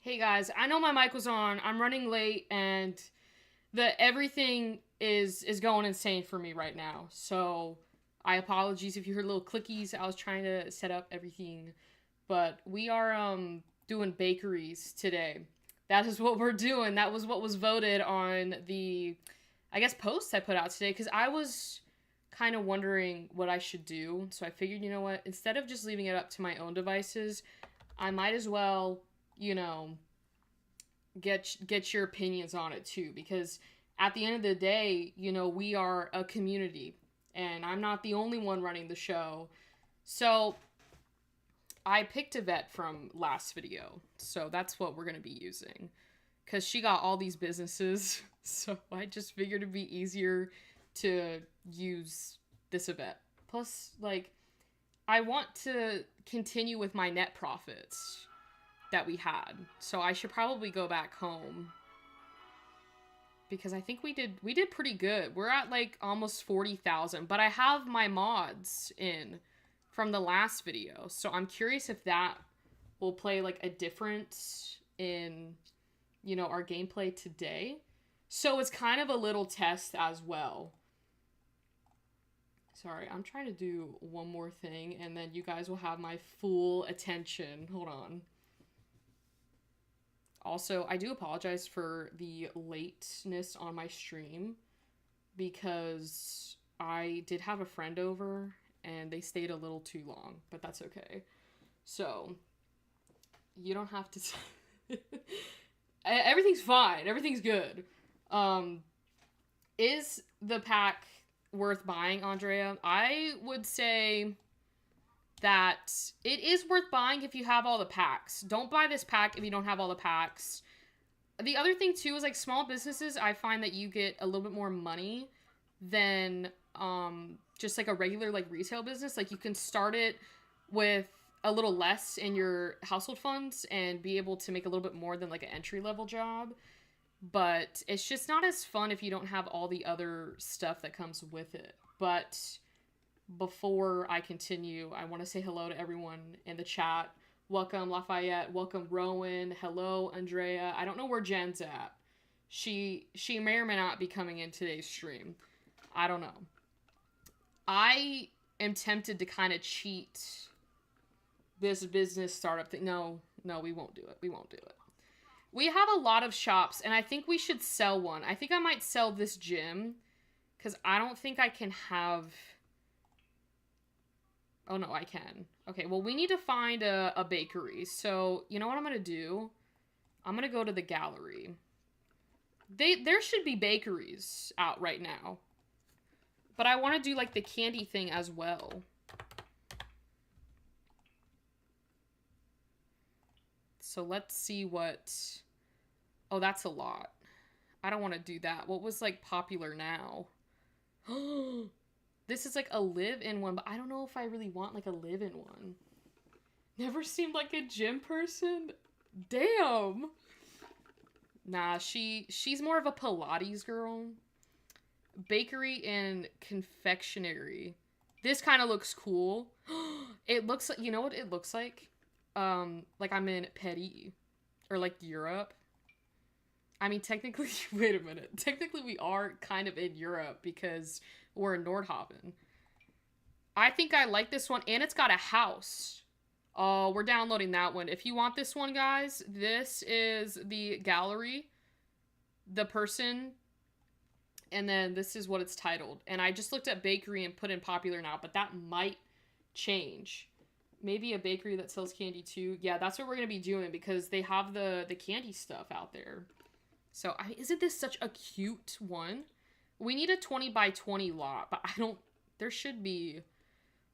Hey guys, I know my mic was on. I'm running late and the everything is going insane for me right now. So, I apologies if you heard little clickies. I was trying to set up everything, but we are doing bakeries today. That is what we're doing. That was what was voted on the I guess post I put out today cuz I was kind of wondering what I should do. So I figured, you know what, instead of just leaving it up to my own devices, I might as well, you know, get your opinions on it too, because at the end of the day, we are a community and I'm not the only one running the show. So I picked a vet from last video, so that's what we're going to be using because she got all these businesses. So I just figured it'd be easier to use this Yvette. Plus, like, I want to continue with my net profits that we had. So I should probably go back home because I think we did pretty good. We're at like almost 40,000, but I have my mods in from the last video. So I'm curious if that will play like a difference in our gameplay today. So it's kind of a little test as well. Sorry, I'm trying to do one more thing and then you guys will have my full attention. Hold on. Also, I do apologize for the lateness on my stream because I did have a friend over and they stayed a little too long, but that's okay. So, you don't have to. Everything's fine. Everything's good. Um, is the pack worth buying, Andrea? I would say that it is worth buying if you have all the packs. Don't buy this pack if you don't have all the packs. The other thing too is like small businesses, I find that you get a little bit more money than just like a regular like retail business. Like you can start it with a little less in your household funds and be able to make a little bit more than like an entry level job. But it's just not as fun if you don't have all the other stuff that comes with it. But before I continue, I want to say hello to everyone in the chat. Welcome, Lafayette. Welcome, Rowan. Hello, Andrea. I don't know where Jen's at. She may or may not be coming in today's stream. I don't know. I am tempted to kind of cheat this business startup thing. No, we won't do it. We won't do it. We have a lot of shops, and I think we should sell one. I think I might sell this gym, because I don't think I can have... Oh, no, I can. Okay, well, we need to find a bakery. So, you know what I'm going to do? I'm going to go to the gallery. There should be bakeries out right now. But I want to do, like, the candy thing as well. So let's see what... Oh, that's a lot. I don't want to do that. What was, like, popular now? This is like a live-in one, but I don't know if I really want like a live-in one. Never seemed like a gym person? Damn. Nah, she's more of a Pilates girl. Bakery and confectionery. This kind of looks cool. It looks like, you know what it looks like? Like I'm in Paris or like Europe. I mean, technically, wait a minute. Technically, we are kind of in Europe because we're in Nordhaven. I think I like this one, and it's got a house. Oh, we're downloading that one. If you want this one, guys, this is the gallery, the person, and then this is what it's titled. And I just looked at bakery and put in popular now, but that might change. Maybe a bakery that sells candy too. Yeah, that's what we're going to be doing because they have the candy stuff out there. So, isn't this such a cute one? We need a 20 by 20 lot, but I don't... There should be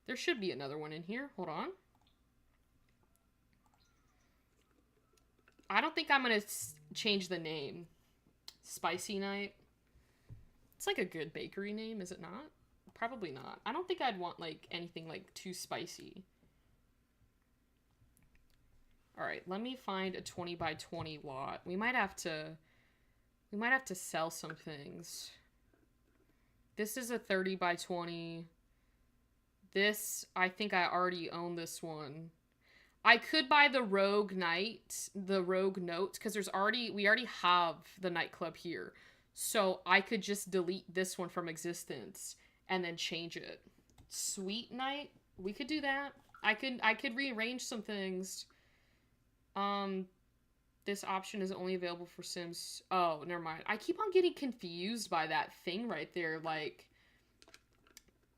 another one in here. Hold on. I don't think I'm going to change the name. Spicy Night. It's like a good bakery name, is it not? Probably not. I don't think I'd want like anything like too spicy. Alright, let me find a 20 by 20 lot. We might have to sell some things. This is a 30 by 20. This, I think I already own this one. I could buy the Rogue Night, the Rogue Note, because we already have the nightclub here. So I could just delete this one from existence and then change it. Sweet Night, we could do that. I could rearrange some things. This option is only available for Sims. Oh, never mind. I keep on getting confused by that thing right there. Like,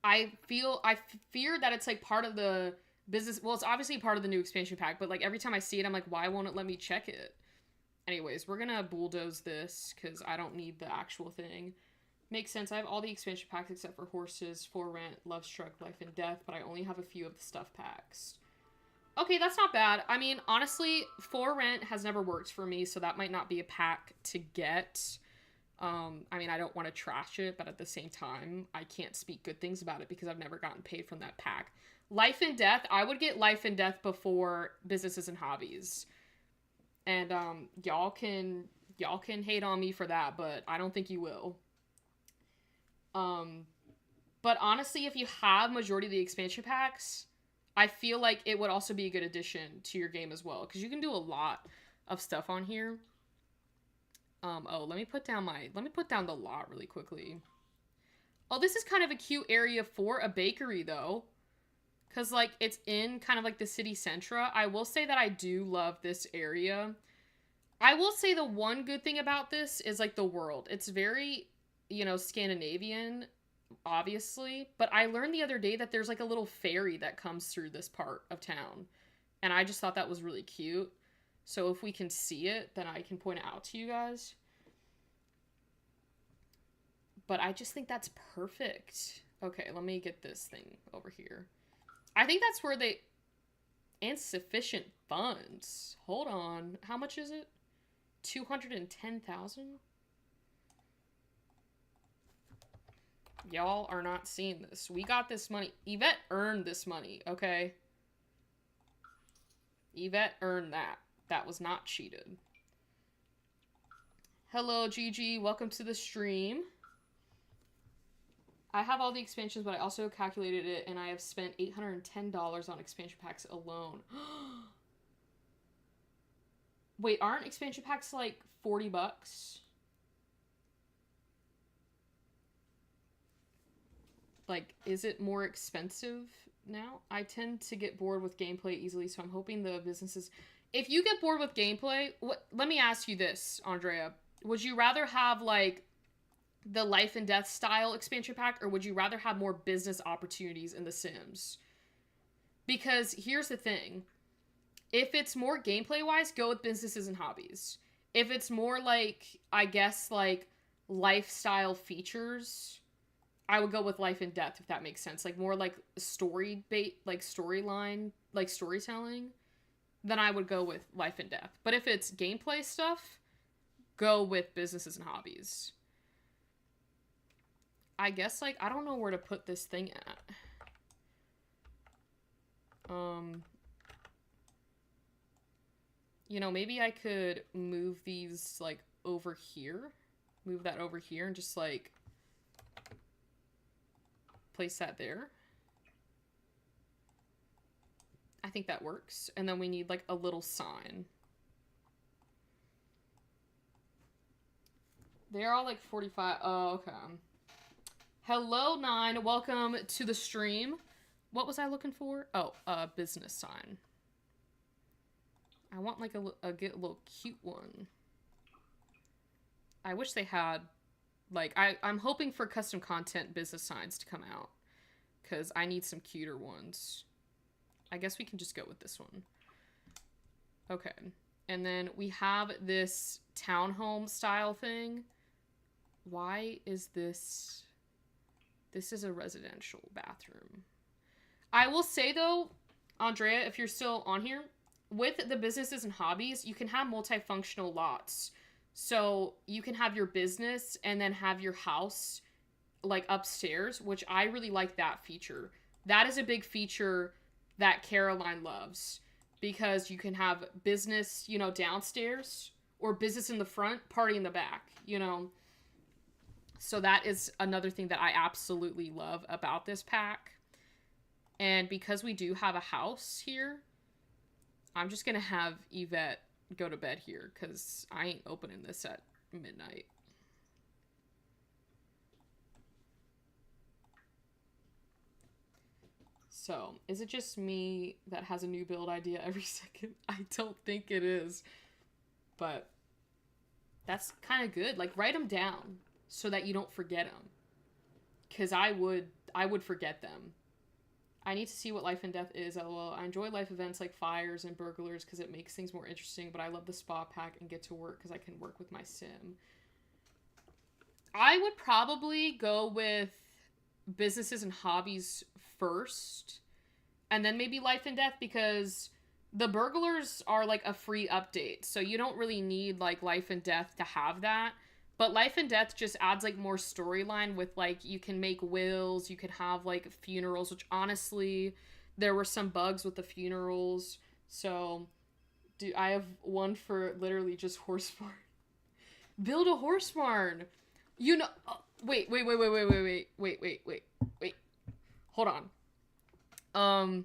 I fear that it's like part of the business. Well, it's obviously part of the new expansion pack, but like every time I see it, I'm like, why won't it let me check it? Anyways, we're gonna bulldoze this because I don't need the actual thing. Makes sense. I have all the expansion packs except for Horses, For Rent, Love Struck, Life and Death, but I only have a few of the stuff packs. Okay, that's not bad. I mean, honestly, For Rent has never worked for me, so that might not be a pack to get. I mean, I don't want to trash it, but at the same time, I can't speak good things about it because I've never gotten paid from that pack. Life and Death, I would get Life and Death before Businesses and Hobbies. And y'all can hate on me for that, but I don't think you will. But honestly, if you have majority of the expansion packs, I feel like it would also be a good addition to your game as well, because you can do a lot of stuff on here. Oh, let me put down the lot really quickly. Oh, this is kind of a cute area for a bakery, though. Because, like, it's in kind of like the city centra. I will say that I do love this area. I will say the one good thing about this is, like, the world. It's very, you know, Scandinavian, obviously. But I learned the other day that there's, like, a little ferry that comes through this part of town. And I just thought that was really cute. So if we can see it, then I can point it out to you guys. But I just think that's perfect. Okay, let me get this thing over here. I think that's where they... Insufficient funds. Hold on. How much is it? 210,000? Y'all are not seeing this. We got this money. Yvette earned this money, okay? Yvette earned that. That was not cheated. Hello, Gigi. Welcome to the stream. I have all the expansions, but I also calculated it, and I have spent $810 on expansion packs alone. Wait, aren't expansion packs like $40? Like, is it more expensive now? I tend to get bored with gameplay easily, so I'm hoping the businesses... If you get bored with gameplay, let me ask you this, Andrea. Would you rather have, like, the Life and Death style expansion pack, or would you rather have more business opportunities in The Sims? Because here's the thing. If it's more gameplay-wise, go with Businesses and Hobbies. If it's more, like, I guess, like, lifestyle features... I would go with Life and Death, if that makes sense. Like, more like storyline, like storytelling, then I would go with Life and Death. But if it's gameplay stuff, go with Businesses and Hobbies. I guess, like, I don't know where to put this thing at. You know, maybe I could move these, like, over here. Move that over here and just, like... place that there. I think that works. And then we need like a little sign. They're all like 45. Oh, okay. Hello, 9. Welcome to the stream. What was I looking for? Oh, a business sign. I want like a little cute one. I wish they had... Like, I'm hoping for custom content business signs to come out. Because I need some cuter ones. I guess we can just go with this one. Okay. And then we have this townhome style thing. Why is this... This is a residential bathroom. I will say, though, Andrea, if you're still on here, with the Businesses and Hobbies, you can have multifunctional lots. So you can have your business and then have your house like upstairs, which I really like that feature. That is a big feature that Caroline loves because you can have business, you know, downstairs or business in the front, party in the back, you know. So that is another thing that I absolutely love about this pack. And because we do have a house here, I'm just gonna have Yvette go to bed here, because I ain't opening this at midnight. So, is it just me that has a new build idea every second? I don't think it is. But that's kind of good. Like, write them down so that you don't forget them. Because I would forget them. I need to see what life and death is, lol. I enjoy life events like fires and burglars because it makes things more interesting, but I love the spa pack and get to work because I can work with my sim. I would probably go with businesses and hobbies first, and then maybe life and death, because the burglars are like a free update, so you don't really need like life and death to have that. But life and death just adds like more storyline with like you can make wills, you can have like funerals, which honestly there were some bugs with the funerals. So I have one for literally just horse barn. Build a horse barn. You know, wait. Hold on.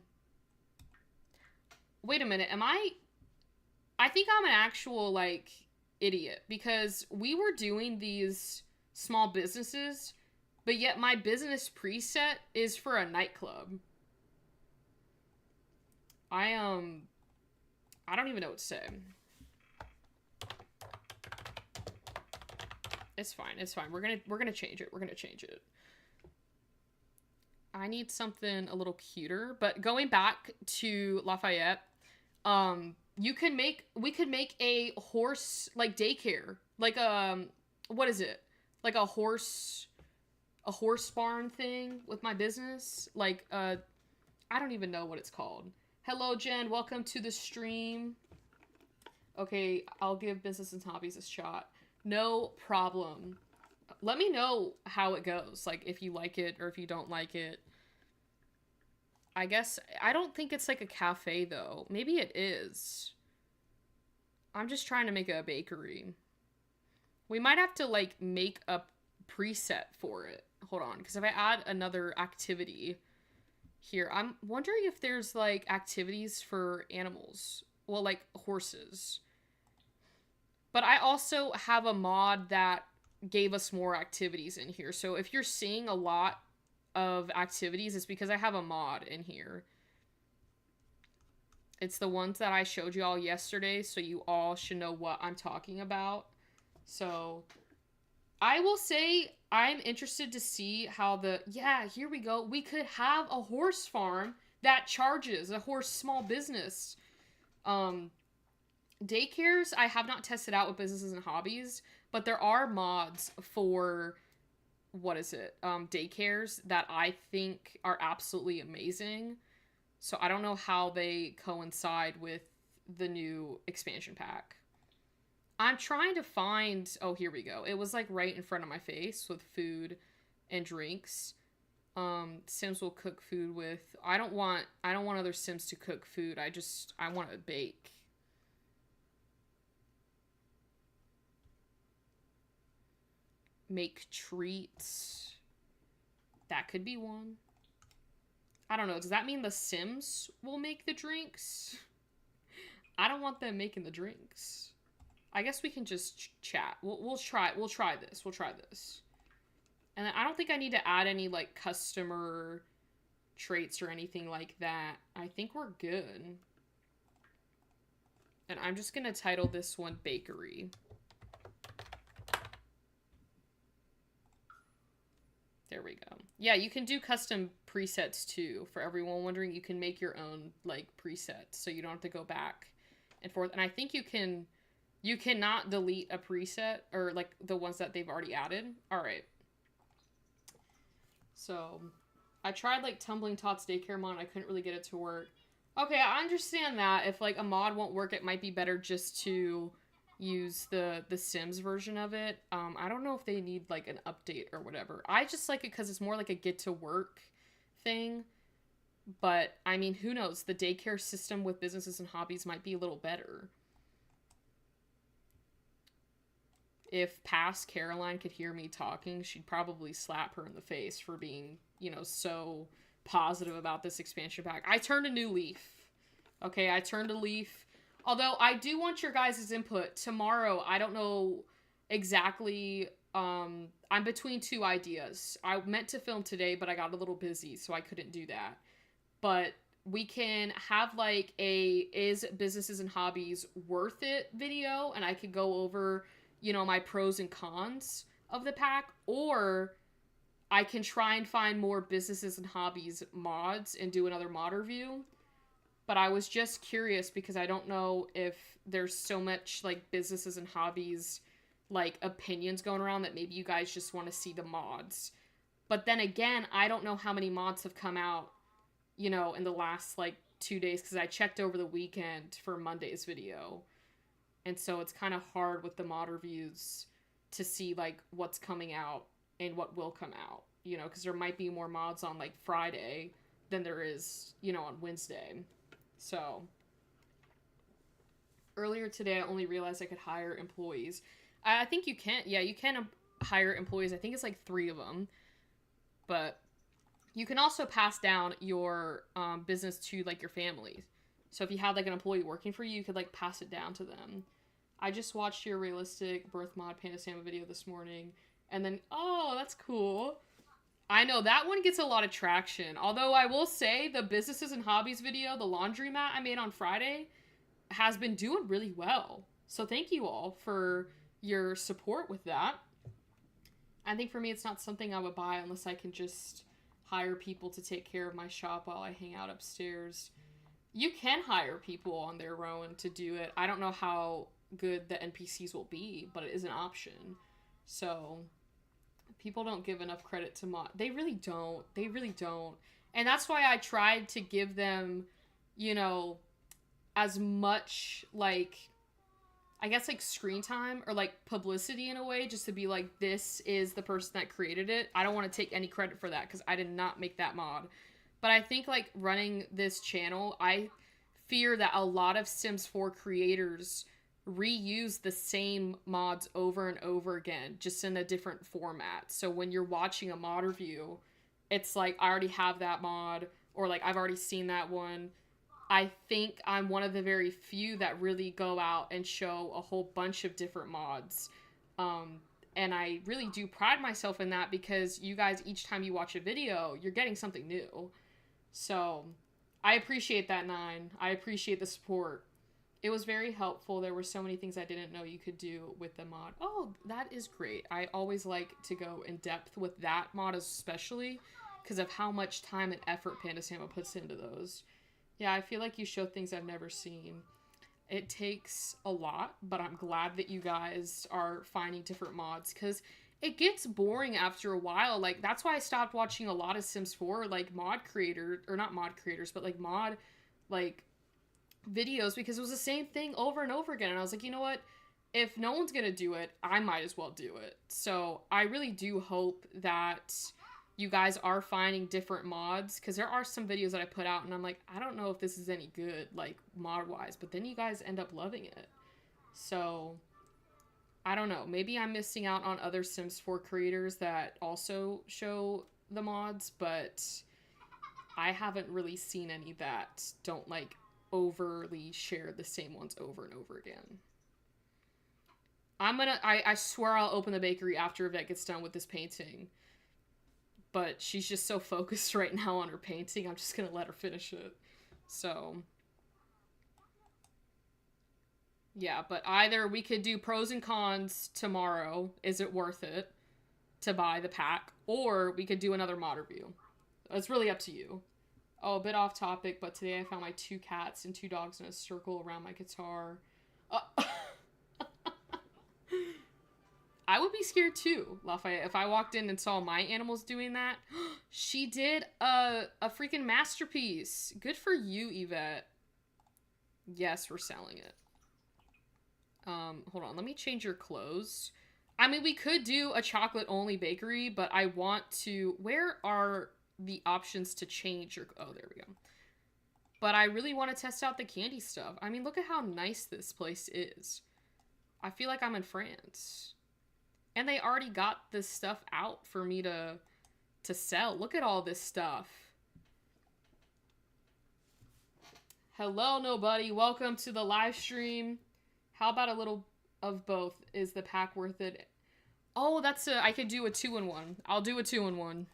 Wait a minute. I think I'm an actual like idiot, because we were doing these small businesses, but yet my business preset is for a nightclub. I don't even know what to say. It's fine. We're gonna change it. I need something a little cuter. But going back to Lafayette, we could make a horse like daycare, like what is it? Like a horse barn thing with my business. Like I don't even know what it's called. Hello, Jen. Welcome to the stream. Okay, I'll give business and hobbies a shot. No problem. Let me know how it goes, like if you like it or if you don't like it. I guess, I don't think it's like a cafe though. Maybe it is. I'm just trying to make a bakery. We might have to like make a preset for it. Hold on, because if I add another activity here, I'm wondering if there's like activities for animals. Well, like horses. But I also have a mod that gave us more activities in here. So if you're seeing a lot of activities, it's because I have a mod in here. It's the ones that I showed you all yesterday, so you all should know what I'm talking about. So I will say I'm interested to see how yeah, here we go. We could have a horse farm that charges, a horse small business. Daycares, I have not tested out with businesses and hobbies, but there are mods for, what is it, daycares that I think are absolutely amazing. So I don't know how they coincide with the new expansion pack. I'm trying to find, oh, here we go. It was like right in front of my face with food and drinks. Sims will cook food with, I don't want other Sims to cook food. I want to bake. Make treats. That could be one. I don't know. Does that mean the Sims will make the drinks? I don't want them making the drinks. I guess we can just chat. We'll try this. And I don't think I need to add any like customer traits or anything like that. I think we're good. And I'm just gonna title this one Bakery. There we go. Yeah, you can do custom presets too. For everyone wondering, you can make your own like presets, so you don't have to go back and forth. And I think you cannot delete a preset, or like the ones that they've already added. All right. So I tried like Tumbling Tots Daycare mod. I couldn't really get it to work. Okay, I understand that. If like a mod won't work, it might be better just to use the Sims version of it. I don't know if they need like an update or whatever. I just like it because it's more like a get to work thing. But I mean, who knows? The daycare system with businesses and hobbies might be a little better. If past Caroline could hear me talking, she'd probably slap her in the face for being, you know, so positive about this expansion pack. I turned a new leaf. Okay, I turned a leaf. Although I do want your guys' input. Tomorrow, I don't know exactly. I'm between two ideas. I meant to film today, but I got a little busy, so I couldn't do that. But we can have like a is businesses and hobbies worth it video, and I could go over, my pros and cons of the pack, or I can try and find more businesses and hobbies mods and do another mod review. But I was just curious because I don't know if there's so much like businesses and hobbies like opinions going around that maybe you guys just want to see the mods. But then again, I don't know how many mods have come out, in the last like 2 days because I checked over the weekend for Monday's video. And so it's kind of hard with the mod reviews to see like what's coming out and what will come out, because there might be more mods on like Friday than there is, on Wednesday. So, earlier today, I only realized I could hire employees. I think you can. Yeah, you can hire employees. I think it's like 3 of them. But you can also pass down your business to like your family. So if you have like an employee working for you, you could like pass it down to them. I just watched your realistic birth mod Panda Sama video this morning. And then, oh, that's cool. I know that one gets a lot of traction. Although I will say the businesses and hobbies video, the laundromat I made on Friday, has been doing really well. So thank you all for your support with that. I think for me, it's not something I would buy unless I can just hire people to take care of my shop while I hang out upstairs. You can hire people on their own to do it. I don't know how good the NPCs will be, but it is an option. So people don't give enough credit to mod. They really don't. They really don't. And that's why I tried to give them, as much, like, I guess, like, screen time or, like, publicity in a way, just to be like, this is the person that created it. I don't want to take any credit for that, because I did not make that mod. But I think, like, running this channel, I fear that a lot of Sims 4 creators reuse the same mods over and over again, just in a different format. So when you're watching a mod review, it's like, I already have that mod, or like, I've already seen that one. I think I'm one of the very few that really go out and show a whole bunch of different mods. And I really do pride myself in that, because you guys, each time you watch a video, you're getting something new. So I appreciate that, Nine. I appreciate the support. It was very helpful. There were so many things I didn't know you could do with the mod. Oh, that is great. I always like to go in depth with that mod, especially because of how much time and effort Panda Sama puts into those. Yeah, I feel like you show things I've never seen. It takes a lot, but I'm glad that you guys are finding different mods, because it gets boring after a while. Like, that's why I stopped watching a lot of Sims 4, like, mod creators, or not mod creators, but, like, mod, like, videos, because it was the same thing over and over again. And I was like, you know what? If no one's gonna do it, I might as well do it. So I really do hope that you guys are finding different mods, because there are some videos that I put out and I'm like, I don't know if this is any good, like, mod-wise, but then you guys end up loving it. So I don't know. Maybe I'm missing out on other Sims 4 creators that also show the mods, but I haven't really seen any that don't, like, overly share the same ones over and over again. I swear I'll open the bakery after Yvette gets done with this painting. But she's just so focused right now on her painting, I'm just gonna let her finish it. So yeah, but either we could do pros and cons tomorrow, is it worth it to buy the pack, or we could do another mod review. It's really up to you. Oh, a bit off topic, but today I found my 2 cats and 2 dogs in a circle around my guitar. I would be scared too, Lafayette, if I walked in and saw my animals doing that. She did a freaking masterpiece. Good for you, Yvette. Yes, we're selling it. Hold on, let me change your clothes. I mean, we could do a chocolate-only bakery, but I want to... Where are the options to change your... Oh, there we go. But I really want to test out the candy stuff. I mean, look at how nice this place is. I feel like I'm in France. And they already got this stuff out for me to sell. Look at all this stuff. Hello, nobody. Welcome to the live stream. How about a little of both? Is the pack worth it? Oh, I could do a 2-in-1. I'll do a 2-in-1.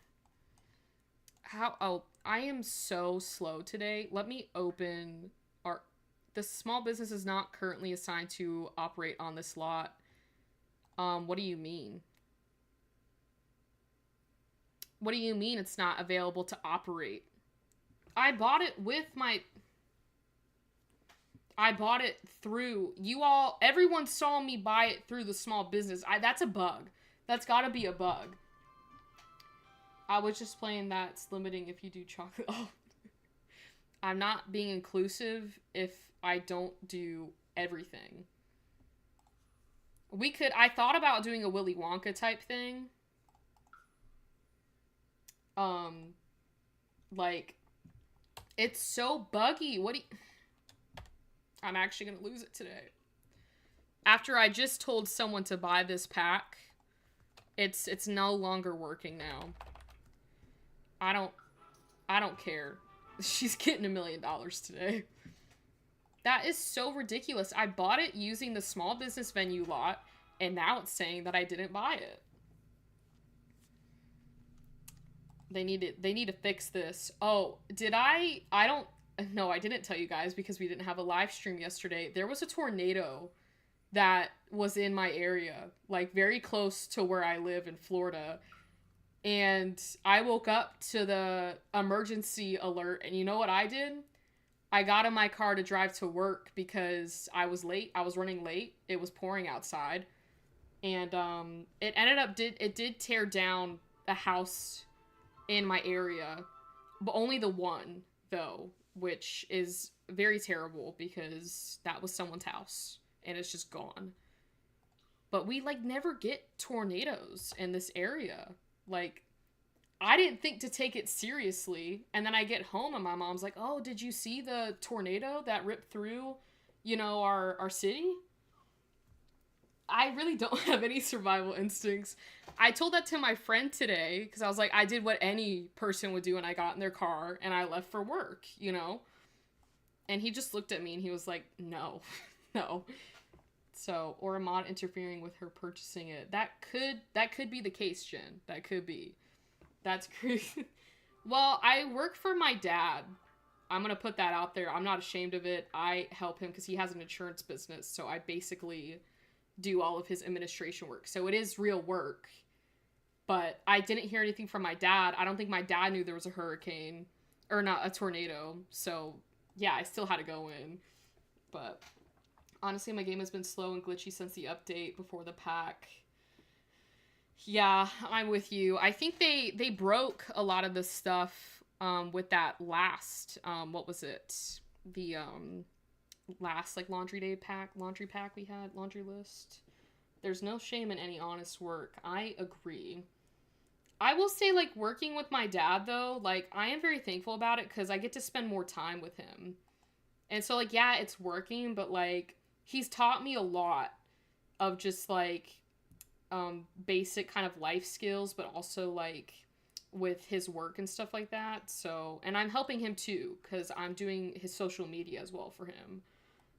Oh, I am so slow today. Let me open the small business is not currently assigned to operate on this lot. What do you mean? What do you mean it's not available to operate? I bought it through you all. Everyone saw me buy it through the small business. That's a bug. That's gotta be a bug. I was just playing that's limiting if you do chocolate. Oh. I'm not being inclusive if I don't do everything. I thought about doing a Willy Wonka type thing. Like, it's so buggy. I'm actually gonna lose it today. After I just told someone to buy this pack, it's no longer working now. I don't care. She's getting $1 million today. That is so ridiculous. I bought it using the small business venue lot, and now it's saying that I didn't buy it. They need to fix this. Oh, no, I didn't tell you guys because we didn't have a live stream yesterday. There was a tornado that was in my area, like very close to where I live in Florida. And I woke up to the emergency alert, and you know what I did? I got in my car to drive to work because I was late. I was running late. It was pouring outside. And it did tear down a house in my area, but only the one, though, which is very terrible because that was someone's house and it's just gone. But we like never get tornadoes in this area. Like, I didn't think to take it seriously, and then I get home and my mom's like, oh, did you see the tornado that ripped through, our city? I really don't have any survival instincts. I told that to my friend today because I was like, I did what any person would do when I got in their car and I left for work, And he just looked at me and he was like, no, no. So, or a mod interfering with her purchasing it. That could be the case, Jen. That could be. That's crazy. Well, I work for my dad. I'm going to put that out there. I'm not ashamed of it. I help him because he has an insurance business. So I basically do all of his administration work. So it is real work. But I didn't hear anything from my dad. I don't think my dad knew there was a hurricane. Or not, a tornado. So, yeah, I still had to go in. But honestly, my game has been slow and glitchy since the update before the pack. Yeah, I'm with you. I think they broke a lot of the stuff with that last, what was it? The last like laundry pack we had, laundry list. There's no shame in any honest work. I agree. I will say, like, working with my dad, though, like, I am very thankful about it because I get to spend more time with him. And so, like, yeah, it's working, but, like, he's taught me a lot of just, like, basic kind of life skills, but also, like, with his work and stuff like that. So, and I'm helping him, too, because I'm doing his social media as well for him.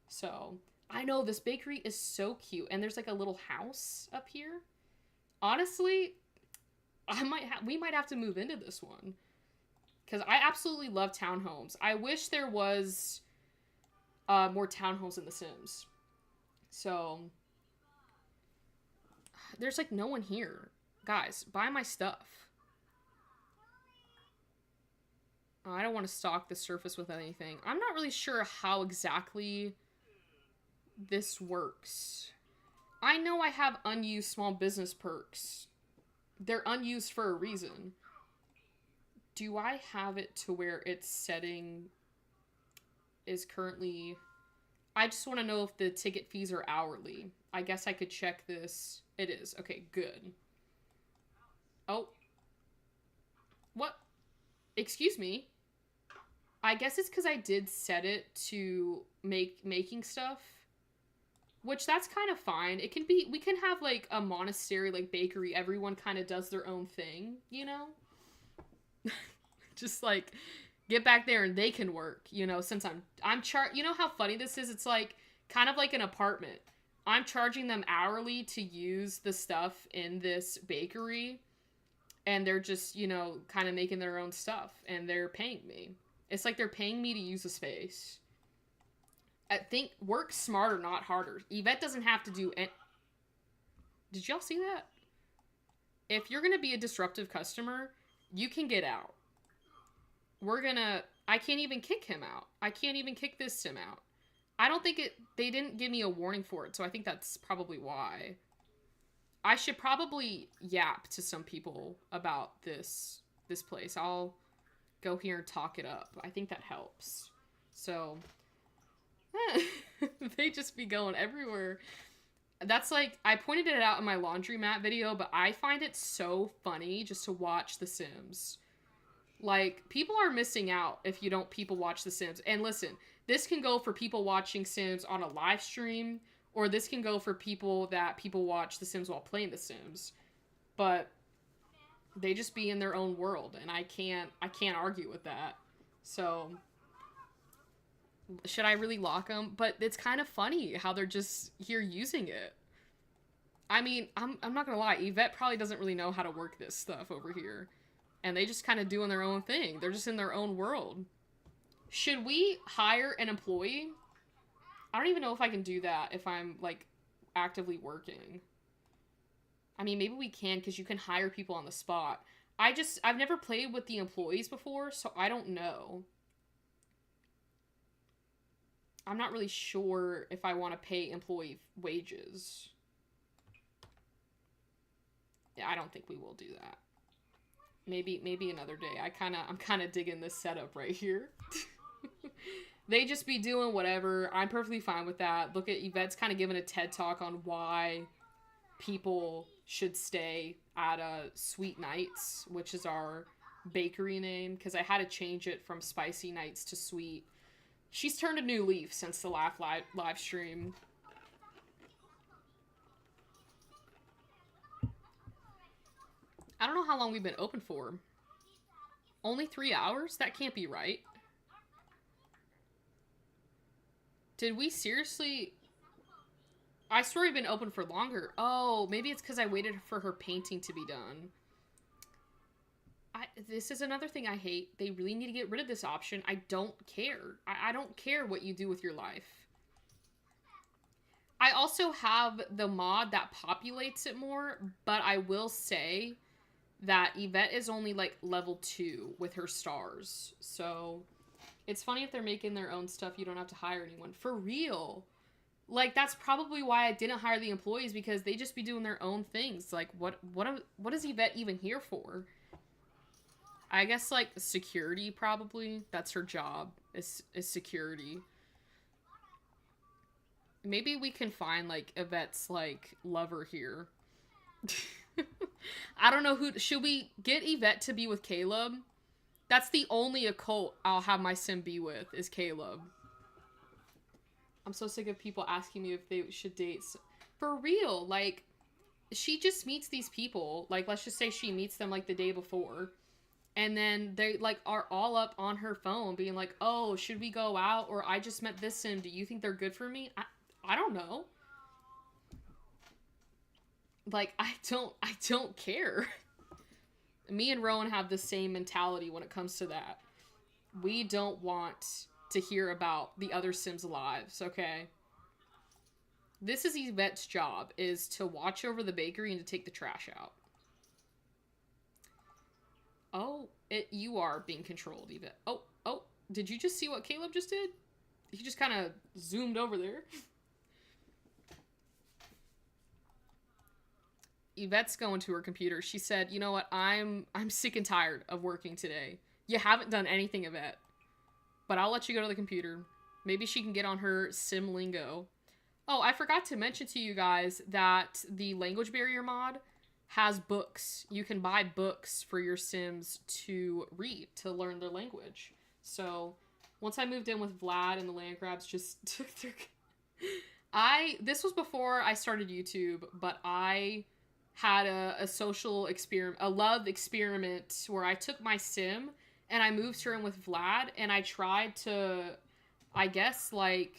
So, I know this bakery is so cute, and there's, like, a little house up here. Honestly, we might have to move into this one because I absolutely love townhomes. I wish there was more townhomes in The Sims. So there's like no one here. Guys, buy my stuff. I don't want to stock the surface with anything. I'm not really sure how exactly this works. I know I have unused small business perks. They're unused for a reason. Do I have it to where its setting is currently... I just want to know if the ticket fees are hourly. I guess I could check this. It is. Okay, good. Oh. What? Excuse me. I guess it's because I did set it to making stuff. Which, that's kind of fine. It can be, we can have, like, a monastery, like, bakery. Everyone kind of does their own thing, you know? Just, like, get back there and they can work, since you know how funny this is? It's like kind of like an apartment. I'm charging them hourly to use the stuff in this bakery, and they're just, kind of making their own stuff, and they're paying me. It's like they're paying me to use the space. I think work smarter, not harder. Yvette doesn't have to do it. Did y'all see that? If you're going to be a disruptive customer, you can get out. I can't even kick him out. I can't even kick this sim out. I don't think they didn't give me a warning for it, so I think that's probably why. I should probably yap to some people about this place. I'll go here and talk it up. I think that helps. So, they just be going everywhere. That's like, I pointed it out in my laundromat video, but I find it so funny just to watch The Sims. Like, people are missing out if you don't people watch The Sims. And listen, this can go for people watching Sims on a live stream, or this can go for people watch The Sims while playing The Sims. But they just be in their own world, and I can't argue with that. So, should I really lock them? But it's kind of funny how they're just here using it. I mean, I'm not gonna lie, Yvette probably doesn't really know how to work this stuff over here. And they just kind of doing their own thing. They're just in their own world. Should we hire an employee? I don't even know if I can do that if I'm, like, actively working. I mean, maybe we can, because you can hire people on the spot. I've never played with the employees before, so I don't know. I'm not really sure if I want to pay employee wages. Yeah, I don't think we will do that. Maybe another day. I'm kind of digging this setup right here. They just be doing whatever. I'm perfectly fine with that. Look at Yvette's kind of giving a TED talk on why people should stay at Sweet Nights, which is our bakery name, because I had to change it from Spicy Nights to Sweet. She's turned a new leaf since the last live stream. I don't know how long we've been open for. Only 3 hours? That can't be right. Did we seriously... I swear we've been open for longer. Oh, maybe it's because I waited for her painting to be done. This is another thing I hate. They really need to get rid of this option. I don't care. I don't care what you do with your life. I also have the mod that populates it more, but I will say that Yvette is only, like, level 2 with her stars. So, it's funny if they're making their own stuff, you don't have to hire anyone. For real. Like, that's probably why I didn't hire the employees, because they just be doing their own things. Like, what is Yvette even here for? I guess, like, security, probably. That's her job, is security. Maybe we can find, like, Yvette's, like, lover here. I don't know who... Should we get Yvette to be with Caleb? That's the only occult I'll have my sim be with, is Caleb. I'm so sick of people asking me if they should date. For real, like, she just meets these people. Like, let's just say she meets them, like, the day before. And then they, like, are all up on her phone being like, oh, should we go out? Or I just met this sim. Do you think they're good for me? I don't know. Like, I don't care. Me and Rowan have the same mentality when it comes to that. We don't want to hear about the other Sims' lives, okay? This is Yvette's job, is to watch over the bakery and to take the trash out. Oh, you are being controlled, Yvette. Oh, did you just see what Caleb just did? He just kind of zoomed over there. Yvette's going to her computer. She said, you know what, I'm sick and tired of working today. You haven't done anything, Yvette. But I'll let you go to the computer. Maybe she can get on her sim lingo. Oh, I forgot to mention to you guys that the language barrier mod has books. You can buy books for your Sims to read, to learn their language. So, once I moved in with Vlad and the land grabs just took their... This was before I started YouTube, but I had a social experiment, a love experiment where I took my Sim and I moved her in with Vlad, and I tried to, I guess, like,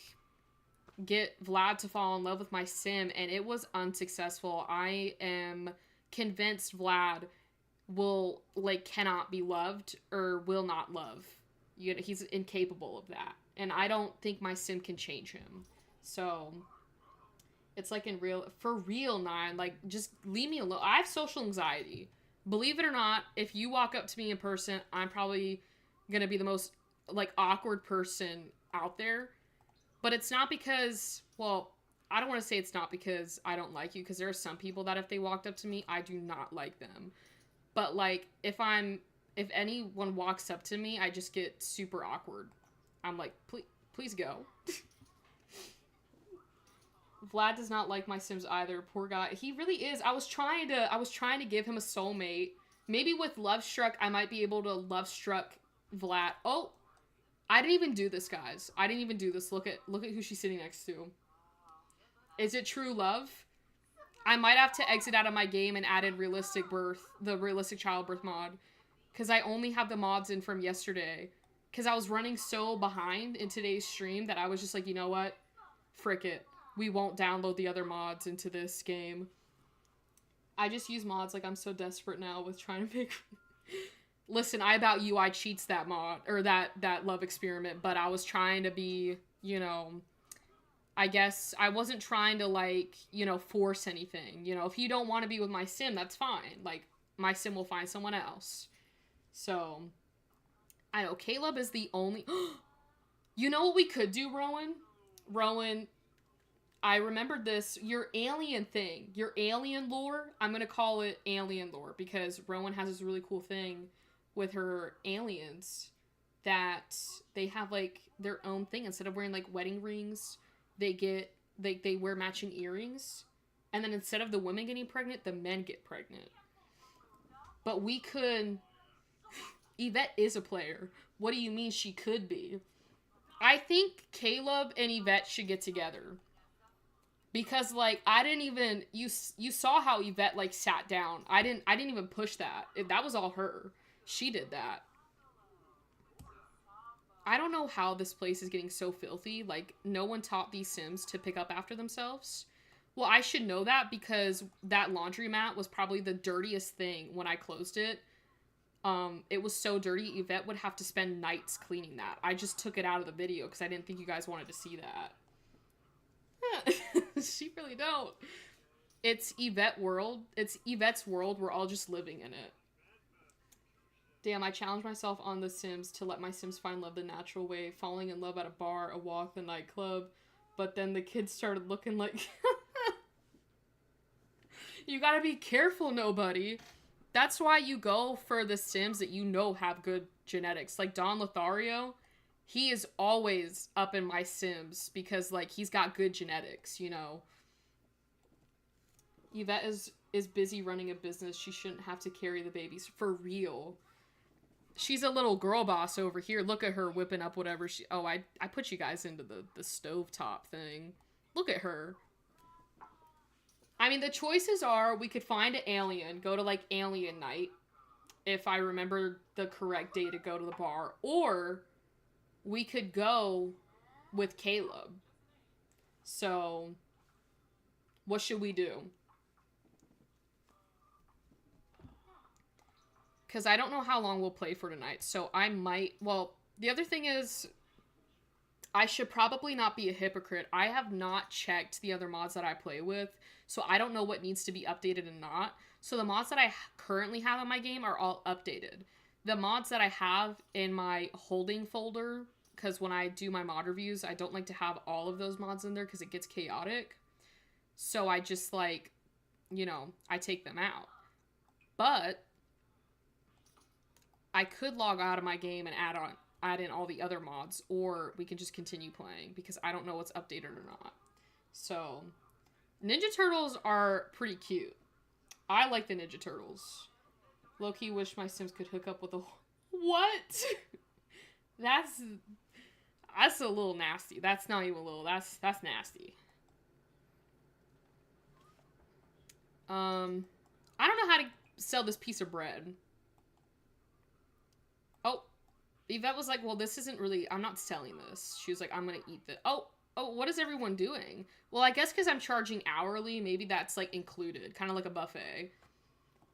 get Vlad to fall in love with my sim, and it was unsuccessful. I am convinced Vlad will, like, cannot be loved or will not love. You know, he's incapable of that. And I don't think my sim can change him. So it's like for real, Nine, like, just leave me alone. I have social anxiety. Believe it or not, if you walk up to me in person, I'm probably gonna be the most, like, awkward person out there. But it's not because, well, I don't want to say it's not because I don't like you, because there are some people that if they walked up to me, I do not like them. But, like, if anyone walks up to me, I just get super awkward. I'm like, please go. Vlad does not like my Sims either. Poor guy. He really is. I was trying to give him a soulmate. Maybe with Love Struck, I might be able to Love Struck Vlad. Oh, I didn't even do this, guys. I didn't even do this. Look at who she's sitting next to. Is it true love? I might have to exit out of my game and added the realistic childbirth mod. Because I only have the mods in from yesterday. Because I was running so behind in today's stream that I was just like, you know what? Frick it. We won't download the other mods into this game. I just use mods like I'm so desperate now with trying to make... Listen, I cheats that mod, or that love experiment, but I was trying to be, you know... I guess I wasn't trying to, like, you know, force anything. You know, if you don't want to be with my sim, that's fine. Like, my sim will find someone else. So, I know, Caleb is the only... You know what we could do, Rowan? Rowan, I remembered this. Your alien thing. Your alien lore. I'm going to call it alien lore, because Rowan has this really cool thing with her aliens that they have, like, their own thing. Instead of wearing, like, wedding rings... They wear matching earrings, and then instead of the women getting pregnant, the men get pregnant. But we could... Yvette is a player. What do you mean she could be? I think Caleb and Yvette should get together. Because, like, I didn't even... You saw how Yvette, like, sat down. I didn't even push that. That was all her. She did that. I don't know how this place is getting so filthy. Like, no one taught these Sims to pick up after themselves. Well, I should know that because that laundromat was probably the dirtiest thing when I closed it. It was so dirty, Yvette would have to spend nights cleaning that. I just took it out of the video because I didn't think you guys wanted to see that. She really don't. It's Yvette world. It's Yvette's world. We're all just living in it. Damn, I challenged myself on The Sims to let my Sims find love the natural way, falling in love at a bar, a walk, the nightclub, but then the kids started looking like... You gotta be careful, nobody. That's why you go for the Sims that you know have good genetics. Like Don Lothario, he is always up in my Sims because, like, he's got good genetics, you know. Yvette is busy running a business. She shouldn't have to carry the babies. For real. She's a little girl boss over here. Look at her whipping up whatever she... Oh, I put you guys into the stovetop thing. Look at her. I mean, the choices are we could find an alien, go to, like, alien night, if I remember the correct day to go to the bar, or we could go with Caleb. So, what should we do? Because I don't know how long we'll play for tonight, so I might... Well, the other thing is, I should probably not be a hypocrite. I have not checked the other mods that I play with, so I don't know what needs to be updated and not. So the mods that I currently have in my game are all updated. The mods that I have in my holding folder, because when I do my mod reviews, I don't like to have all of those mods in there because it gets chaotic. So I just, like, you know, I take them out. But I could log out of my game and add in all the other mods, or we can just continue playing because I don't know what's updated or not. So, Ninja Turtles are pretty cute. I like the Ninja Turtles. Low-key wish my Sims could hook up with a... What? That's a little nasty. That's not even a little. That's nasty. I don't know how to sell this piece of bread. Oh, Yvette was like, well, this isn't really, I'm not selling this. She was like, I'm gonna eat this. Oh, what is everyone doing? Well, I guess because I'm charging hourly, maybe that's like included, kind of like a buffet.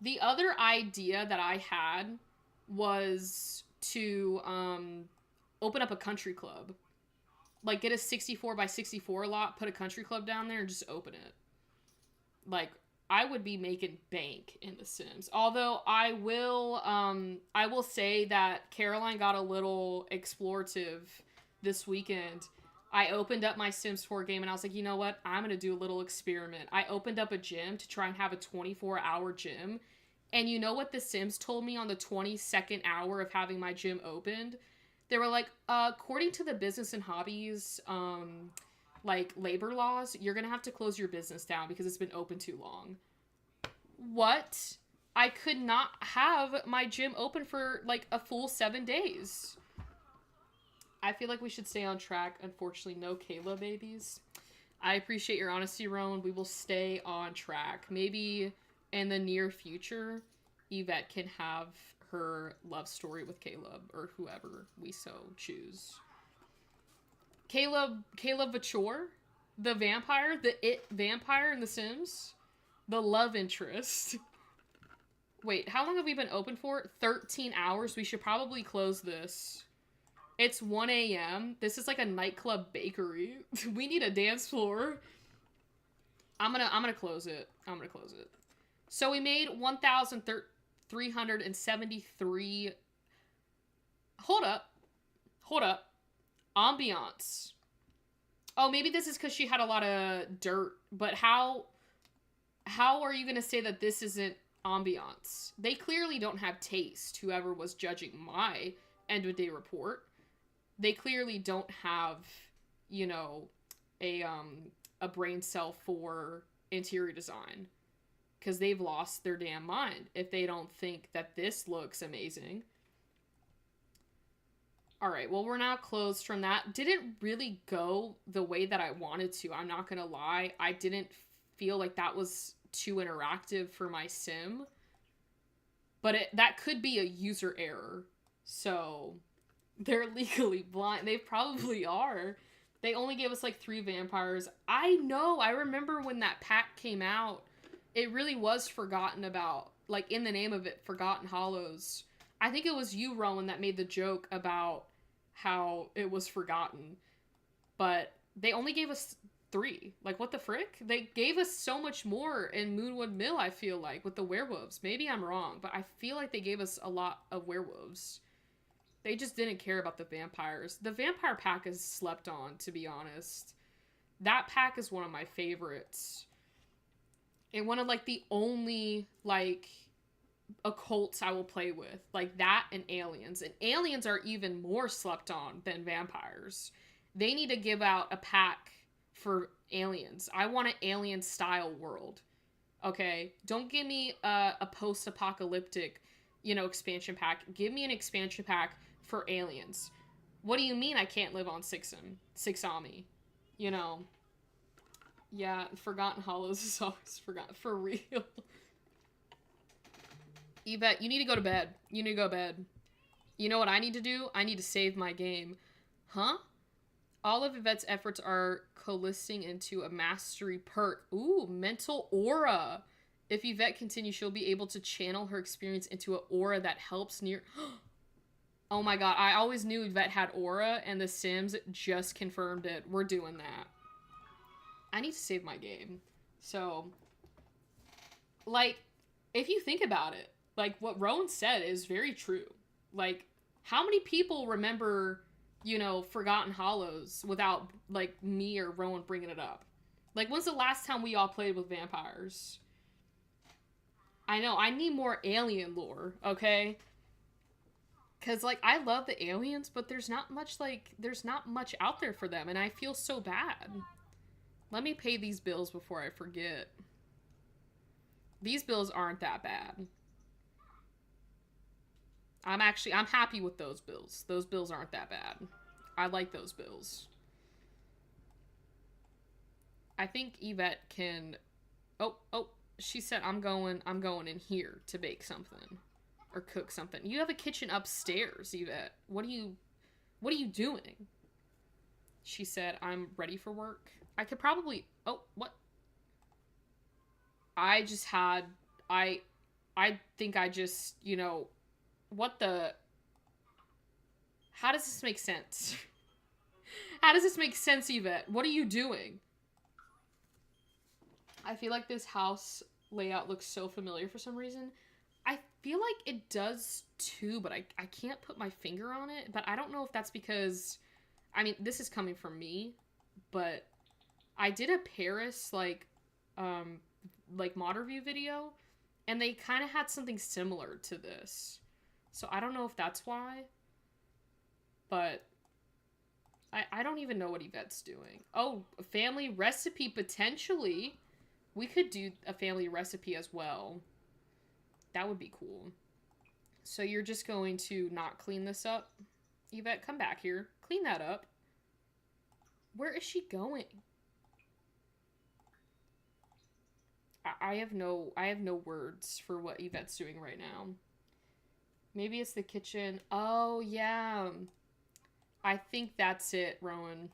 The other idea that I had was to open up a country club. Like, get a 64 by 64 lot, put a country club down there, and just open it. Like, I would be making bank in The Sims. Although I will say that Caroline got a little explorative this weekend. I opened up my Sims 4 game and I was like, you know what? I'm gonna do a little experiment. I opened up a gym to try and have a 24-hour gym. And you know what the Sims told me on the 22nd hour of having my gym opened? They were like, according to the business and hobbies, like labor laws, you're gonna have to close your business down because it's been open too long. What? I could not have my gym open for like a full 7 days. I feel like we should stay on track. Unfortunately, no Kayla babies. I appreciate your honesty, Rowan. We will stay on track. Maybe in the near future, Yvette can have her love story with Caleb or whoever we so choose. Caleb Vachor, the vampire, the it vampire in The Sims, the love interest. Wait, how long have we been open for? 13 hours. We should probably close this. It's 1 a.m. This is like a nightclub bakery. We need a dance floor. I'm gonna close it. I'm gonna close it. So we made 1,373. Hold up. Ambiance. Oh, maybe this is because she had a lot of dirt. But how are you gonna say that this isn't ambiance? They clearly don't have taste. Whoever was judging my end of day report. They clearly don't have, you know, a brain cell for interior design, because they've lost their damn mind if they don't think that this looks amazing. All right, well, we're now closed from that. Didn't really go the way that I wanted to. I'm not gonna lie. I didn't feel like that was too interactive for my sim, but that could be a user error. So they're legally blind. They probably are. They only gave us like 3 vampires. I know. I remember when that pack came out, it really was forgotten about. Like, in the name of it, Forgotten Hollows. I think it was you, Rowan, that made the joke about how it was forgotten. But they only gave us 3. Like, what the frick? They gave us so much more in Moonwood Mill, I feel like, with the werewolves. Maybe I'm wrong, but I feel like they gave us a lot of werewolves. They just didn't care about the vampires. The vampire pack is slept on, to be honest. That pack is one of my favorites. And one of, like, the only, like, occults I will play with. Like, that and aliens. And aliens are even more slept on than vampires. They need to give out a pack for aliens. I want an alien-style world. Okay? Don't give me a post-apocalyptic, you know, expansion pack. Give me an expansion pack for aliens. What do you mean I can't live on Sixami? You know. Yeah, Forgotten Hollows is always forgotten. For real. Yvette, you need to go to bed. You need to go to bed. You know what I need to do? I need to save my game. Huh? All of Yvette's efforts are coalescing into a mastery perk. Ooh, mental aura. If Yvette continues, she'll be able to channel her experience into an aura that helps near... Oh my god, I always knew Yvette had aura, and The Sims just confirmed it. We're doing that. I need to save my game. So, like, if you think about it, like, what Rowan said is very true. Like, how many people remember, you know, Forgotten Hollows without, like, me or Rowan bringing it up? Like, when's the last time we all played with vampires? I know, I need more alien lore, okay? Because, like, I love the aliens, but there's not much out there for them, and I feel so bad. Let me pay these bills before I forget. These bills aren't that bad. I'm happy with those bills. Those bills aren't that bad. I like those bills. I think Yvette can... Oh, she said I'm going in here to bake something. or cook something. You have a kitchen upstairs, Yvette. What are you doing? She said, I'm ready for work. I could probably... Oh, what? I think I just, you know... What the... How does this make sense? How does this make sense, Yvette? What are you doing? I feel like this house layout looks so familiar for some reason. I feel like it does too, but I can't put my finger on it. But I don't know if that's because... I mean, this is coming from me, but I did a Paris, like model review video, and they kind of had something similar to this. So I don't know if that's why, but I don't even know what Yvette's doing. Oh, a family recipe, potentially. We could do a family recipe as well. That would be cool. So you're just going to not clean this up? Yvette, come back here. Clean that up. Where is she going? I have no words for what Yvette's doing right now. Maybe it's the kitchen. Oh, yeah. I think that's it, Rowan.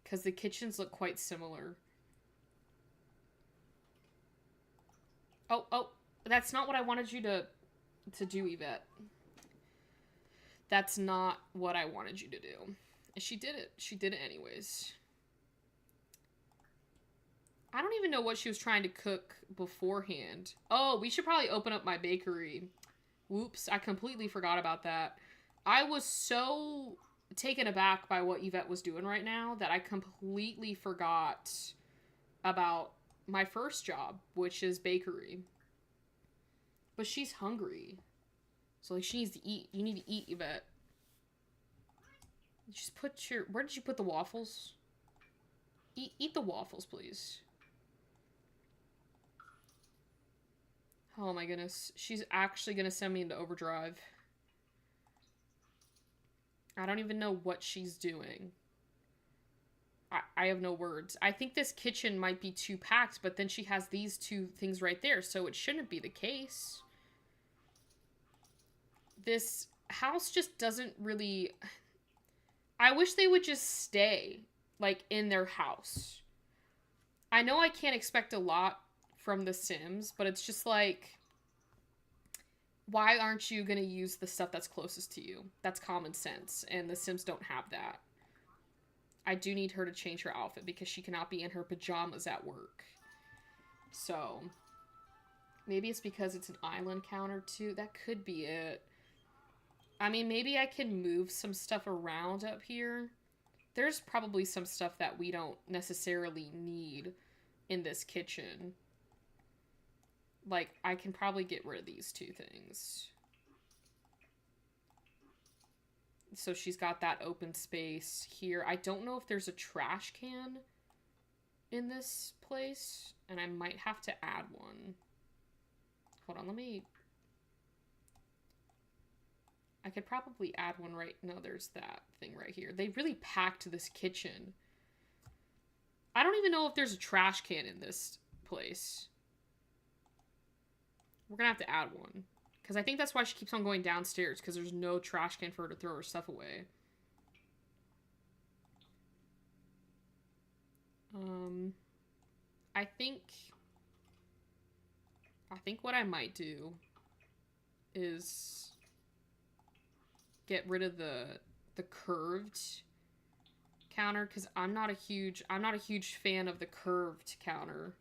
Because the kitchens look quite similar. Oh, that's not what I wanted you to do, Yvette. That's not what I wanted you to do. She did it. She did it anyways. I don't even know what she was trying to cook beforehand. Oh, we should probably open up my bakery. Whoops, I completely forgot about that. I was so taken aback by what Yvette was doing right now that I completely forgot about my first job, which is bakery. But she's hungry. So, like, she needs to eat. You need to eat, Yvette. Just put your... Where did you put the waffles? Eat the waffles, please. Oh my goodness. She's actually gonna send me into overdrive. I don't even know what she's doing. I have no words. I think this kitchen might be too packed, but then she has these two things right there, so it shouldn't be the case. This house just doesn't really... I wish they would just stay, like, in their house. I know I can't expect a lot from The Sims, but it's just like... Why aren't you gonna use the stuff that's closest to you? That's common sense, and The Sims don't have that. I do need her to change her outfit because she cannot be in her pajamas at work. So, maybe it's because it's an island counter too. That could be it. I mean, maybe I can move some stuff around up here. There's probably some stuff that we don't necessarily need in this kitchen. Like, I can probably get rid of these two things. So she's got that open space here. I don't know if there's a trash can in this place, and I might have to add one. Hold on, let me... I could probably add one right... No, there's that thing right here. They really packed this kitchen. I don't even know if there's a trash can in this place. We're gonna have to add one. Because I think that's why she keeps on going downstairs, because there's no trash can for her to throw her stuff away. I think what I might do is get rid of the curved counter, because I'm not a huge fan of the curved counter.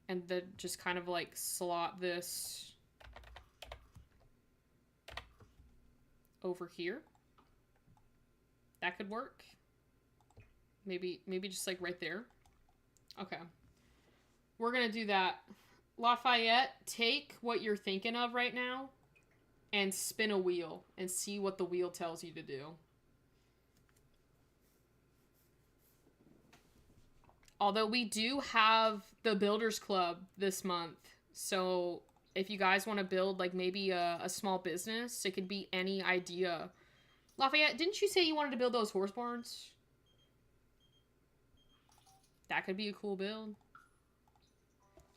And then just kind of like slot this over here. That could work. Maybe just like right there. Okay. We're gonna do that. Lafayette, take what you're thinking of right now and spin a wheel and see what the wheel tells you to do. Although we do have the Builders Club this month. So if you guys want to build like maybe a small business, it could be any idea. Lafayette, didn't you say you wanted to build those horse barns? That could be a cool build.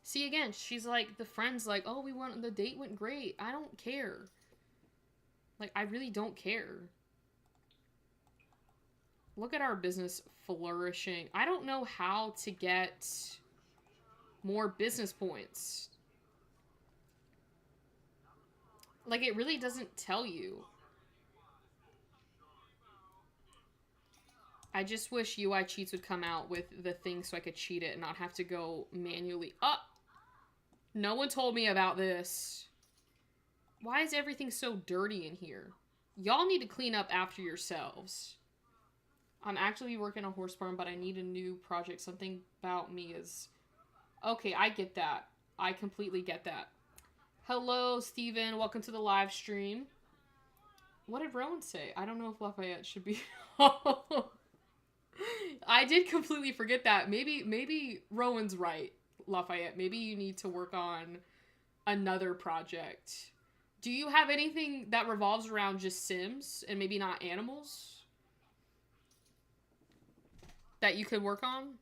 See, again, she's like, the friend's like, oh, the date went great. I don't care. Like, I really don't care. Look at our business flourishing. I don't know how to get more business points. Like, it really doesn't tell you. I just wish UI Cheats would come out with the thing so I could cheat it and not have to go manually. Oh! No one told me about this. Why is everything so dirty in here? Y'all need to clean up after yourselves. I'm actually working on Horse Farm, but I need a new project. Something about me is... Okay, I get that. I completely get that. Hello, Steven. Welcome to the live stream. What did Rowan say? I don't know if Lafayette should be... I did completely forget that. Maybe Rowan's right, Lafayette. Maybe you need to work on another project. Do you have anything that revolves around just Sims and maybe not animals that you could work on?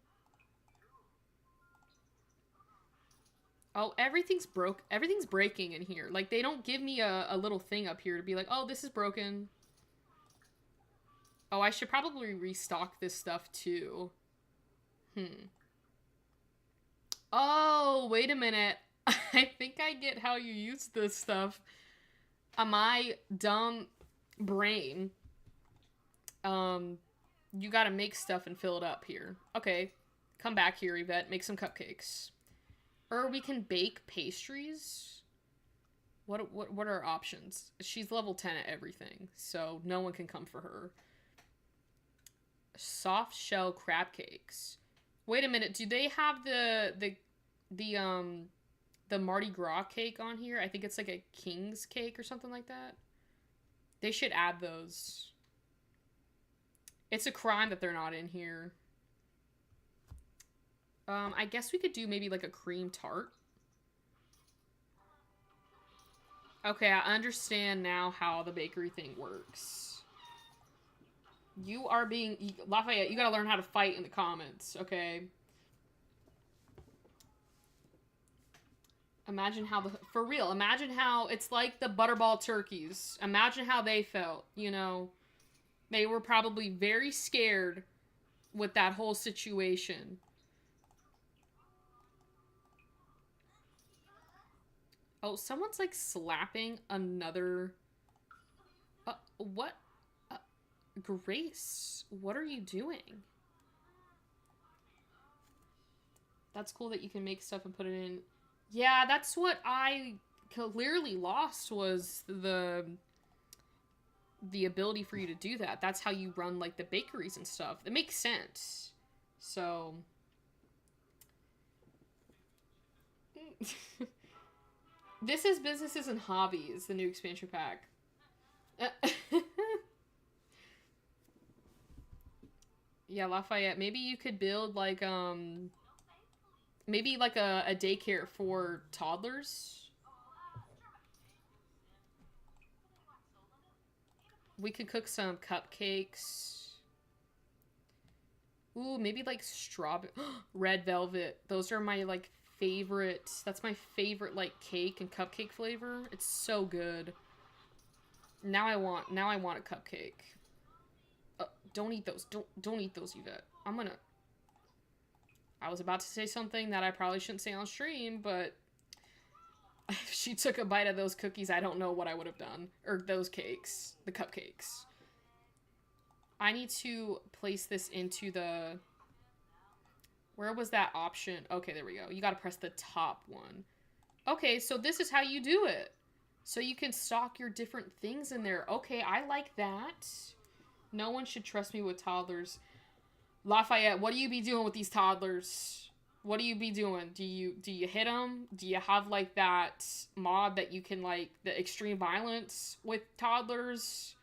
Oh, everything's breaking in here. Like, they don't give me a little thing up here to be like, oh, this is broken. Oh, I should probably restock this stuff too. Oh, wait a minute. I think I get how you use this stuff. My dumb brain. You gotta make stuff and fill it up here. Okay. Come back here, Yvette. Make some cupcakes. Or we can bake pastries. What are our options? She's level 10 at everything, so no one can come for her. Soft shell crab cakes. Wait a minute, do they have the Mardi Gras cake on here? I think it's like a king's cake or something like that. They should add those. It's a crime that they're not in here. I guess we could do maybe like a cream tart. Okay, I understand now how the bakery thing works. You are being... Lafayette, you gotta learn how to fight in the comments, okay? Imagine how for real, imagine how it's like the Butterball turkeys. Imagine how they felt, you know? They were probably very scared with that whole situation. Oh, someone's like slapping another... what? Grace, what are you doing? That's cool that you can make stuff and put it in. Yeah, that's what I clearly lost, was the ability for you to do that. That's how you run, like, the bakeries and stuff. It makes sense. So... This is Businesses and Hobbies, the new expansion pack. Yeah, Lafayette, maybe you could build, like, maybe, like, a daycare for toddlers. We could cook some cupcakes. Ooh, maybe, like, strawberry... Red velvet. Those are my, like, favorite... That's my favorite, like, cake and cupcake flavor. It's so good. Now I want a cupcake. Don't eat those. Don't eat those, Yvette. I was about to say something that I probably shouldn't say on stream, but if she took a bite of those cookies, I don't know what I would have done. Or those cakes. The cupcakes. I need to place this into the... Where was that option? Okay, there we go. You gotta press the top one. Okay, so this is how you do it. So you can stock your different things in there. Okay, I like that. No one should trust me with toddlers. Lafayette, what do you be doing with these toddlers? What do you be doing? Do you hit them? Do you have, like, that mod that you can, like, the extreme violence with toddlers?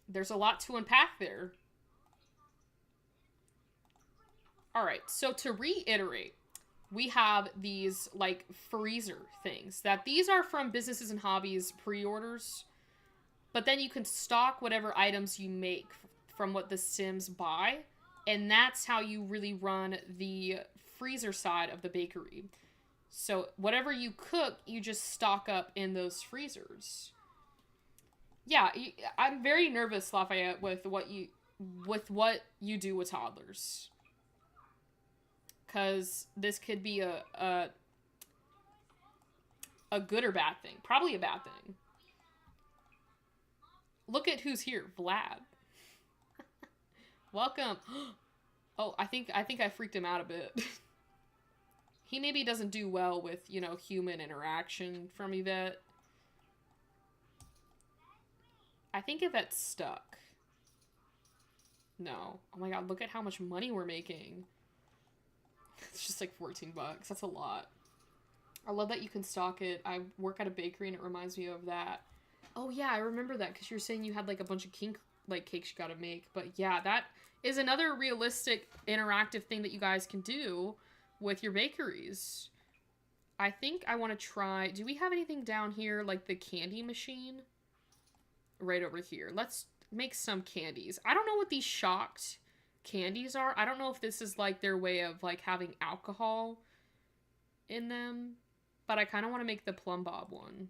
There's a lot to unpack there. Alright, so to reiterate, we have these, like, freezer things. These are from Businesses and Hobbies pre-orders. But then you can stock whatever items you make from what the Sims buy. And that's how you really run the freezer side of the bakery. So whatever you cook, you just stock up in those freezers. Yeah, I'm very nervous, Lafayette, with what you do with toddlers, because this could be a good or bad thing. Probably a bad thing. Look at who's here, Vlad. Welcome. Oh, I think I freaked him out a bit. He maybe doesn't do well with, you know, human interaction from Yvette. I think Yvette's stuck. No. Oh my god, look at how much money we're making. It's just like 14 bucks. That's a lot. I love that you can stock it. I work at a bakery and it reminds me of that. Oh yeah, I remember that because you were saying you had like a bunch of king like cakes you gotta make. But yeah, that is another realistic interactive thing that you guys can do with your bakeries. I think I want to try... Do we have anything down here like the candy machine? Right over here. Let's make some candies. I don't know what these shocked candies are. I don't know if this is like their way of like having alcohol in them. But I kind of want to make the Plum Bob one.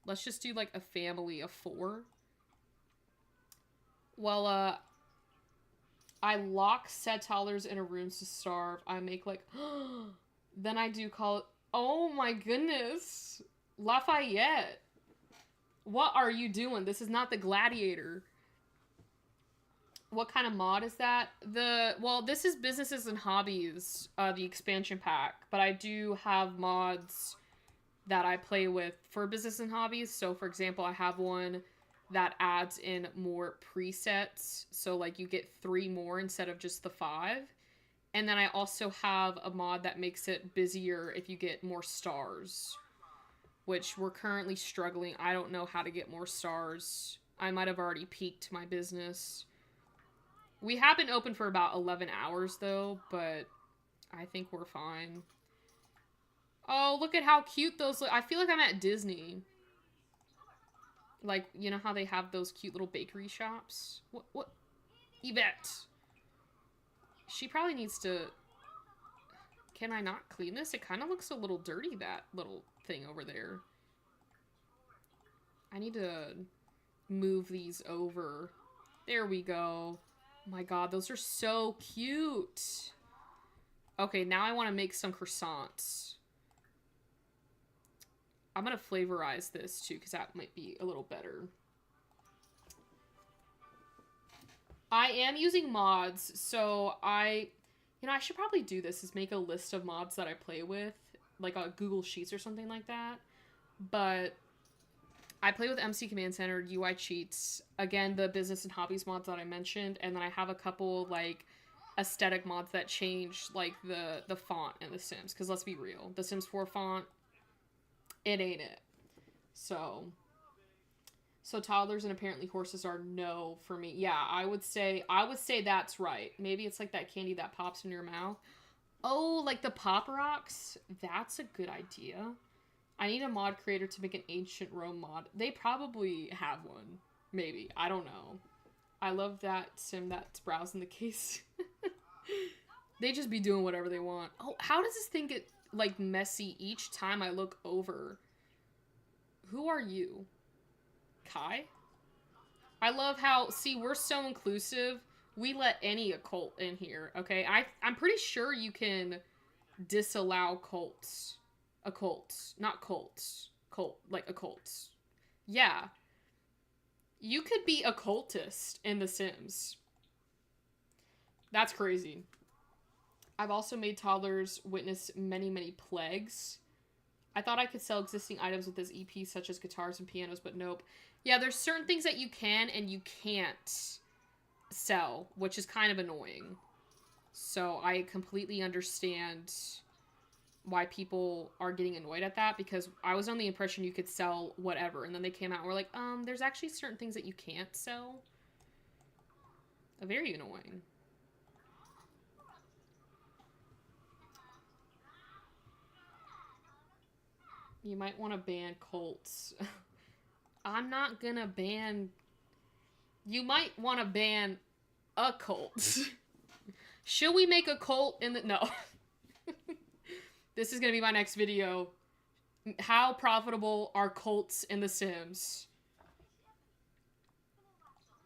Let's just do like a family of 4. Well, I lock said toddlers in a room to starve. I make like... Then I do call it... Oh my goodness. Lafayette. What are you doing? This is not the Gladiator. What kind of mod is that? Well, this is Businesses and Hobbies, the expansion pack. But I do have mods that I play with for Business and Hobbies. So, for example, I have one that adds in more presets. So, like, you get 3 more instead of just the 5. And then I also have a mod that makes it busier if you get more stars, which we're currently struggling. I don't know how to get more stars. I might have already peaked my business. We have been open for about 11 hours, though, but I think we're fine. Oh, look at how cute those look. I feel like I'm at Disney. Like, you know how they have those cute little bakery shops? What? Yvette. She probably needs to... Can I not clean this? It kind of looks a little dirty, that little thing over there. I need to move these over. There we go. Oh my god, those are so cute. Okay, now I want to make some croissants. I'm going to flavorize this too, because that might be a little better. I am using mods, so I should probably do this, is make a list of mods that I play with, like on Google Sheets or something like that. But I play with MC Command Center, UI Cheats, again, the Business and Hobbies mods that I mentioned, and then I have a couple, like, aesthetic mods that change, like, the font in The Sims, because let's be real, the Sims 4 font, it ain't it. So toddlers and apparently horses are no for me. Yeah, I would say that's right. Maybe it's like that candy that pops in your mouth. Oh, like the Pop Rocks? That's a good idea. I need a mod creator to make an ancient Rome mod. They probably have one. Maybe. I don't know. I love that sim that's browsing the case. They just be doing whatever they want. Oh, how does this thing get, like, messy each time I look over? Who are you? Kai? I love how, see, we're so inclusive. We let any occult in here, okay? I'm pretty sure you can disallow cults. Occults. Not cults. Like occults. Yeah. You could be a cultist in The Sims. That's crazy. I've also made toddlers witness many, many plagues. I thought I could sell existing items with this EP, such as guitars and pianos, but nope. Yeah, there's certain things that you can and you can't sell, which is kind of annoying. So I completely understand why people are getting annoyed at that, because I was on the impression you could sell whatever, and then they came out and were like, there's actually certain things that you can't sell. Very annoying. You might want to ban cults. I'm not gonna ban... You might want to ban a cult. Should we make a cult in the... No. This is gonna be my next video. How profitable are cults in The Sims?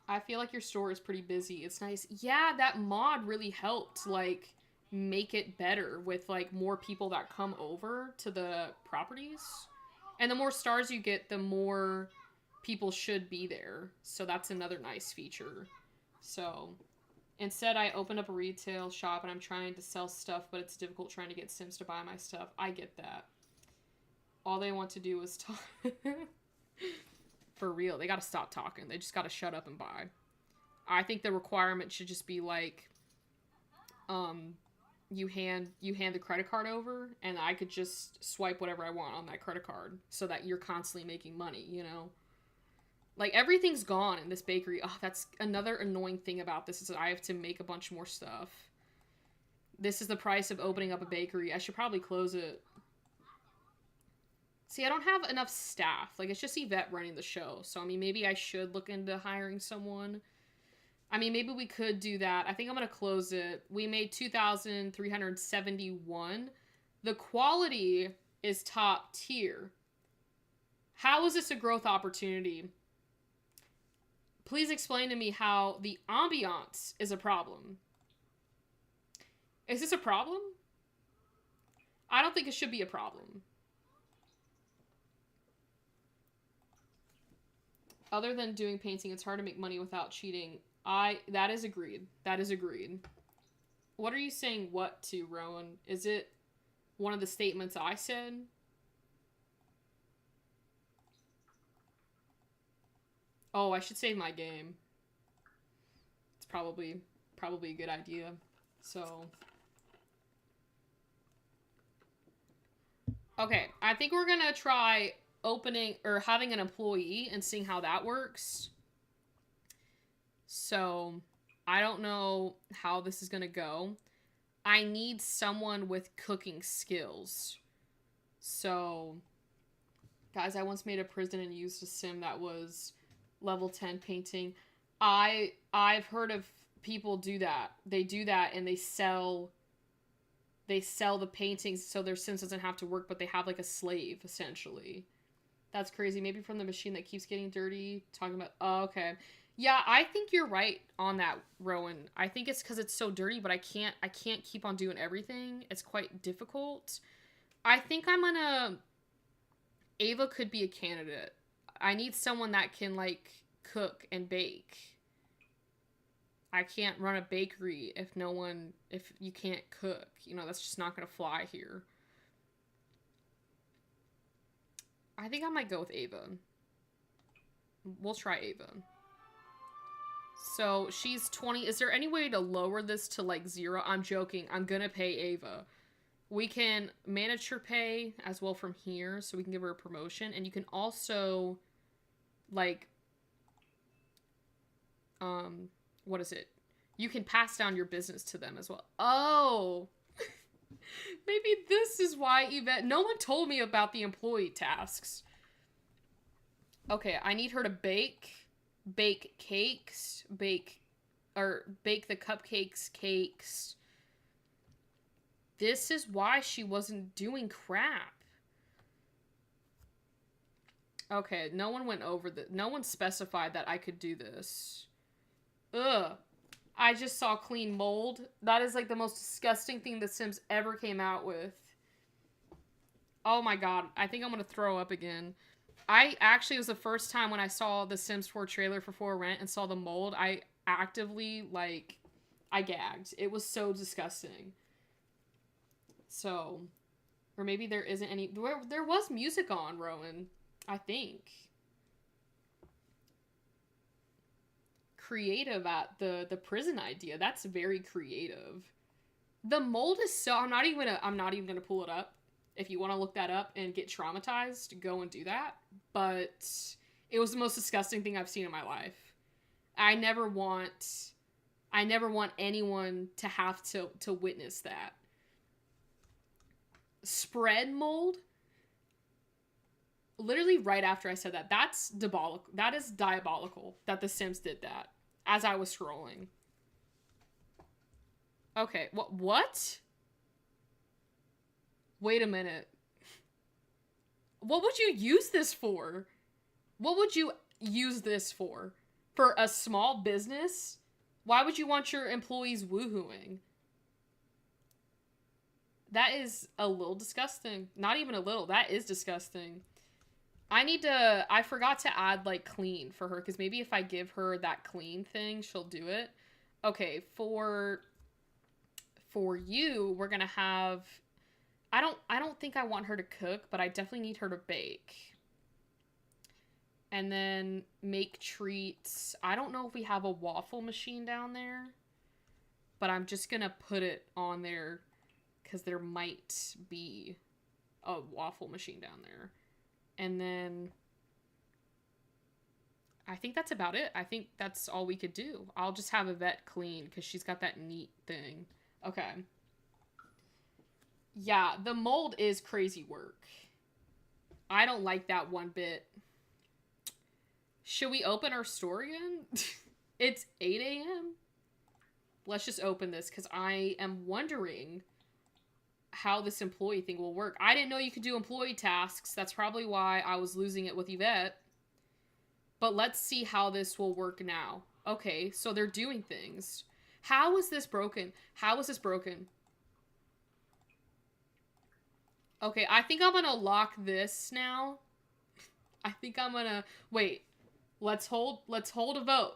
I feel like your store is pretty busy. It's nice. Yeah, that mod really helped, like, make it better with, like, more people that come over to the properties. And the more stars you get, the more people should be there. So that's another nice feature. So instead, I opened up a retail shop and I'm trying to sell stuff, but it's difficult trying to get Sims to buy my stuff. I get that. All they want to do is talk. For real, they gotta stop talking. They just gotta shut up and buy. I think the requirement should just be like, you hand the credit card over, and I could just swipe whatever I want on that credit card, so that you're constantly making money. You know, like everything's gone in this bakery. Oh, that's another annoying thing about this is that I have to make a bunch more stuff. This is the price of opening up a bakery. I should probably close it. See, I don't have enough staff. Like, it's just Yvette running the show. So, I mean, maybe I should look into hiring someone. I mean, maybe we could do that. I think I'm going to close it. We made 2,371. The quality is top tier. How is this a growth opportunity? Please explain to me how the ambiance is a problem. Is this a problem? I don't think it should be a problem. Other than doing painting, it's hard to make money without cheating. That is agreed. That is agreed. What are you saying what to, Rowan? Is it one of the statements I said? Oh, I should save my game. It's probably a good idea. So, okay, I think we're gonna try opening or having an employee and seeing how that works. So, I don't know how this is gonna go. I need someone with cooking skills. So, guys, I once made a prison and used a sim that was level 10 painting. I've heard of people do that. They do that and they sell the paintings so their sims doesn't have to work, but they have like a slave essentially. That's crazy. Maybe from the machine that keeps getting dirty. Talking about, oh, okay. Yeah, I think you're right on that, Rowan. I think it's because it's so dirty, but I can't keep on doing everything. It's quite difficult. I think I'm gonna... Ava could be a candidate. I need someone that can, like, cook and bake. I can't run a bakery if you can't cook. You know, that's just not gonna fly here. I think I might go with Ava. We'll try Ava. So, she's 20. Is there any way to lower this to, like, 0? I'm joking. I'm gonna pay Ava. We can manage her pay as well from here, so we can give her a promotion. And you can also, like, what is it? You can pass down your business to them as well. Oh! Maybe this is why Yvette... No one told me about the employee tasks. Okay, I need her to bake cakes, bake the cakes. This is why she wasn't doing crap. Okay, no one went over no one specified that I could do this. Ugh. I just saw clean mold. That is like the most disgusting thing The Sims ever came out with. Oh my god, I think I'm gonna throw up again. It was the first time when I saw the Sims 4 trailer for For Rent and saw the mold, I actively, like, I gagged. It was so disgusting. So, or maybe there isn't any... There was music on, Rowan. I think. Creative at the prison idea. That's very creative. The mold is so... I'm not even gonna pull it up. If you want to look that up and get traumatized, go and do that. But it was the most disgusting thing I've seen in my life. I never want anyone to have to witness that. Spread mold? Literally right after I said that. That's diabolical. That is diabolical that The Sims did that as I was scrolling. Okay, what? Wait a minute. What would you use this for? What would you use this for? For a small business, why would you want your employees woohooing? That is a little disgusting. Not even a little. That is disgusting. I forgot to add, like, clean for her, because maybe if I give her that clean thing, she'll do it. Okay, for you, we're gonna have, I don't think I want her to cook, but I definitely need her to bake. And then make treats. I don't know if we have a waffle machine down there, but I'm just gonna put it on there because there might be a waffle machine down there. And then I think that's about it. I think that's all we could do. I'll just have Yvette clean because she's got that neat thing. Okay. Yeah, the mold is crazy work. I don't like that one bit. Should we open our store again? It's 8 a.m. Let's just open this because I am wondering how this employee thing will work. I didn't know you could do employee tasks. That's probably why I was losing it with Yvette. But let's see how this will work now. Okay, so they're doing things. How is this broken? How is this broken? Okay, I think I'm gonna lock this now. I think I'm gonna... Wait. Let's hold a vote.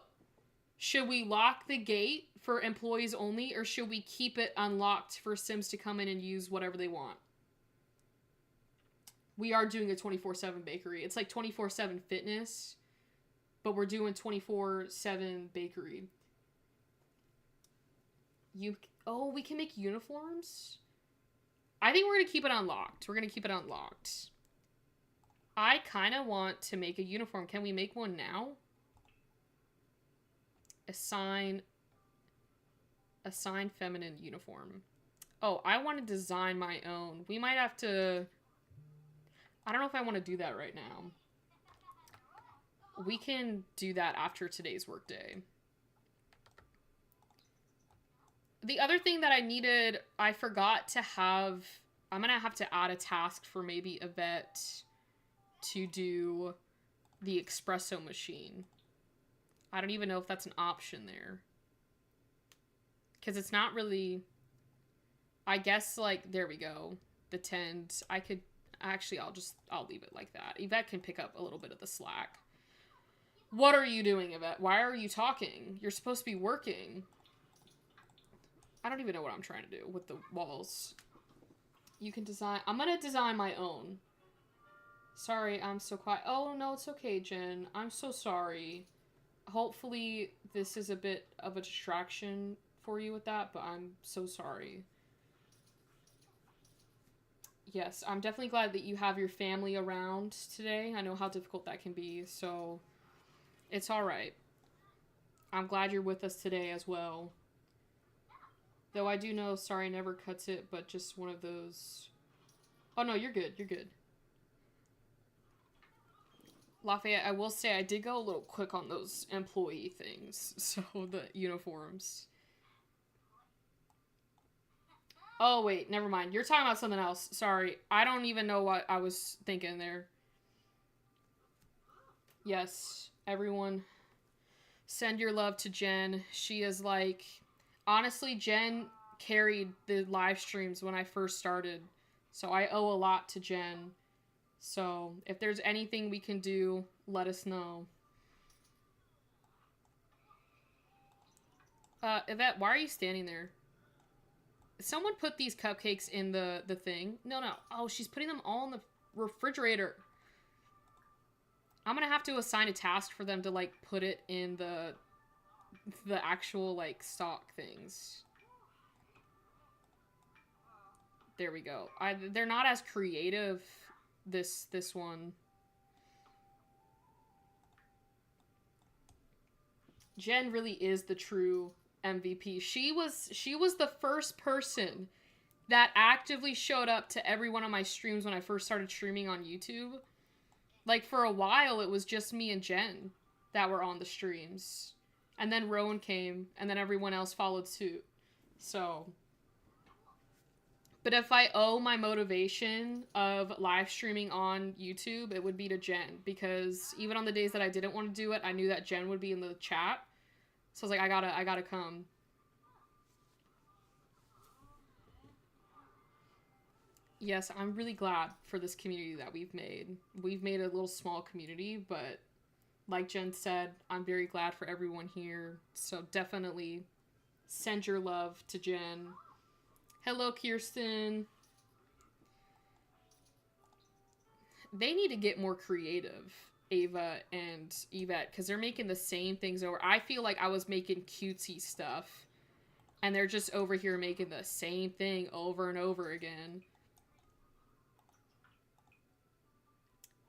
Should we lock the gate for employees only, or should we keep it unlocked for Sims to come in and use whatever they want? We are doing a 24/7 bakery. It's like 24/7 fitness, but we're doing 24/7 bakery. Oh, we can make uniforms? I think we're going to keep it unlocked. We're going to keep it unlocked. I kind of want to make a uniform. Can we make one now? Assign feminine uniform. Oh, I want to design my own. We might have to... I don't know if I want to do that right now. We can do that after today's workday. The other thing that I needed, I forgot to have... I'm going to have to add a task for maybe Yvette to do the espresso machine. I don't even know if that's an option there. Because it's not really... I guess, like, there we go. The tend. I could... Actually, I'll leave it like that. Yvette can pick up a little bit of the slack. What are you doing, Yvette? Why are you talking? You're supposed to be working. I don't even know what I'm trying to do with the walls. You can design... I'm gonna design my own. Sorry, I'm so quiet. Oh, no, it's okay, Jen. I'm so sorry. Hopefully, this is a bit of a distraction for you with that, but I'm so sorry. Yes, I'm definitely glad that you have your family around today. I know how difficult that can be, so it's all right. I'm glad you're with us today as well. Though I do know, sorry never cuts it, but just one of those... Oh, no, you're good. You're good. Lafayette, I will say I did go a little quick on those employee things. So, the uniforms. Oh, wait, never mind. You're talking about something else. Sorry. I don't even know what I was thinking there. Yes, everyone, send your love to Jen. She is like... Honestly, Jen carried the live streams when I first started. So I owe a lot to Jen. So, if there's anything we can do, let us know. Yvette, why are you standing there? Someone put these cupcakes in the thing. No. Oh, she's putting them all in the refrigerator. I'm gonna have to assign a task for them to, like, put it in the actual, like, stock things. There we go. They're not as creative... This one. Jen really is the true MVP. She was the first person that actively showed up to every one of my streams when I first started streaming on YouTube. Like, for a while, it was just me and Jen that were on the streams. And then Rowan came, and then everyone else followed suit. So... But if I owe my motivation of live streaming on YouTube, it would be to Jen. Because even on the days that I didn't want to do it, I knew that Jen would be in the chat. So I was like, I gotta come. Yes, I'm really glad for this community that we've made. We've made a little small community, but like Jen said, I'm very glad for everyone here. So definitely send your love to Jen. Hello, Kirsten. They need to get more creative, Ava and Yvette, because they're making the same things over. I feel like I was making cutesy stuff, and they're just over here making the same thing over and over again.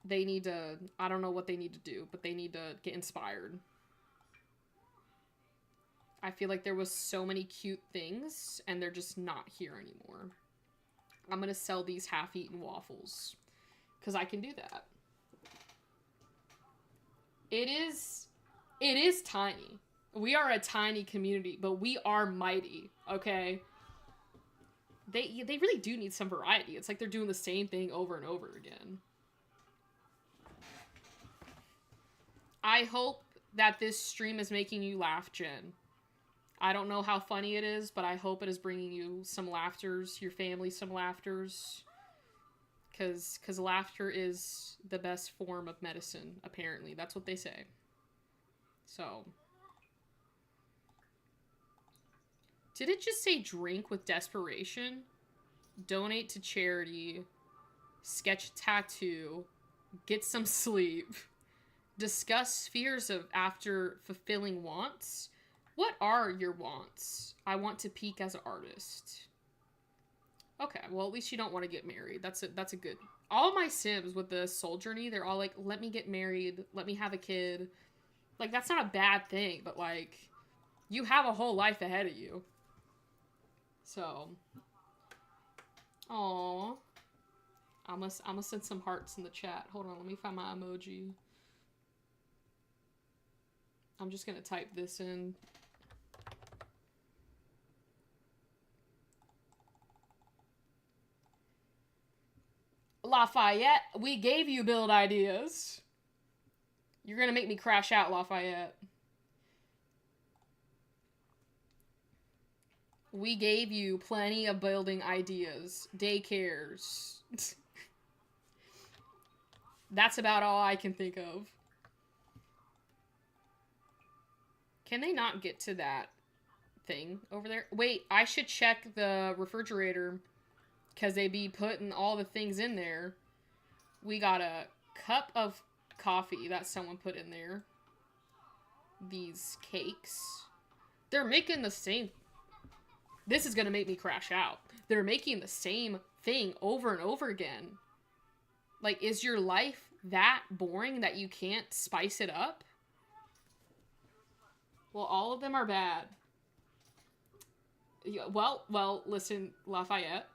They need to, I don't know what they need to do, but they need to get inspired. I feel like there was so many cute things, and they're just not here anymore. I'm gonna sell these half-eaten waffles, because I can do that. It is tiny. We are a tiny community, but we are mighty, okay? They really do need some variety. It's like they're doing the same thing over and over again. I hope that this stream is making you laugh, Jen. I don't know how funny it is, but I hope it is bringing you some laughters, your family some laughters. Because laughter is the best form of medicine, apparently. That's what they say. So. Did it just say drink with desperation? Donate to charity. Sketch a tattoo. Get some sleep. Discuss fears of after fulfilling wants. What are your wants? I want to peak as an artist. Okay, well, at least you don't want to get married. That's a good... All my Sims with the soul journey, they're all like, let me get married. Let me have a kid. Like, that's not a bad thing, but, like, you have a whole life ahead of you. So. Aww. I'm gonna send some hearts in the chat. Hold on, let me find my emoji. I'm just gonna type this in. Lafayette, we gave you build ideas. You're gonna make me crash out, Lafayette. We gave you plenty of building ideas. Daycares. That's about all I can think of. Can they not get to that thing over there? Wait, I should check the refrigerator. Because they be putting all the things in there. We got a cup of coffee that someone put in there. These cakes. They're making the same... This is going to make me crash out. They're making the same thing over and over again. Like, is your life that boring that you can't spice it up? Well, all of them are bad. Well, listen, Lafayette.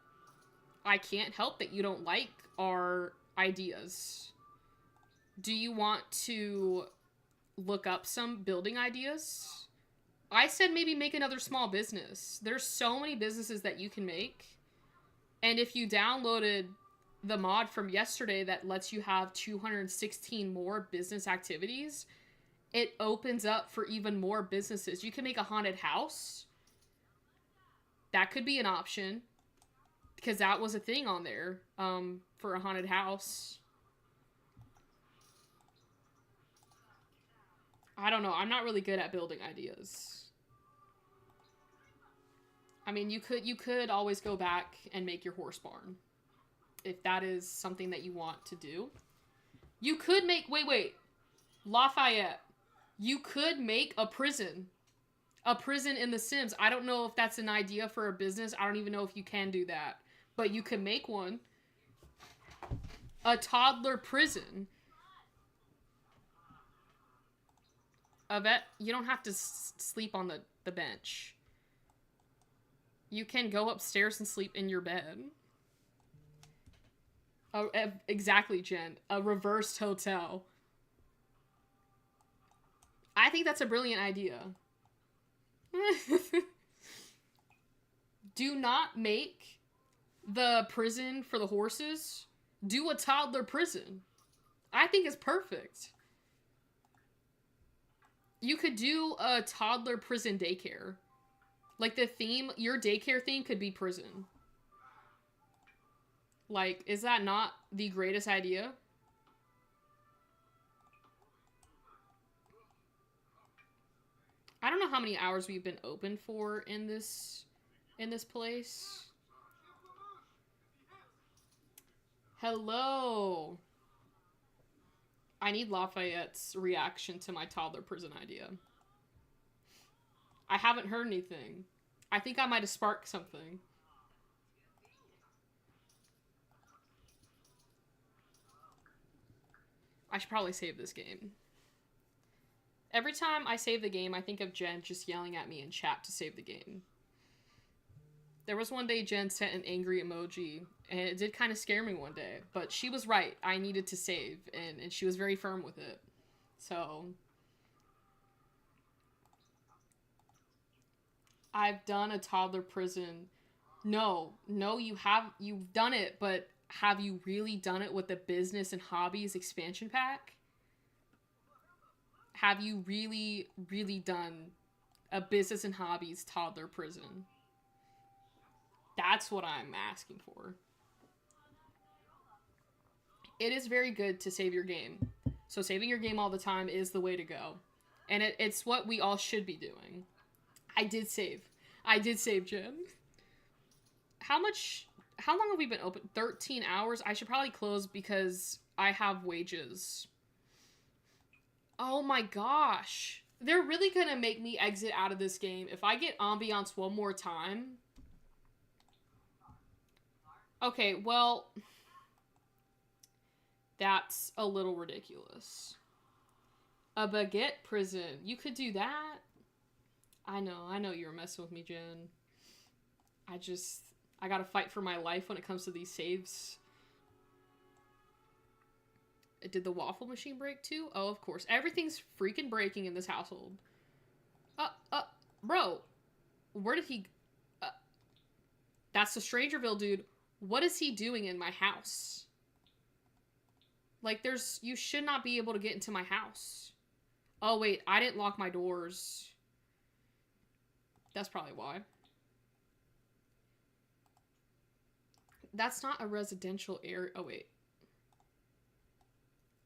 I can't help that you don't like our ideas. Do you want to look up some building ideas? I said maybe make another small business. There's so many businesses that you can make. And if you downloaded the mod from yesterday that lets you have 216 more business activities, it opens up for even more businesses. You can make a haunted house. That could be an option. Because that was a thing on there, for a haunted house. I don't know. I'm not really good at building ideas. I mean, you could always go back and make your horse barn. If that is something that you want to do. You could make... Wait. Lafayette. You could make a prison. A prison in The Sims. I don't know if that's an idea for a business. I don't even know if you can do that. But you can make one. A toddler prison. You don't have to sleep on the bench. You can go upstairs and sleep in your bed. Oh, exactly, Jen. A reversed hotel. I think that's a brilliant idea. Do not make the prison for the horses, do a toddler prison. I think it's perfect. You could do a toddler prison daycare. Like the theme, your daycare theme could be prison. Like, is that not the greatest idea? I don't know how many hours we've been open for in this place. Hello. I need Lafayette's reaction to my toddler prison idea. I haven't heard anything. I think I might have sparked something. I should probably save this game. Every time I save the game, I think of Jen just yelling at me in chat to save the game. There was one day Jen sent an angry emoji, and it did kind of scare me one day. But she was right. I needed to save, and she was very firm with it. So... I've done a toddler prison. No, you've done it, but have you really done it with the business and hobbies expansion pack? Have you really, really done a business and hobbies toddler prison? That's what I'm asking for. It is very good to save your game. So saving your game all the time is the way to go. And it's what we all should be doing. I did save, Jen. How long have we been open? 13 hours? I should probably close because I have wages. Oh my gosh. They're really gonna make me exit out of this game if I get ambiance one more time. Okay, well... That's a little ridiculous. A baguette prison. You could do that. I know you were messing with me, Jen. I gotta fight for my life when it comes to these saves. Did the waffle machine break too? Oh, of course. Everything's freaking breaking in this household. Bro. Where did he... that's the Strangerville dude. What is he doing in my house? Like, you should not be able to get into my house. Oh, wait. I didn't lock my doors. That's probably why. That's not a residential area. Oh, wait.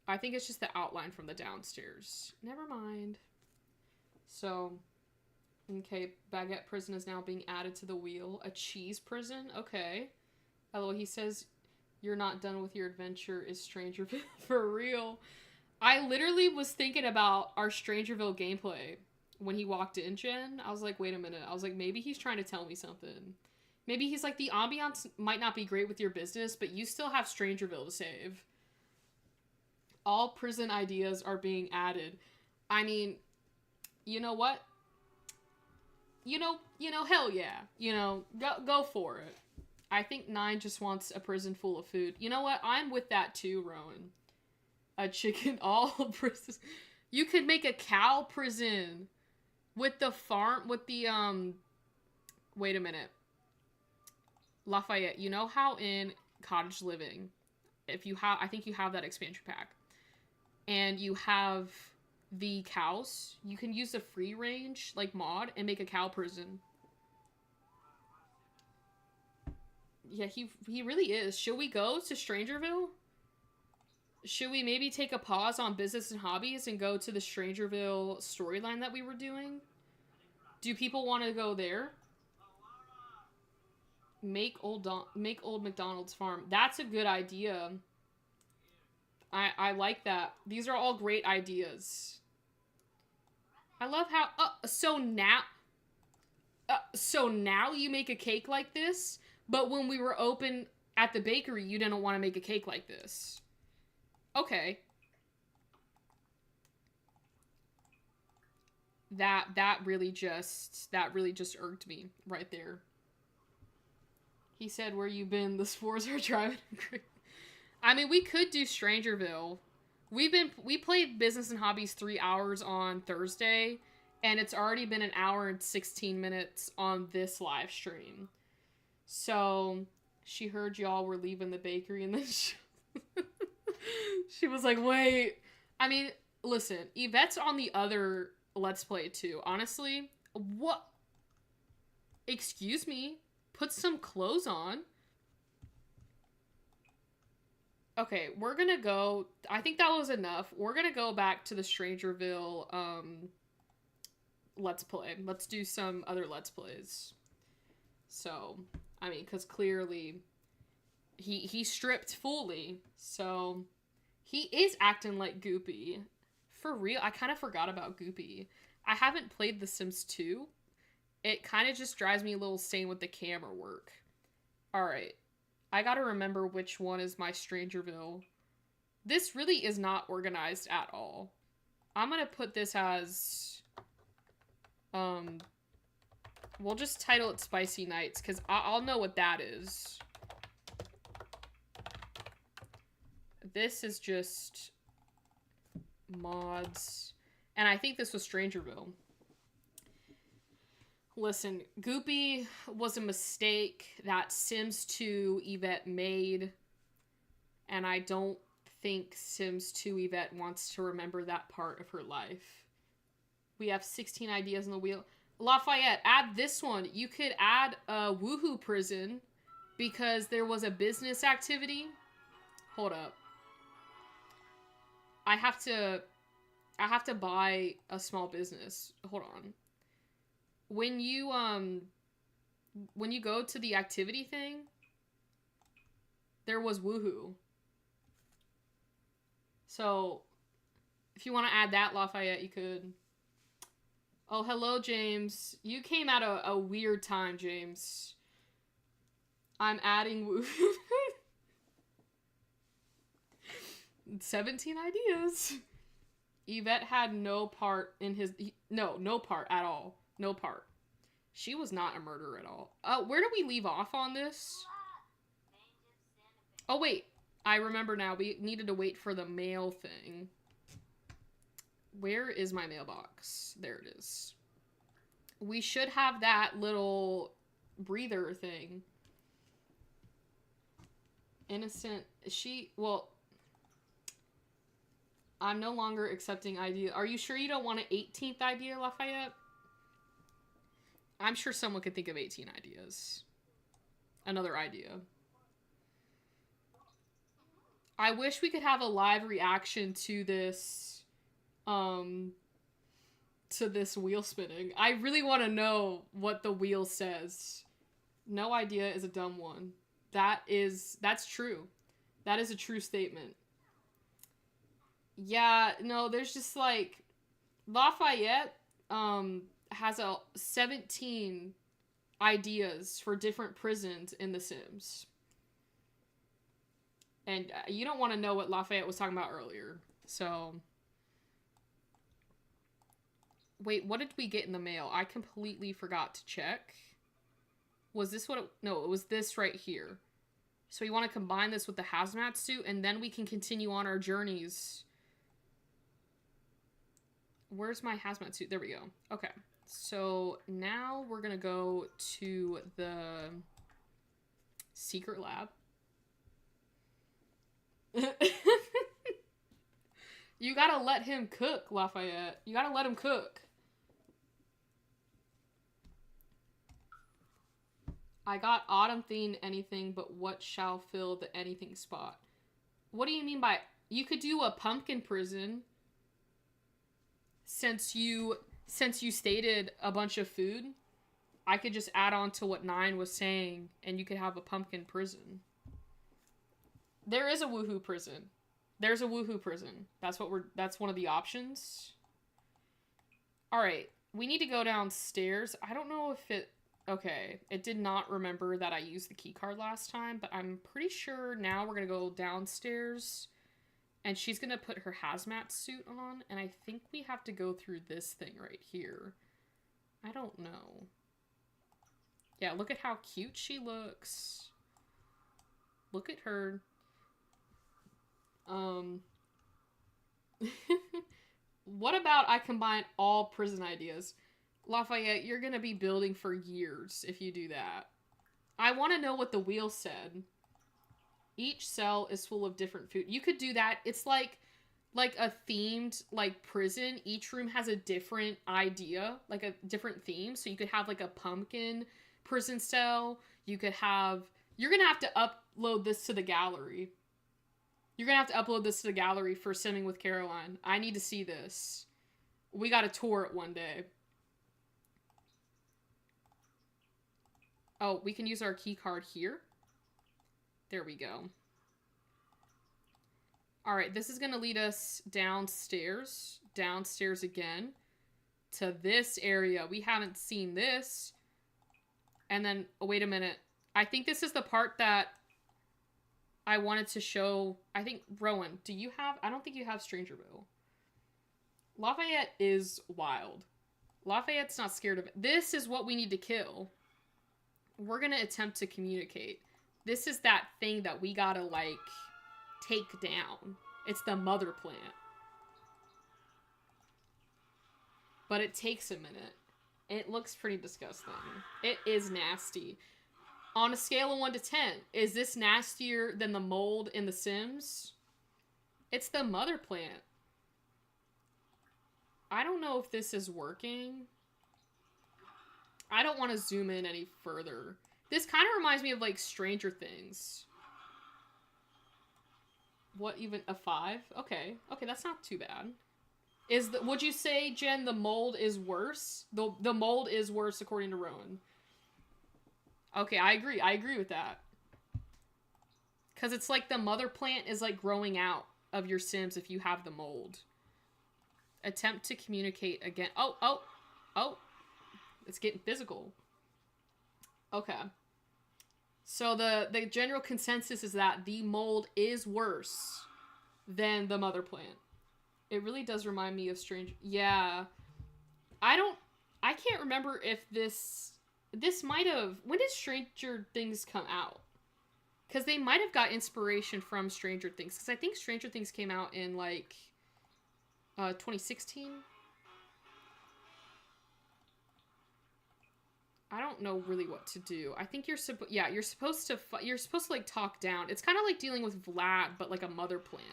I think it's just the outline from the downstairs. Never mind. So, okay, baguette prison is now being added to the wheel. A cheese prison? Okay. Hello, he says, you're not done with your adventure. Is Strangerville for real? I literally was thinking about our Strangerville gameplay when he walked in, Jen. I was like, wait a minute. I was like, maybe he's trying to tell me something. Maybe he's like, the ambiance might not be great with your business, but you still have Strangerville to save. All prison ideas are being added. I mean, you know what? You know, hell yeah. You know, go for it. I think 9 just wants a prison full of food. You know what? I'm with that too, Rowan. A chicken, all prison. You could make a cow prison with the farm, with the, wait a minute. Lafayette, you know how in Cottage Living, if you have, I think you have that expansion pack, and you have the cows, you can use the free range, like, mod, and make a cow prison. Yeah, he really is. Should we go to Strangerville? Should we maybe take a pause on business and hobbies and go to the Strangerville storyline that we were doing? Do people want to go there? Make old McDonald's farm. That's a good idea. I like that. These are all great ideas. I love how so now you make a cake like this, but when we were open at the bakery, you didn't want to make a cake like this. Okay. That really just irked me right there. He said, where you been? The spores are driving crazy. I mean, we could do Strangerville. We played Business and Hobbies 3 hours on Thursday, and it's already been an hour and 16 minutes on this live stream. So, She heard y'all were leaving the bakery and then she was like, wait. I mean, listen, Yvette's on the other Let's Play too. Honestly, what? Excuse me? Put some clothes on. Okay, we're gonna go. I think that was enough. We're gonna go back to the Strangerville Let's Play. Let's do some other Let's Plays. So, I mean, because clearly he stripped fully, so he is acting like Goopy. For real, I kind of forgot about Goopy. I haven't played The Sims 2. It kind of just drives me a little insane with the camera work. Alright, I gotta remember which one is my Strangerville. This really is not organized at all. I'm gonna put this as... we'll just title it Spicy Nights, because I'll know what that is. This is just mods. And I think this was Strangerville. Listen, Goopy was a mistake that Sims 2 Yvette made. And I don't think Sims 2 Yvette wants to remember that part of her life. We have 16 ideas on the wheel. Lafayette, add this one. You could add a Woohoo prison because there was a business activity. Hold up. I have to buy a small business. Hold on. When you go to the activity thing, there was Woohoo. So, if you want to add that, Lafayette, you could. Oh, hello, James. You came at a weird time, James. I'm adding Woohoo. 17 ideas. Yvette had no part in his... No part at all. No part. She was not a murderer at all. Where do we leave off on this? Oh, wait. I remember now. We needed to wait for the mail thing. Where is my mailbox? There it is. We should have that little breather thing. Innocent. Well... I'm no longer accepting idea. Are you sure you don't want an 18th idea, Lafayette? I'm sure someone could think of 18 ideas. Another idea. I wish we could have a live reaction to this, wheel spinning. I really want to know what the wheel says. No idea is a dumb one. That's true. That is a true statement. Yeah, no, there's just like Lafayette has 17 ideas for different prisons in The Sims. And you don't want to know what Lafayette was talking about earlier. So wait, what did we get in the mail? I completely forgot to check. Was this what no, it was this right here. So we want to combine this with the hazmat suit and then we can continue on our journeys. Where's my hazmat suit? There we go. Okay. So now we're going to go to the secret lab. You got to let him cook, Lafayette. You got to let him cook. I got autumn themed anything, but what shall fill the anything spot? What do you mean by... You could do a pumpkin prison... Since you stated a bunch of food, I could just add on to what Nine was saying, and you could have a pumpkin prison. There is a Woohoo prison. There's a Woohoo prison. That's one of the options. Alright, we need to go downstairs. I don't know if it... Okay, it did not remember that I used the key card last time, but I'm pretty sure now we're gonna go downstairs... And she's going to put her hazmat suit on. And I think we have to go through this thing right here. I don't know. Yeah, look at how cute she looks. Look at her. What about I combine all prison ideas? Lafayette, you're going to be building for years if you do that. I want to know what the wheel said. Each cell is full of different food. You could do that. It's like a themed like prison. Each room has a different idea, like a different theme. So you could have like a pumpkin prison cell. You could have. You're gonna have to upload this to the gallery. You're gonna have to upload this to the gallery for Simming with Caroline. I need to see this. We gotta tour it one day. Oh, we can use our key card here. There we go. Alright, this is going to lead us downstairs. Downstairs again. To this area. We haven't seen this. And then, oh, wait a minute. I think this is the part that I wanted to show. I think, Rowan, do you have... I don't think you have Strangerville. Lafayette is wild. Lafayette's not scared of it. This is what we need to kill. We're going to attempt to communicate. This is that thing that we gotta, like, take down. It's the mother plant. But it takes a minute. It looks pretty disgusting. It is nasty. On a scale of 1 to 10, is this nastier than the mold in The Sims? It's the mother plant. I don't know if this is working. I don't want to zoom in any further. This kind of reminds me of, like, Stranger Things. What, even a 5? Okay. Okay, that's not too bad. Would you say, Jen, the mold is worse? The mold is worse according to Rowan. Okay, I agree. I agree with that. Because it's like the mother plant is, like, growing out of your Sims if you have the mold. Attempt to communicate again. Oh. It's getting physical. Okay. So the general consensus is that the mold is worse than the mother plant. It really does remind me of Strange... Yeah. I can't remember if this might have... When did Stranger Things come out? Because they might have got inspiration from Stranger Things. Because I think Stranger Things came out in, like, 2016? I don't know really what to do. I think you're supposed to like talk down. It's kind of like dealing with Vlad, but like a mother plant.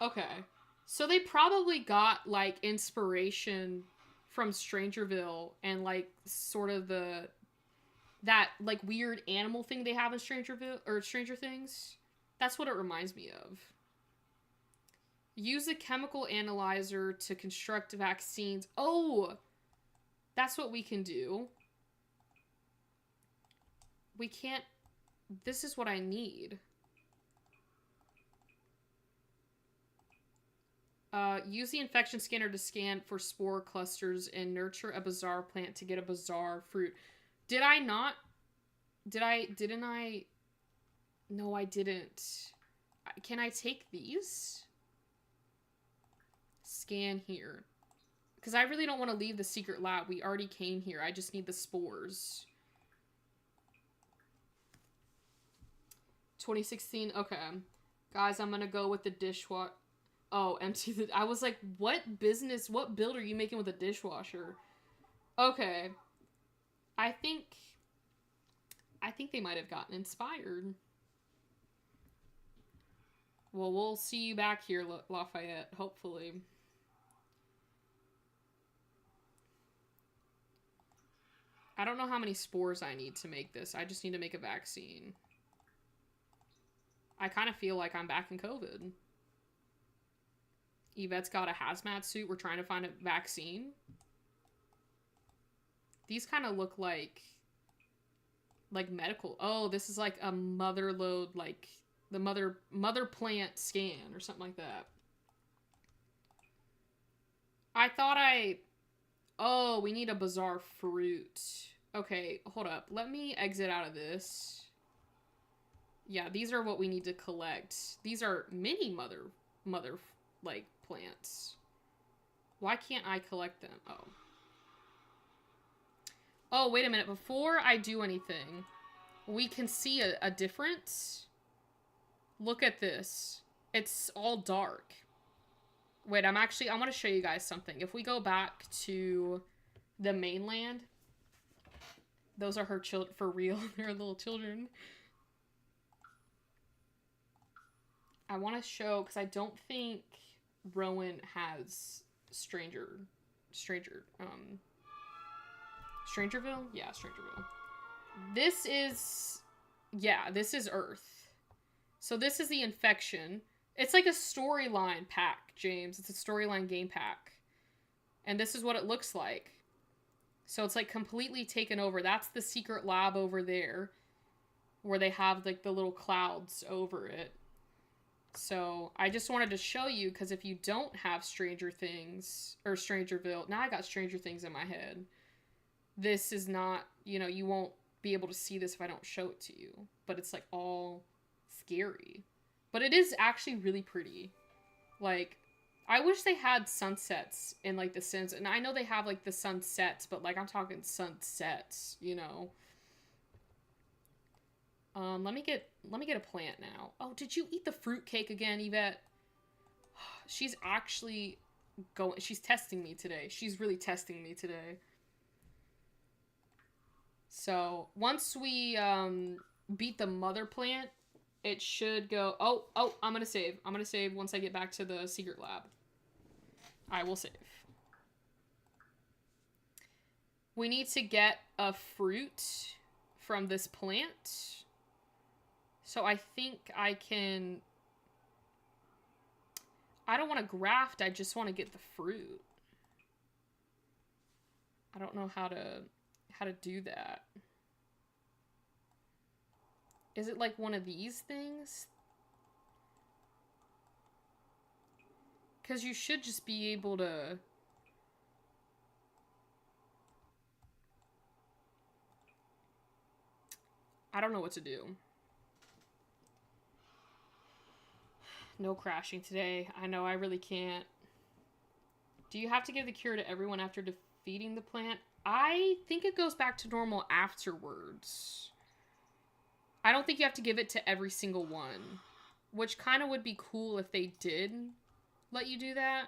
Okay. So they probably got like inspiration from Strangerville and like sort of that like weird animal thing they have in Strangerville or Stranger Things. That's what it reminds me of. Use a chemical analyzer to construct vaccines. Oh! That's what we can do. We can't... This is what I need. Use the infection scanner to scan for spore clusters and nurture a bizarre plant to get a bizarre fruit. Did I not? Didn't I? No, I didn't. Can I take these? Scan here. Because I really don't want to leave the secret lab. We already came here. I just need the spores. 2016. Okay. Guys, I'm going to go with the dishwasher. Oh, empty the... I was like, what build are you making with a dishwasher? Okay. I think they might have gotten inspired. Well, we'll see you back here, Lafayette, hopefully. I don't know how many spores I need to make this. I just need to make a vaccine. I kind of feel like I'm back in COVID. Yvette's got a hazmat suit. We're trying to find a vaccine. These kind of look like medical. Oh, this is like a mother load, like the mother plant scan or something like that. Oh, we need a bizarre fruit. Okay, hold up. Let me exit out of this. Yeah, these are what we need to collect. These are mini mother like plants. Why can't I collect them? Oh. Oh, wait a minute. Before I do anything, we can see a difference. Look at this. It's all dark. Wait, I want to show you guys something. If we go back to the mainland, Those are her children for real. They're little children. I want to show, because I don't think Rowan has Strangerville? Yeah, Strangerville. This is, yeah, this is Earth. So this is the infection. It's like a storyline pack, James. It's a storyline game pack. And this is what it looks like. So it's like completely taken over. That's the secret lab over there, where they have like the little clouds over it. So I just wanted to show you, because if you don't have Stranger Things, or Strangerville, now I got Stranger Things in my head. This is not, you know, you won't be able to see this if I don't show it to you. But it's like all scary. But it is actually really pretty. Like, I wish they had sunsets in like The Sims. And I know they have like the sunsets, but like I'm talking sunsets, you know. Let me get a plant now. Oh, did you eat the fruit cake again, Yvette? She's actually she's testing me today. She's really testing me today. So, once we beat the mother plant, it should go... Oh, I'm gonna save. I'm gonna save once I get back to the secret lab. I will save. We need to get a fruit from this plant. So I think I can... I don't want to graft, I just want to get the fruit. I don't know how to do that. Is it like one of these things? Because you should just be able to... I don't know what to do. No crashing today. I know, I really can't. Do you have to give the cure to everyone after defeating the plant? I think it goes back to normal afterwards. I don't think you have to give it to every single one. Which kind of would be cool if they did let you do that.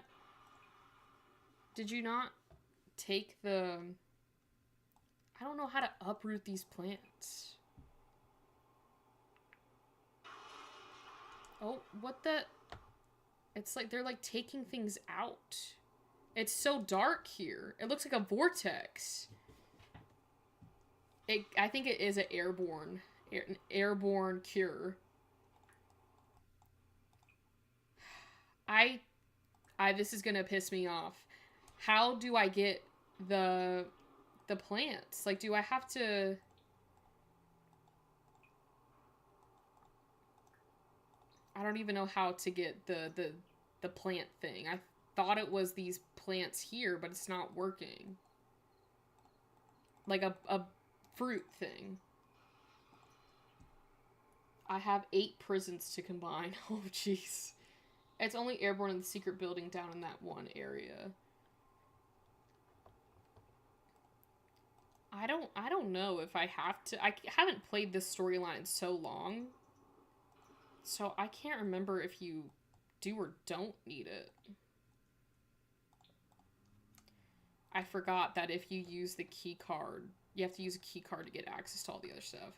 Did you not take the... I don't know how to uproot these plants. Oh, what the... It's like they're like taking things out. It's so dark here. It looks like a vortex. I think it is an airborne cure. This is gonna piss me off. How do I get the plants? Like, do I have to... I don't even know how to get the plant thing. I thought it was these plants here, but it's not working. Like a fruit thing. I have 8 prisons to combine. Oh, jeez. It's only airborne in the secret building down in that one area. I don't know if I have to... I haven't played this storyline in so long. So I can't remember if you do or don't need it. I forgot that if you use the key card, you have to use a key card to get access to all the other stuff.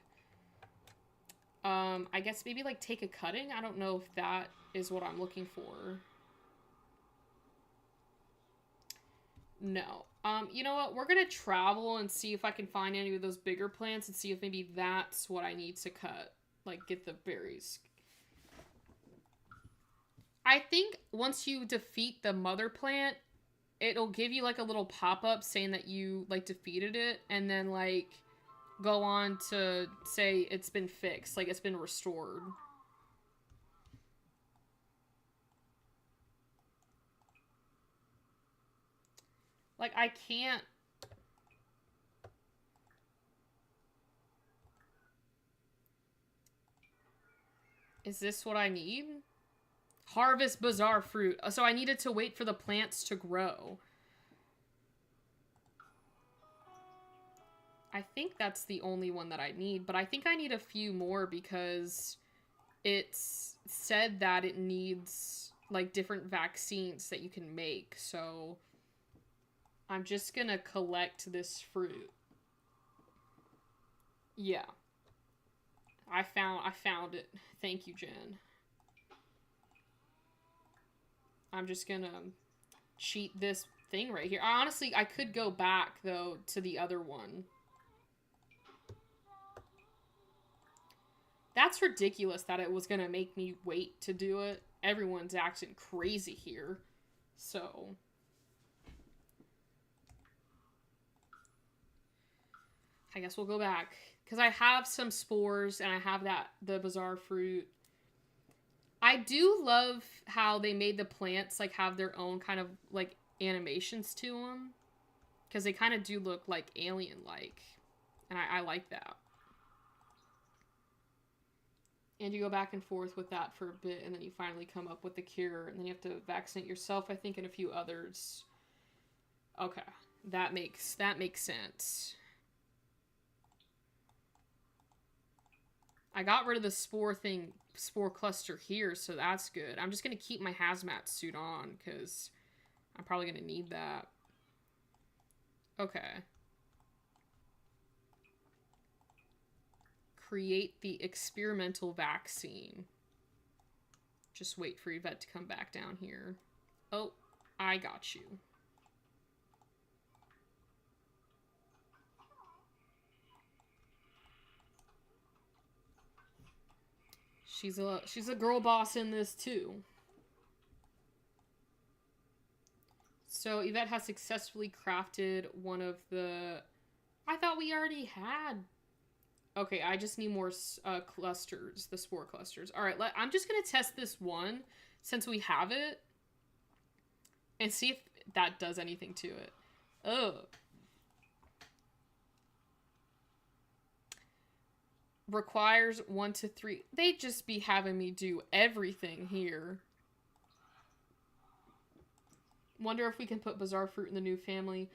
I guess maybe like take a cutting? I don't know if that is what I'm looking for. No. You know what? We're gonna travel and see if I can find any of those bigger plants and see if maybe that's what I need to cut. Like, get the berries. I think once you defeat the mother plant, it'll give you like a little pop-up saying that you like defeated it, and then like go on to say it's been fixed, like it's been restored. Like, I can't... Is this what I need? Harvest Bazaar fruit. So I needed to wait for the plants to grow. I think that's the only one that I need, but I think I need a few more because it's said that it needs like different vaccines that you can make. So I'm just gonna collect this fruit. Yeah. I found it. Thank you, Jen. I'm just gonna cheat this thing right here. Honestly, I could go back, though, to the other one. That's ridiculous that it was gonna make me wait to do it. Everyone's acting crazy here. So... I guess we'll go back. Because I have some spores, and I have the bizarre fruit. I do love how they made the plants, like, have their own kind of, like, animations to them. Because they kind of do look, like, alien-like. And I like that. And you go back and forth with that for a bit, and then you finally come up with the cure, and then you have to vaccinate yourself, I think, and a few others. Okay. That makes sense. I got rid of the spore cluster here, so that's good. I'm just going to keep my hazmat suit on, because I'm probably going to need that. Okay. Create the experimental vaccine. Just wait for Yvette to come back down here. Oh, I got you. She's a girl boss in this too. So Yvette has successfully crafted one of the... I thought we already had... Okay, I just need more clusters, the spore clusters. All right, I'm just going to test this one since we have it and see if that does anything to it. Ugh. Requires 1 to 3. They just be having me do everything here. Wonder if we can put bizarre fruit in the new family.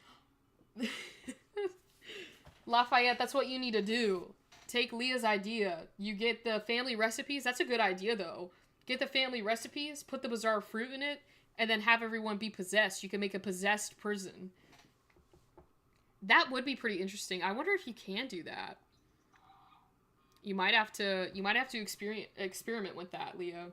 Lafayette, that's what you need to do. Take Leah's idea. You get the family recipes. That's a good idea, though. Get the family recipes, put the bizarre fruit in it, and then have everyone be possessed. You can make a possessed prison. That would be pretty interesting. I wonder if you can do that. You might have to experiment with that, Leo.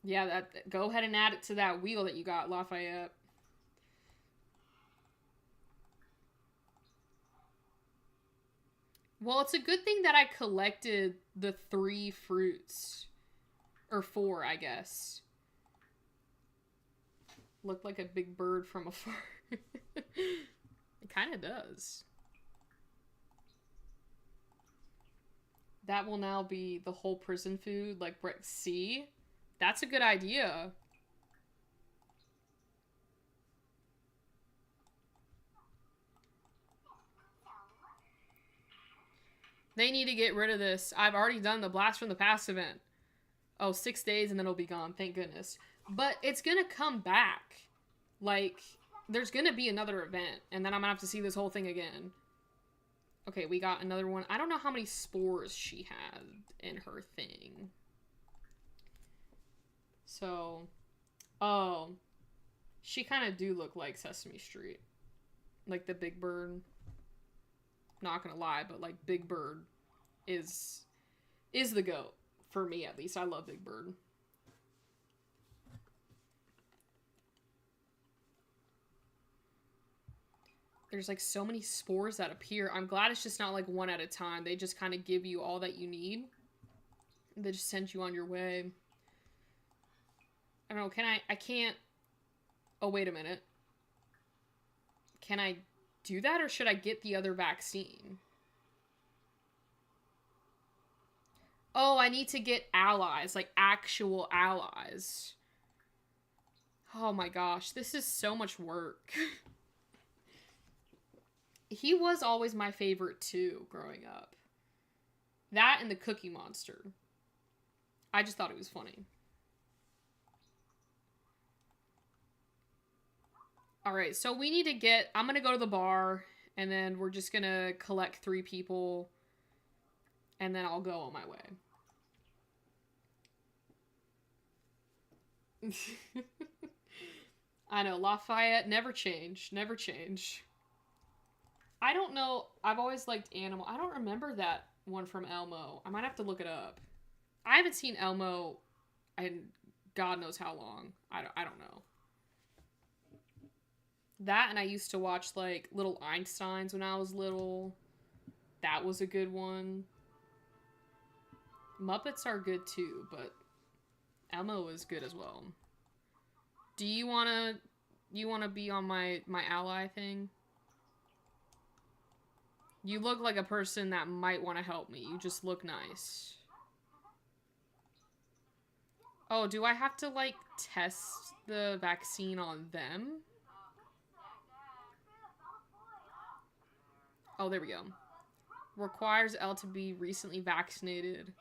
Yeah, go ahead and add it to that wheel that you got, Lafayette. Well, it's a good thing that I collected the 3 fruits. Or 4, I guess. Looked like a big bird from afar. It kind of does. That will now be the whole prison food. Like, see? That's a good idea. They need to get rid of this. I've already done the Blast from the Past event. Oh, 6 days and then it'll be gone. Thank goodness. But it's gonna come back. Like, there's gonna be another event. And then I'm gonna have to see this whole thing again. Okay, we got another one. I don't know how many spores she had in her thing. So, oh. She kind of do look like Sesame Street. Like the Big Bird. Not gonna lie, but like Big Bird is the GOAT. For me, at least. I love Big Bird. There's like so many spores that appear. I'm glad it's just not like one at a time. They just kind of give you all that you need. They just send you on your way. I don't know, I can't... Oh, wait a minute. Can I do that, or should I get the other vaccine? Oh, I need to get allies, like actual allies. Oh my gosh, this is so much work. He was always my favorite too, growing up. That and the Cookie Monster. I just thought it was funny. Alright, so we need to get... I'm gonna go to the bar, and then we're just gonna collect 3 people, and then I'll go on my way. I know, Lafayette, never change. Never change. I don't know. I've always liked Animal. I don't remember that one from Elmo. I might have to look it up. I haven't seen Elmo in God knows how long. I don't know. That, and I used to watch like Little Einsteins when I was little. That was a good one. Muppets are good too, but Elmo is good as well. Do you wanna be on my ally thing? You look like a person that might want to help me. You just look nice. Oh, do I have to like test the vaccine on them? Oh, there we go. Requires L to be recently vaccinated.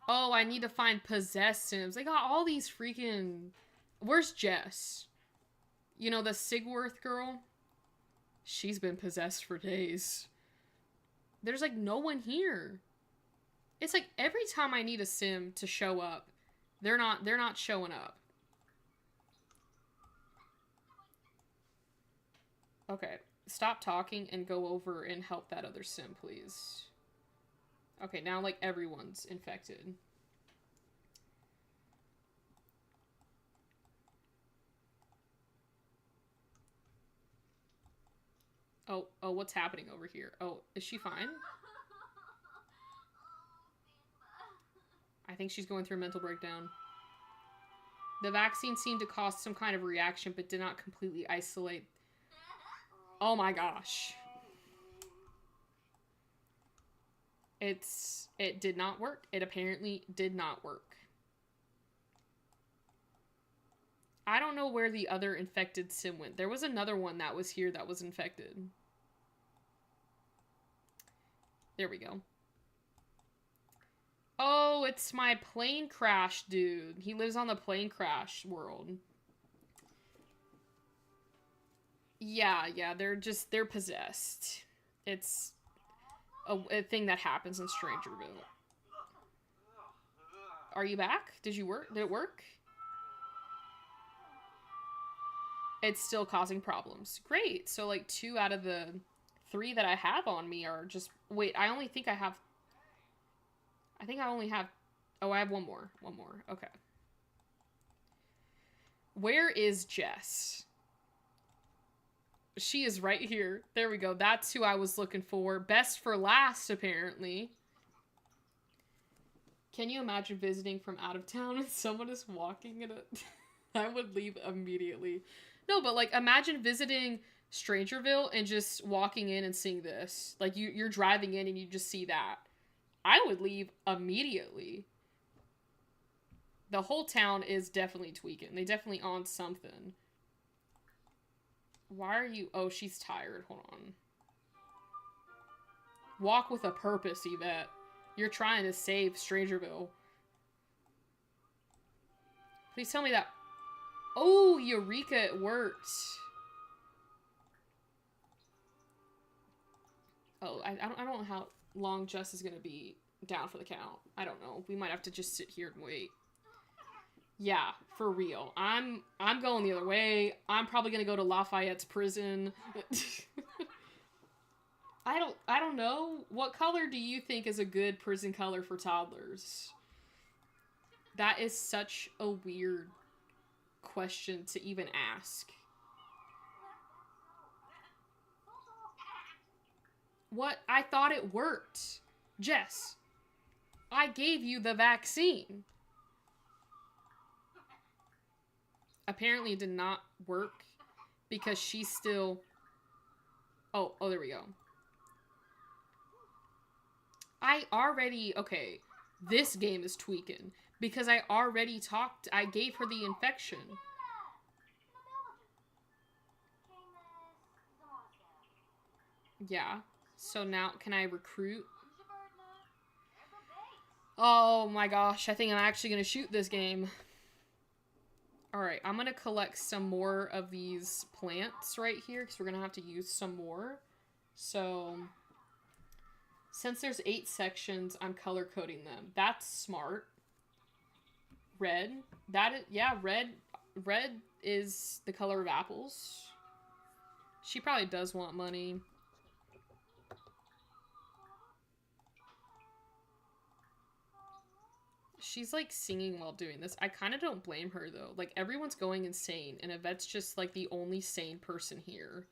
Oh, I need to find possessed Sims. They got all these freaking... Where's Jess? You know, the Sigworth girl? She's been possessed for days. There's like no one here. It's like every time I need a Sim to show up, they're not showing up. Okay. Stop talking and go over and help that other Sim, please. Okay, now like everyone's infected. Oh, what's happening over here? Oh, is she fine? I think she's going through a mental breakdown. The vaccine seemed to cause some kind of reaction, but did not completely isolate. Oh my gosh. It did not work. It apparently did not work. I don't know where the other infected Sim went. There was another one that was here that was infected. There we go. Oh, it's my plane crash dude. He lives on the plane crash world. Yeah, they're possessed. It's a thing that happens in Strangerville. Are you back? Did it work? It's still causing problems. Great. So like 2 out of the 3 that I have on me are just... Wait, I only think I have... I think I only have... Oh, I have one more. One more. Okay. Where is Jess? She is right here. There we go. That's who I was looking for. Best for last, apparently. Can you imagine visiting from out of town and someone is walking in a... I would leave immediately. No, but like imagine visiting Strangerville and just walking in and seeing this. Like you're driving in and you just see that. I would leave immediately. The whole town is definitely tweaking. They definitely on something. Why are you... Oh, she's tired. Hold on. Walk with a purpose, Yvette. You're trying to save Strangerville. Please tell me that... Oh, Eureka, it worked. Oh, I don't know how long Jess is going to be down for the count. I don't know. We might have to just sit here and wait. Yeah, for real. I'm going the other way. I'm probably going to go to Lafayette's prison. I don't know. What color do you think is a good prison color for toddlers? That is such a weird question to even ask. What? I thought it worked. Jess, I gave you the vaccine. Apparently it did not work because she's still... Oh, there we go. Okay, this game is tweaking because I gave her the infection. Yeah, so now can I recruit? Oh my gosh, I think I'm actually gonna shoot this game. Alright, I'm gonna collect some more of these plants right here because we're gonna have to use some more. So... Since there's 8 sections, I'm color coding them. That's smart. Red. Red is the color of apples. She probably does want money. She's like singing while doing this. I kind of don't blame her though. Like everyone's going insane and Yvette's just like the only sane person here.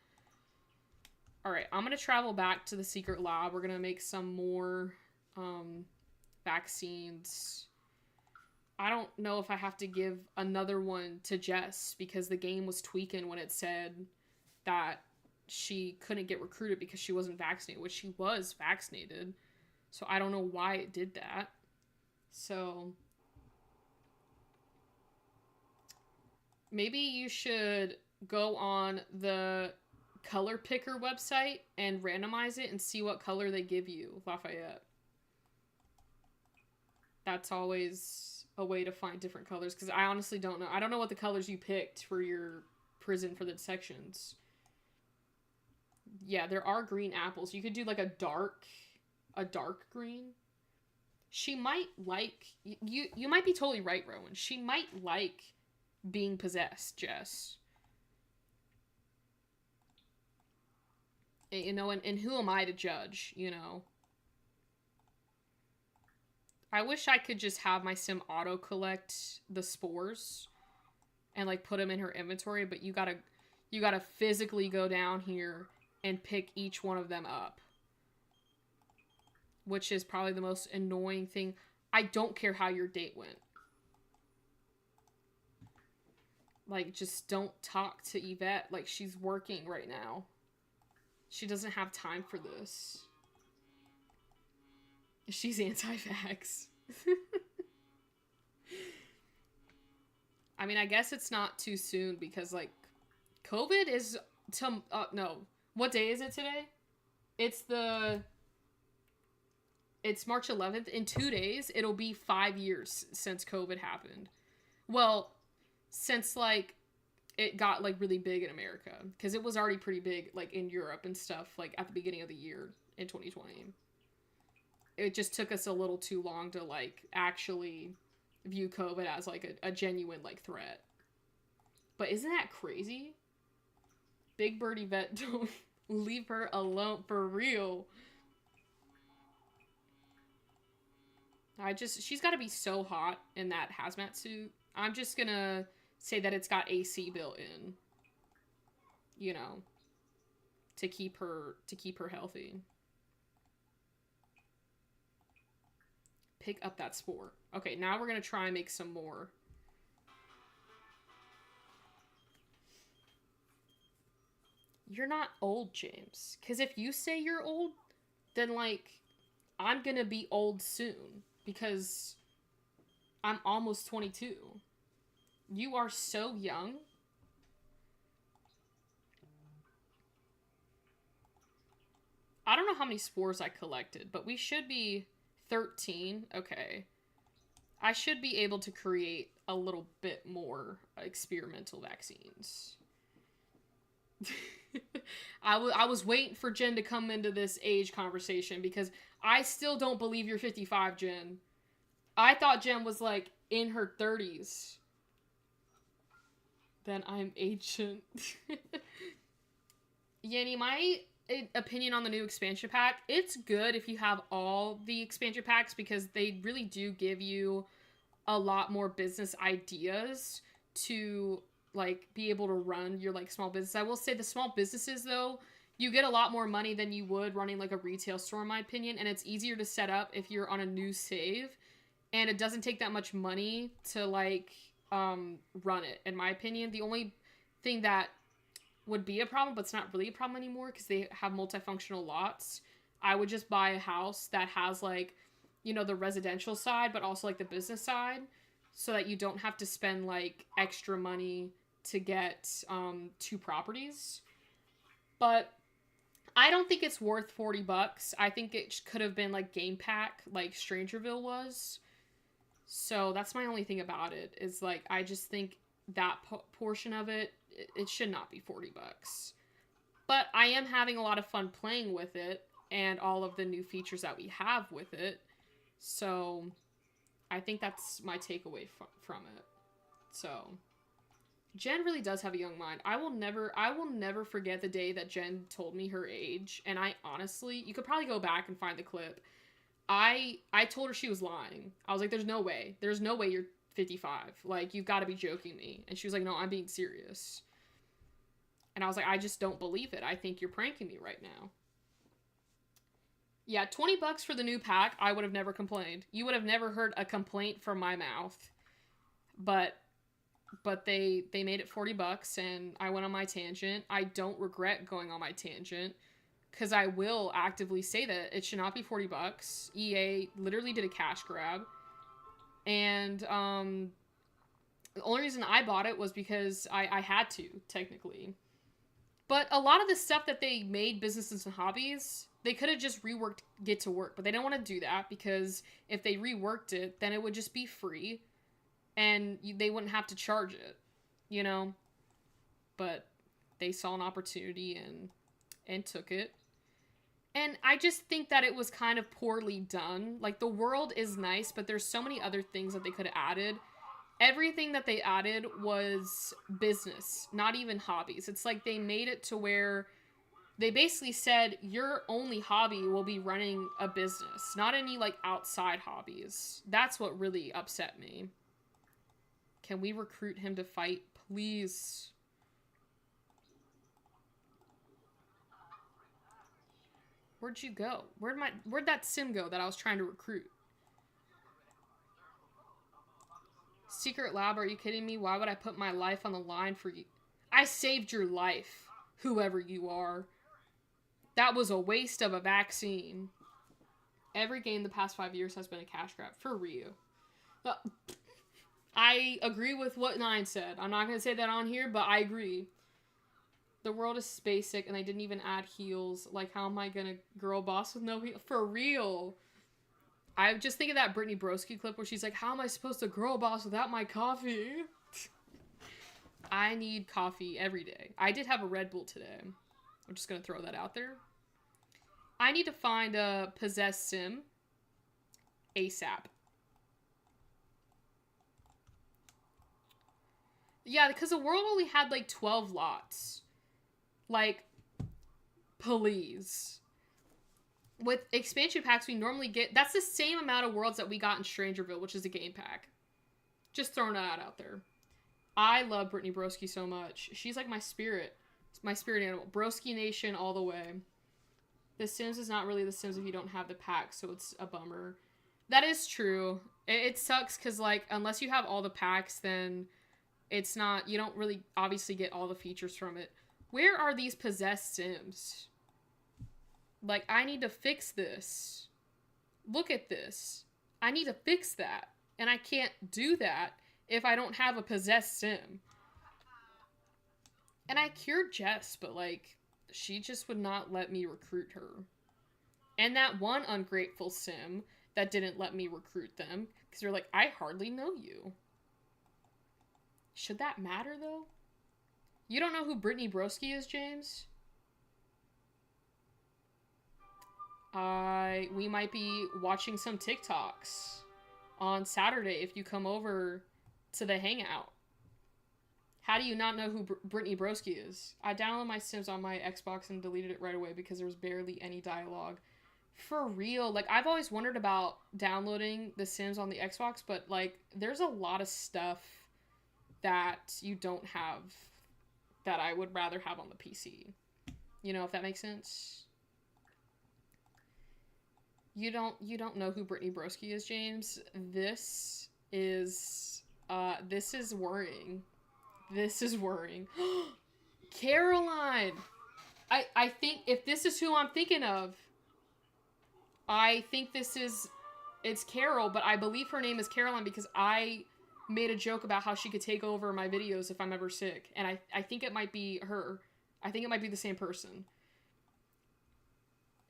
All right, I'm going to travel back to the secret lab. We're going to make some more vaccines. I don't know if I have to give another one to Jess because the game was tweaking when it said that she couldn't get recruited because she wasn't vaccinated, which she was vaccinated. So I don't know why it did that. So maybe you should go on the color picker website and randomize it and see what color they give you, Lafayette. That's always a way to find different colors because I honestly don't know. I don't know what the colors you picked for your prison for the sections. Yeah, there are green apples. You could do like a dark green. She might like you might be totally right, Rowan. She might like being possessed, Jess. You know, and who am I to judge, you know? I wish I could just have my sim auto collect the spores and like put them in her inventory, but you gotta physically go down here and pick each one of them up. Which is probably the most annoying thing. I don't care how your date went. Like, just don't talk to Yvette like she's working right now. She doesn't have time for this. She's anti-vax. I mean, I guess it's not too soon because, like, COVID is... no. What day is it today? It's March 11th. In 2 days, it'll be 5 years since COVID happened. Well, since, like, it got, like, really big in America. Because it was already pretty big, like, in Europe and stuff, like, at the beginning of the year in 2020. It just took us a little too long to, like, actually view COVID as, like, a genuine, like, threat. But isn't that crazy? Big Bird Yvette, don't leave her alone, for real. She's got to be so hot in that hazmat suit. I'm just gonna say that it's got AC built in. You know, to keep her healthy. Pick up that spore. Okay, now we're gonna try and make some more. You're not old, James. Because if you say you're old, then, like, I'm gonna be old soon. Because I'm almost 22. You are so young. I don't know how many spores I collected, but we should be 13. Okay. I should be able to create a little bit more experimental vaccines. I was waiting for Jen to come into this age conversation because I still don't believe you're 55, Jen. I thought Jen was, like, in her 30s. Then I'm ancient. Yanni, my opinion on the new expansion pack, it's good if you have all the expansion packs because they really do give you a lot more business ideas to, like, be able to run your, like, small business. I will say the small businesses, though, you get a lot more money than you would running, like, a retail store, in my opinion, and it's easier to set up if you're on a new save, and it doesn't take that much money to, like, run it, in my opinion. The only thing that would be a problem, but it's not really a problem anymore because they have multifunctional lots, I would just buy a house that has, like, you know, the residential side, but also, like, the business side, so that you don't have to spend, like, extra money to get 2 properties. But I don't think it's worth $40. I think it could have been, like, game pack, like Strangerville was. So that's my only thing about it, is, like, I just think that portion of it, it should not be $40. But I am having a lot of fun playing with it, and all of the new features that we have with it. So I think that's my takeaway from it. So Jen really does have a young mind. I will never forget the day that Jen told me her age, and I honestly, you could probably go back and find the clip. I told her she was lying. I was like, there's no way. There's no way you're 55. Like, you've got to be joking me. And she was like, no, I'm being serious. And I was like, I just don't believe it. I think you're pranking me right now. Yeah, $20 for the new pack, I would have never complained. You would have never heard a complaint from my mouth. But they made it $40 and I went on my tangent. I don't regret going on my tangent because I will actively say that it should not be $40. EA literally did a cash grab. And the only reason I bought it was because I had to, technically. But a lot of the stuff that they made businesses and hobbies, they could have just reworked Get to Work. But they don't want to do that because if they reworked it, then it would just be free. And they wouldn't have to charge it, you know? But they saw an opportunity and took it. And I just think that it was kind of poorly done. Like, the world is nice, but there's so many other things that they could have added. Everything that they added was business, not even hobbies. It's like they made it to where they basically said your only hobby will be running a business, not any, like, outside hobbies. That's what really upset me. Can we recruit him to fight, please? Where'd you go? Where'd that sim go that I was trying to recruit? Secret lab, are you kidding me? Why would I put my life on the line for you? I saved your life, whoever you are. That was a waste of a vaccine. Every game the past 5 years has been a cash grab, for real. I agree with what Nine said. I'm not going to say that on here, but I agree. The world is basic, and they didn't even add heals. Like, how am I going to girl boss with no heal? For real. I just think of that Brittany Broski clip where she's like, how am I supposed to girl boss without my coffee? I need coffee every day. I did have a Red Bull today. I'm just going to throw that out there. I need to find a possessed sim ASAP. Yeah, because the world only had like 12 lots. Like, please. With expansion packs, we normally get... That's the same amount of worlds that we got in Strangerville, which is a game pack. Just throwing that out there. I love Brittany Broski so much. She's like my spirit. It's my spirit animal. Broski Nation all the way. The Sims is not really The Sims if you don't have the pack, so it's a bummer. That is true. It sucks because, like, unless you have all the packs, then it's not... You don't really obviously get all the features from it. Where are these possessed Sims? Like, I need to fix this. Look at this. I need to fix that. And I can't do that if I don't have a possessed sim. And I cured Jess, but, like, she just would not let me recruit her. And that one ungrateful sim that didn't let me recruit them, because they're like, I hardly know you. Should that matter, though? You don't know who Brittany Broski is, James? We might be watching some TikToks on Saturday if you come over to the hangout. How do you not know who Brittany Broski is? I downloaded my Sims on my Xbox and deleted it right away because there was barely any dialogue. For real, like, I've always wondered about downloading the Sims on the Xbox, but, like, there's a lot of stuff that you don't have that I would rather have on the PC. You know, if that makes sense? You don't know who Brittany Broski is, James? This is worrying. This is worrying. Caroline! I think if this is who I'm thinking of, I think it's Carol, but I believe her name is Caroline because I made a joke about how she could take over my videos if I'm ever sick. And I think it might be her. I think it might be the same person.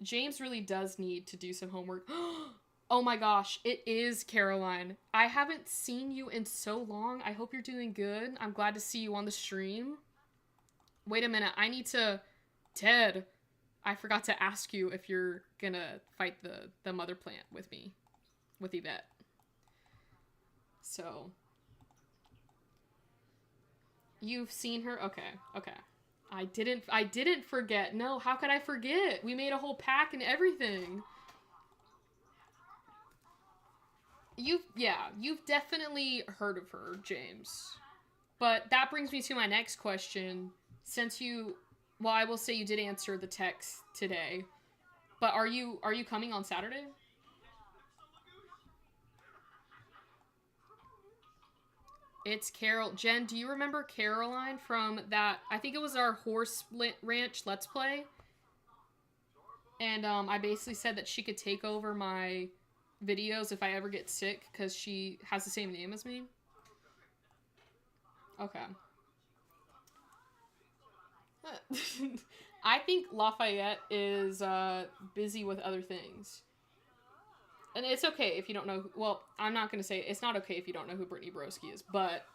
James really does need to do some homework. Oh my gosh, it is Caroline. I haven't seen you in so long. I hope you're doing good. I'm glad to see you on the stream. Wait a minute, I need to... Ted, I forgot to ask you if you're gonna fight the mother plant with me. With Yvette. So... You've seen her? Okay, okay. I didn't forget. No, how could I forget? We made a whole pack and everything. You've definitely heard of her, James. But that brings me to my next question. Since well, I will say you did answer the text today. But are you coming on Saturday? It's Carol. Jen, do you remember Caroline from that? I think it was our horse ranch let's play. And I basically said that she could take over my videos if I ever get sick because she has the same name as me. Okay. I think Lafayette is busy with other things. And it's okay if you don't know. Well, I'm not going to say it's not okay if you don't know who Brittany Broski is, but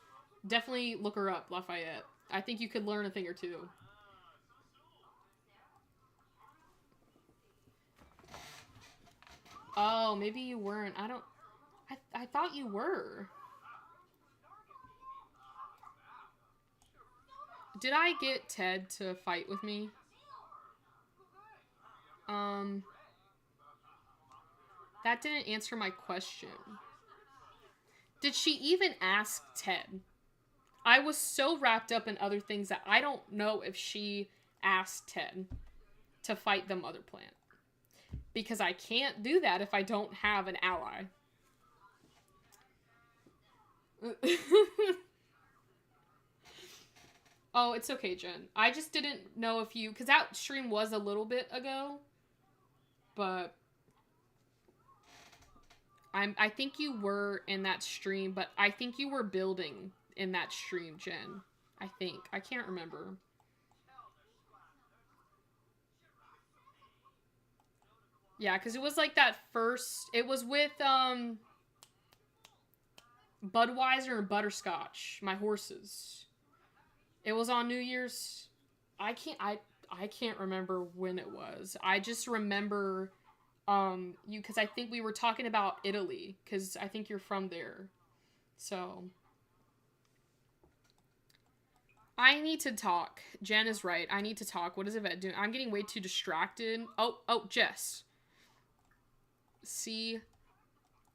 definitely look her up, Lafayette. I think you could learn a thing or two. Oh, maybe you weren't. I thought you were. Did I get Ted to fight with me? That didn't answer my question. Did she even ask Ted? I was so wrapped up in other things that I don't know if she asked Ted to fight the mother plant. Because I can't do that if I don't have an ally. Oh, it's okay, Jen. I just didn't know if you... Because that stream was a little bit ago. But... I think you were in that stream, but I think you were building in that stream, Jen. I think. I can't remember. Yeah, because it was like that first... It was with, Budweiser and Butterscotch, my horses. It was on New Year's. I can't remember when it was. I just remember because I think we were talking about Italy because I think you're from there. So I need to talk. Jen is right. I need to talk. What is Yvette doing? I'm getting way too distracted. Oh, Jess. See,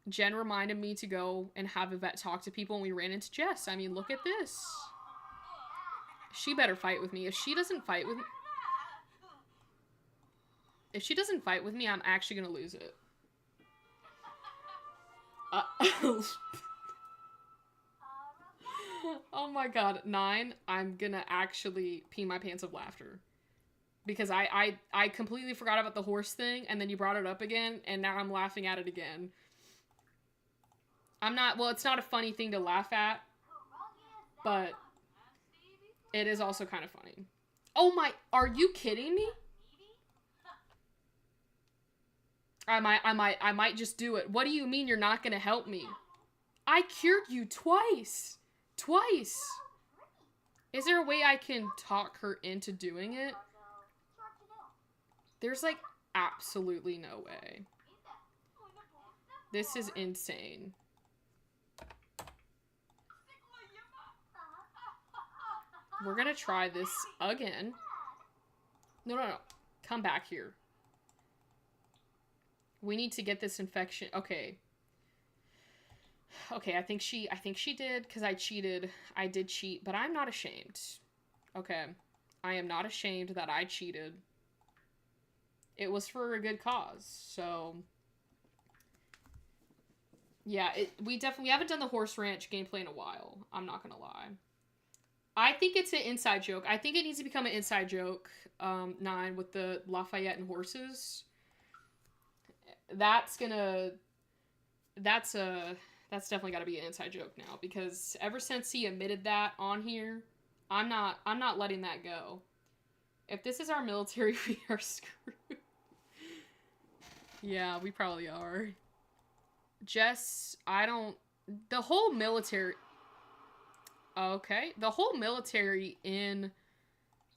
Jen reminded me to go and have Yvette talk to people and we ran into Jess. I mean, look at this. She better fight with me. If she doesn't fight with me... If she doesn't fight with me, I'm actually gonna lose it. Oh my god. 9, I'm gonna actually pee my pants of laughter. Because I completely forgot about the horse thing, and then you brought it up again, and now I'm laughing at it again. I'm not... Well, it's not a funny thing to laugh at, but... It is also kind of funny. Oh my, are you kidding me? I might just do it. What do you mean you're not gonna help me? I cured you twice. Twice. Is there a way I can talk her into doing it? There's like absolutely no way. This is insane. We're gonna try this again. No. Come back here. We need to get this infection. Okay. Okay, I think she did, because I cheated. I did cheat, but I'm not ashamed. Okay. I am not ashamed that I cheated. It was for a good cause, so... Yeah, we haven't done the horse ranch gameplay in a while. I'm not gonna lie. I think it's an inside joke. I think it needs to become an inside joke, 9, with the Lafayette and horses. That's definitely gotta be an inside joke now, because ever since he admitted that on here, I'm not letting that go. If this is our military, we are screwed. Yeah, we probably are. Jess, the whole military... Okay. The whole military in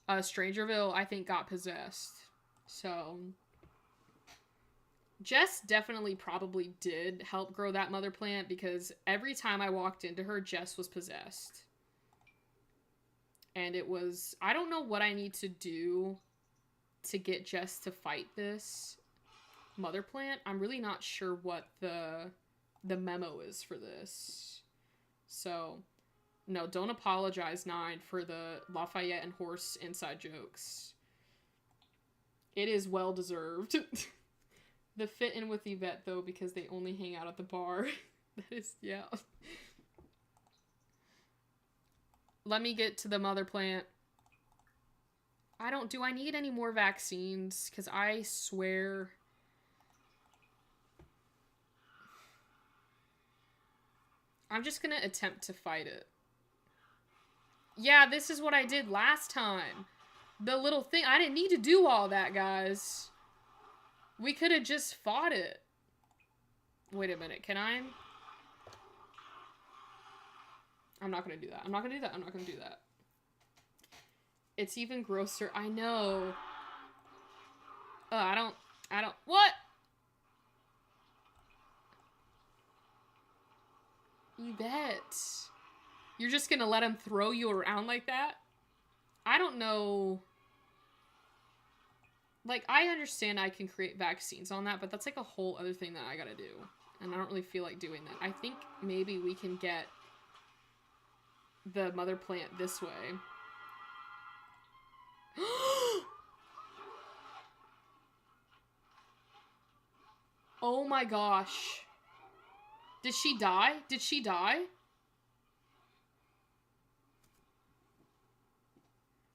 Strangerville, I think, got possessed. So... Jess definitely probably did help grow that mother plant, because every time I walked into her, Jess was possessed. And it was, I don't know what I need to do to get Jess to fight this mother plant. I'm really not sure what the memo is for this. So, no, don't apologize, Nine, for the Lafayette and horse inside jokes. It is well deserved. The fit in with Yvette, though, because they only hang out at the bar. That is, yeah. Let me get to the mother plant. Do I need any more vaccines? Because I swear... I'm just gonna attempt to fight it. Yeah, this is what I did last time. The little thing. I didn't need to do all that, guys. We could have just fought it. Wait a minute, can I? I'm not gonna do that. I'm not gonna do that. I'm not gonna do that. It's even grosser. I know. I don't. What? Yvette. You're just gonna let him throw you around like that? I don't know. Like, I understand I can create vaccines on that, but that's like a whole other thing that I gotta do. And I don't really feel like doing that. I think maybe we can get the mother plant this way. Oh my gosh. Did she die? Did she die?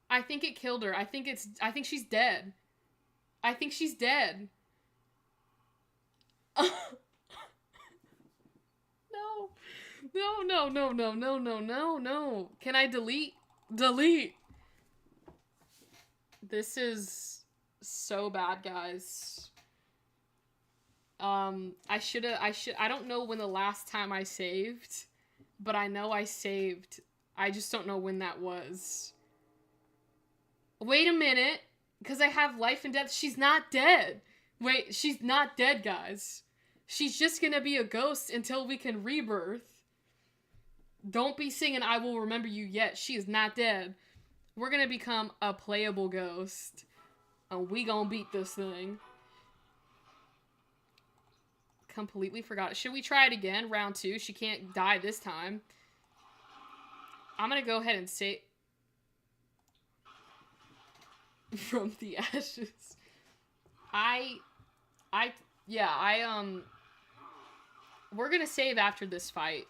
I think it killed her. I think she's dead. I think she's dead. No. No, no, no, no, no, no, no, no. Can I delete? Delete. This is so bad, guys. I don't know when the last time I saved, but I know I saved. I just don't know when that was. Wait a minute, because I have life and death. She's not dead. Wait, she's not dead, guys. She's just gonna be a ghost until we can rebirth. Don't be singing I Will Remember You yet. She is not dead. We're gonna become a playable ghost. And we gonna beat this thing. Completely forgot it. Should we try it again? Round 2. She can't die this time. I'm gonna go ahead and say... From the ashes. We're gonna save after this fight.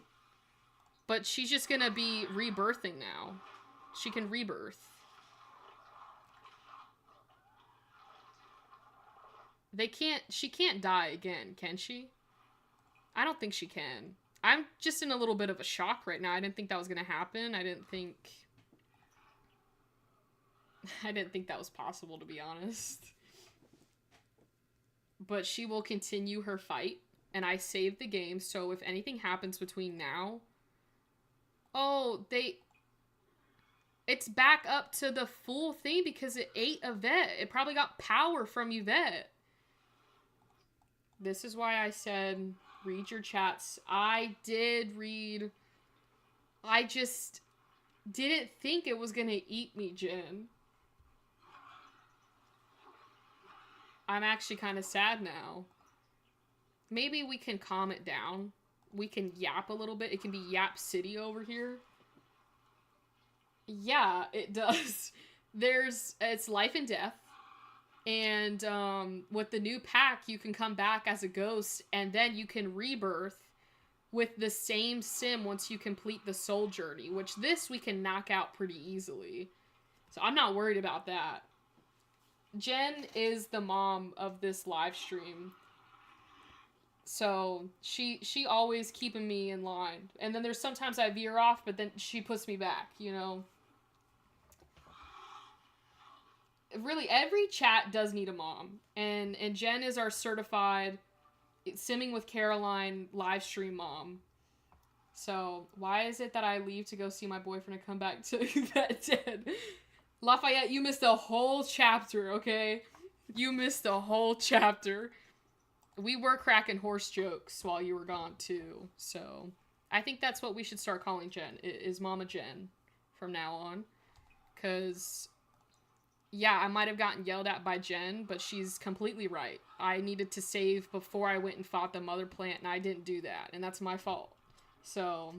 But she's just gonna be rebirthing now. She can rebirth. She can't die again, can she? I don't think she can. I'm just in a little bit of a shock right now. I didn't think that was gonna happen. I didn't think that was possible, to be honest. But she will continue her fight, and I saved the game, so if anything happens between now... Oh, it's back up to the full thing because it ate Yvette. It probably got power from Yvette. This is why I said, read your chats. I did read. I just didn't think it was gonna eat me, Jen. I'm actually kind of sad now. Maybe we can calm it down. We can yap a little bit. It can be Yap City over here. Yeah, it does. It's life and death. And with the new pack, you can come back as a ghost, and then you can rebirth with the same sim once you complete the soul journey, which this we can knock out pretty easily. So I'm not worried about that. Jen is the mom of this live stream. So she always keeping me in line. And then there's sometimes I veer off, but then she puts me back, you know? Really, every chat does need a mom. And Jen is our certified Simming with Caroline live stream mom. So why is it that I leave to go see my boyfriend and come back to that dead? Lafayette, you missed a whole chapter, okay? You missed a whole chapter. We were cracking horse jokes while you were gone, too. So, I think that's what we should start calling Jen, is Mama Jen from now on. Because, yeah, I might have gotten yelled at by Jen, but she's completely right. I needed to save before I went and fought the mother plant, and I didn't do that, and that's my fault. So,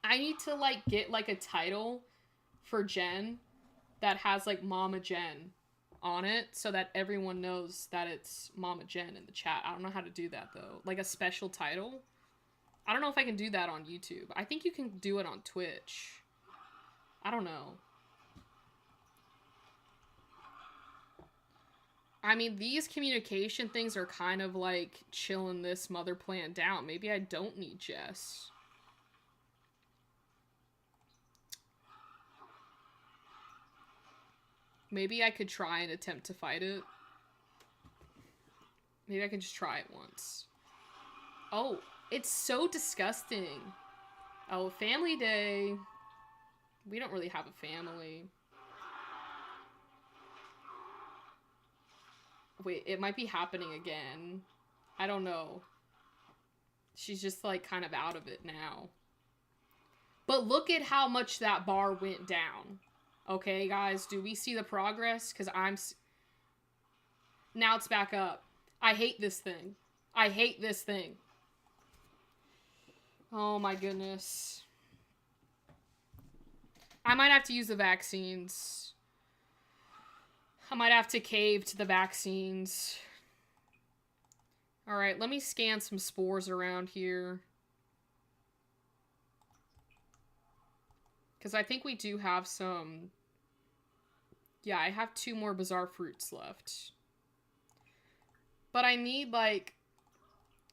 I need to, like, get, like, a title for Jen that has, like, Mama Jen on it so that everyone knows that it's Mama Jen in the chat. I don't know how to do that, though. Like, a special title. I don't know if I can do that on YouTube. I think you can do it on Twitch. I don't know. I mean, these communication things are kind of like chilling this mother plant down. Maybe I don't need Jess. Maybe I could try and attempt to fight it. Maybe I could just try it once. Oh, it's so disgusting. Oh, family day. We don't really have a family. Wait, it might be happening again. I don't know. She's just, like, kind of out of it now. But look at how much that bar went down. Okay, guys, do we see the progress? Because now it's back up. I hate this thing. I hate this thing. Oh, my goodness. I might have to use the vaccines. I might have to cave to the vaccines. Alright, let me scan some spores around here. Because I think we do have some... Yeah, I have 2 more bizarre fruits left. But I need, like...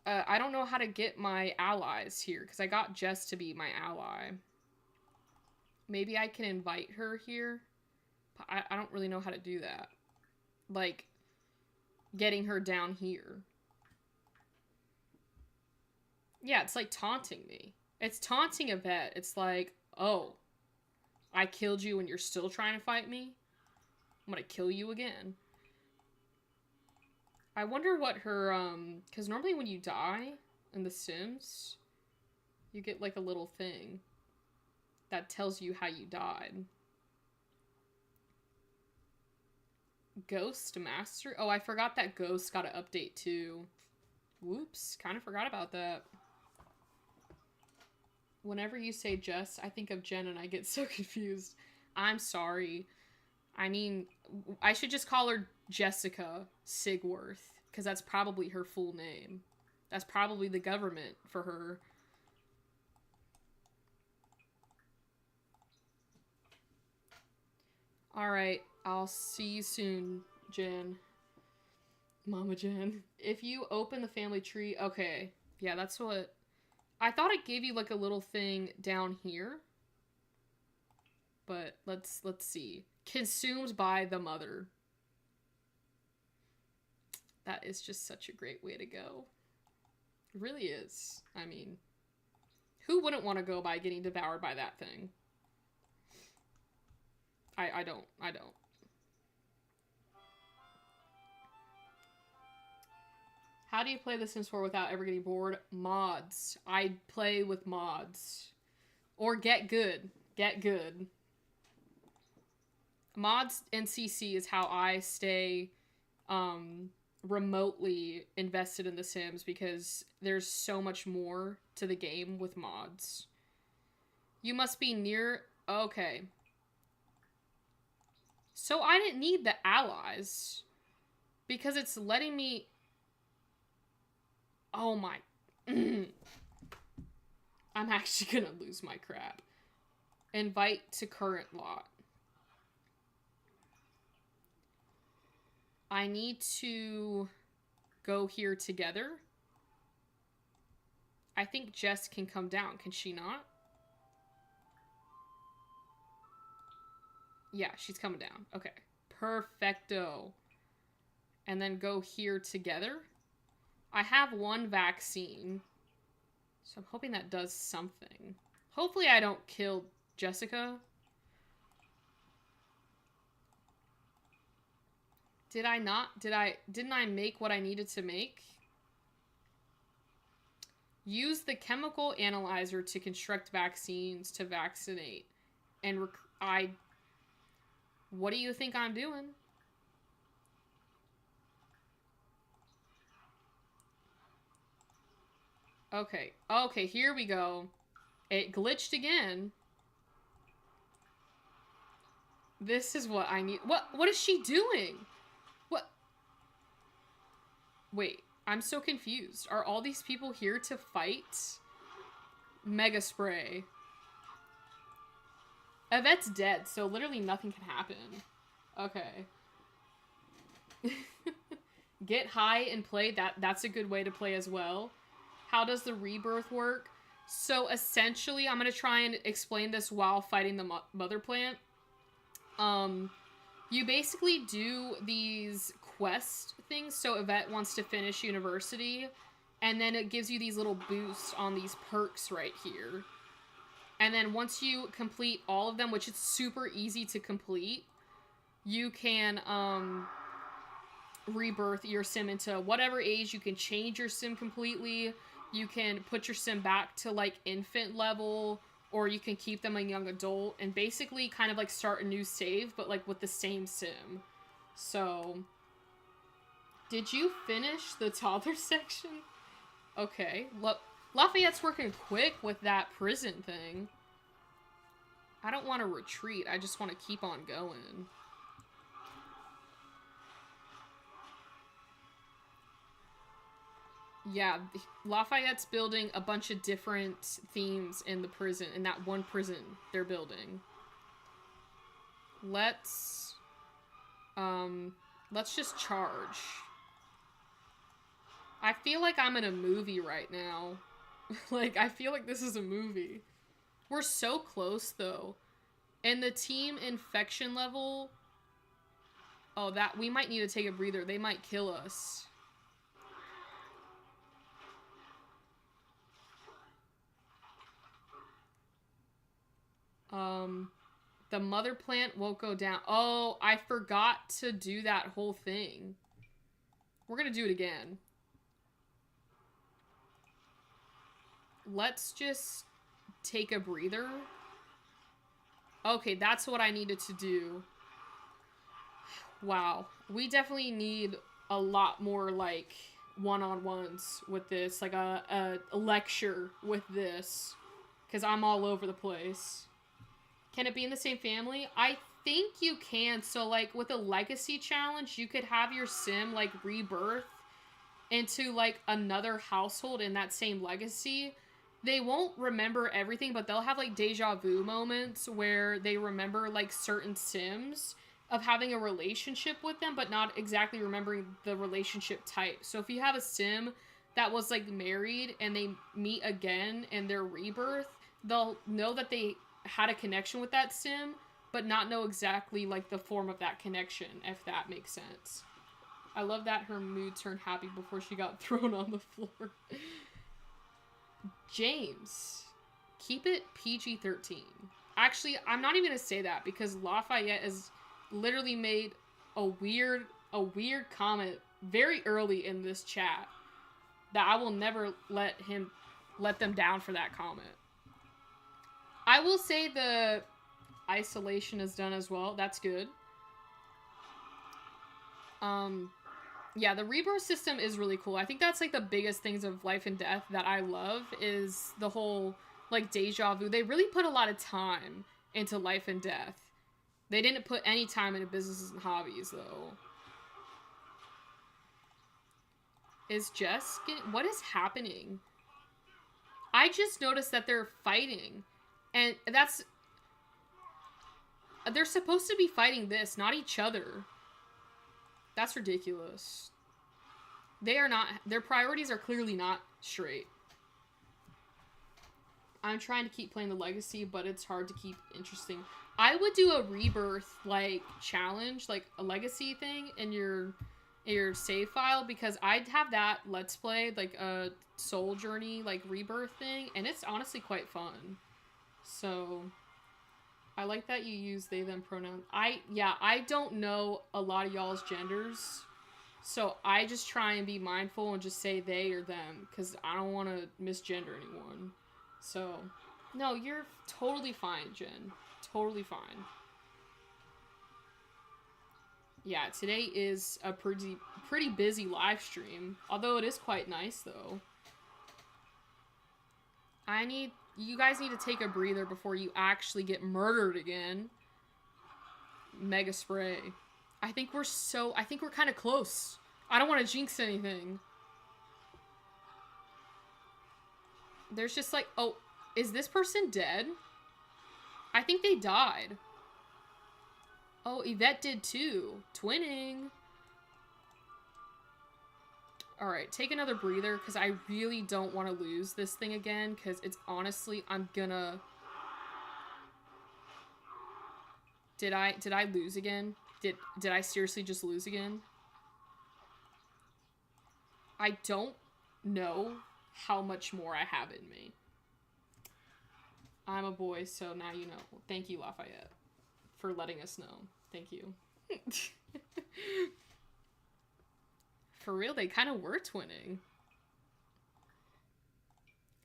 I don't know how to get my allies here. Because I got Jess to be my ally. Maybe I can invite her here. I don't really know how to do that. Like, getting her down here. Yeah, it's like taunting me. It's taunting a vet. It's like, oh, I killed you and you're still trying to fight me? I'm gonna kill you again. I wonder what her, because normally when you die in The Sims, you get like a little thing that tells you how you died. Ghost Master? Oh, I forgot that Ghost got an update too. Whoops, kind of forgot about that. Whenever you say Jess, I think of Jen and I get so confused. I'm sorry. I mean, I should just call her Jessica Sigworth, because that's probably her full name. That's probably the government for her. Alright, I'll see you soon, Jen. Mama Jen. If you open the family tree... Okay. Yeah, that's what... I thought it gave you, like, a little thing down here. But let's see. Consumed by the mother. That is just such a great way to go. It really is. I mean, who wouldn't want to go by getting devoured by that thing? I don't. How do you play The Sims 4 without ever getting bored? Mods. I play with mods. Or get good. Get good. Mods and CC is how I stay remotely invested in The Sims, because there's so much more to the game with mods. You must be near... Okay. So I didn't need the allies, because it's letting me... Oh my... I'm actually gonna lose my crap. Invite to current lot. I need to go here together. I think Jess can come down. Can she not? Yeah, she's coming down. Okay. Perfecto. And then go here together. I have 1 vaccine. So I'm hoping that does something. Hopefully I don't kill Jessica. Did I not? Didn't I make what I needed to make? Use the chemical analyzer to construct vaccines to vaccinate. and what do you think I'm doing? Okay. Okay, here we go. It glitched again. This is what I need. What is she doing? What? Wait, I'm so confused. Are all these people here to fight? Mega Spray. Yvette's dead, so literally nothing can happen. Okay. Get high and play. That's a good way to play as well. How does the rebirth work? So essentially, I'm going to try and explain this while fighting the mother plant. You basically do these quest things. So Yvette wants to finish university, and then it gives you these little boosts on these perks right here. And then once you complete all of them, which is super easy to complete, you can rebirth your sim into whatever age. You can change your sim completely. You can put your sim back to like infant level, or you can keep them a young adult and basically kind of like start a new save, but like with the same sim. So, did you finish the toddler section? Okay. Lafayette's working quick with that prison thing. I don't want to retreat. I just want to keep on going. Yeah, Lafayette's building a bunch of different themes in the prison, in that one prison they're building. Let's just charge. I feel like I'm in a movie right now. Like, I feel like this is a movie. We're so close, though. And the team infection level... Oh, that... We might need to take a breather. They might kill us. The mother plant won't go down. Oh, I forgot to do that whole thing. We're gonna do it again. Let's just take a breather. Okay, that's what I needed to do. Wow. We definitely need a lot more, like, one-on-ones with this. Like, a lecture with this. Because I'm all over the place. Can it be in the same family? I think you can. So, like, with a legacy challenge, you could have your sim, like, rebirth into, like, another household in that same legacy. They won't remember everything, but they'll have, like, deja vu moments where they remember, like, certain sims of having a relationship with them, but not exactly remembering the relationship type. So if you have a sim that was, like, married and they meet again in their rebirth, they'll know that they had a connection with that sim, but not know exactly, like, the form of that connection, if that makes sense. I love that her mood turned happy before she got thrown on the floor. James, keep it PG-13. Actually, I'm not even gonna say that because Lafayette has literally made a weird comment very early in this chat that I will never let them down for that comment. I will say the isolation is done as well. That's good. Yeah, the rebirth system is really cool. I think that's, like, the biggest things of Life and Death that I love is the whole, like, deja vu. They really put a lot of time into Life and Death. They didn't put any time into businesses and hobbies, though. Is Jess getting... What is happening? I just noticed that they're fighting. And that's... They're supposed to be fighting this, not each other. That's ridiculous. They are not... Their priorities are clearly not straight. I'm trying to keep playing the Legacy, but it's hard to keep interesting. I would do a rebirth, like, challenge, like, a Legacy thing in your save file, because I'd have that Let's Play, like, a Soul Journey, like, rebirth thing, and it's honestly quite fun. So... I like that you use they, them pronouns. I don't know a lot of y'all's genders. So I just try and be mindful and just say they or them. Because I don't want to misgender anyone. So, No, you're totally fine, Jen. Totally fine. Yeah, today is a pretty busy live stream. Although it is quite nice, though. You guys need to take a breather before you actually get murdered again. Mega spray. I think we're kind of close. I don't want to jinx anything. There's just like, oh, is this person dead? I think they died. Oh, Yvette did too. Twinning. Alright, take another breather, because I really don't want to lose this thing again, because it's honestly, I'm gonna... Did I lose again? Did I seriously just lose again? I don't know how much more I have in me. I'm a boy, so now you know. Thank you, Lafayette, for letting us know. Thank you. For real, they kind of were twinning.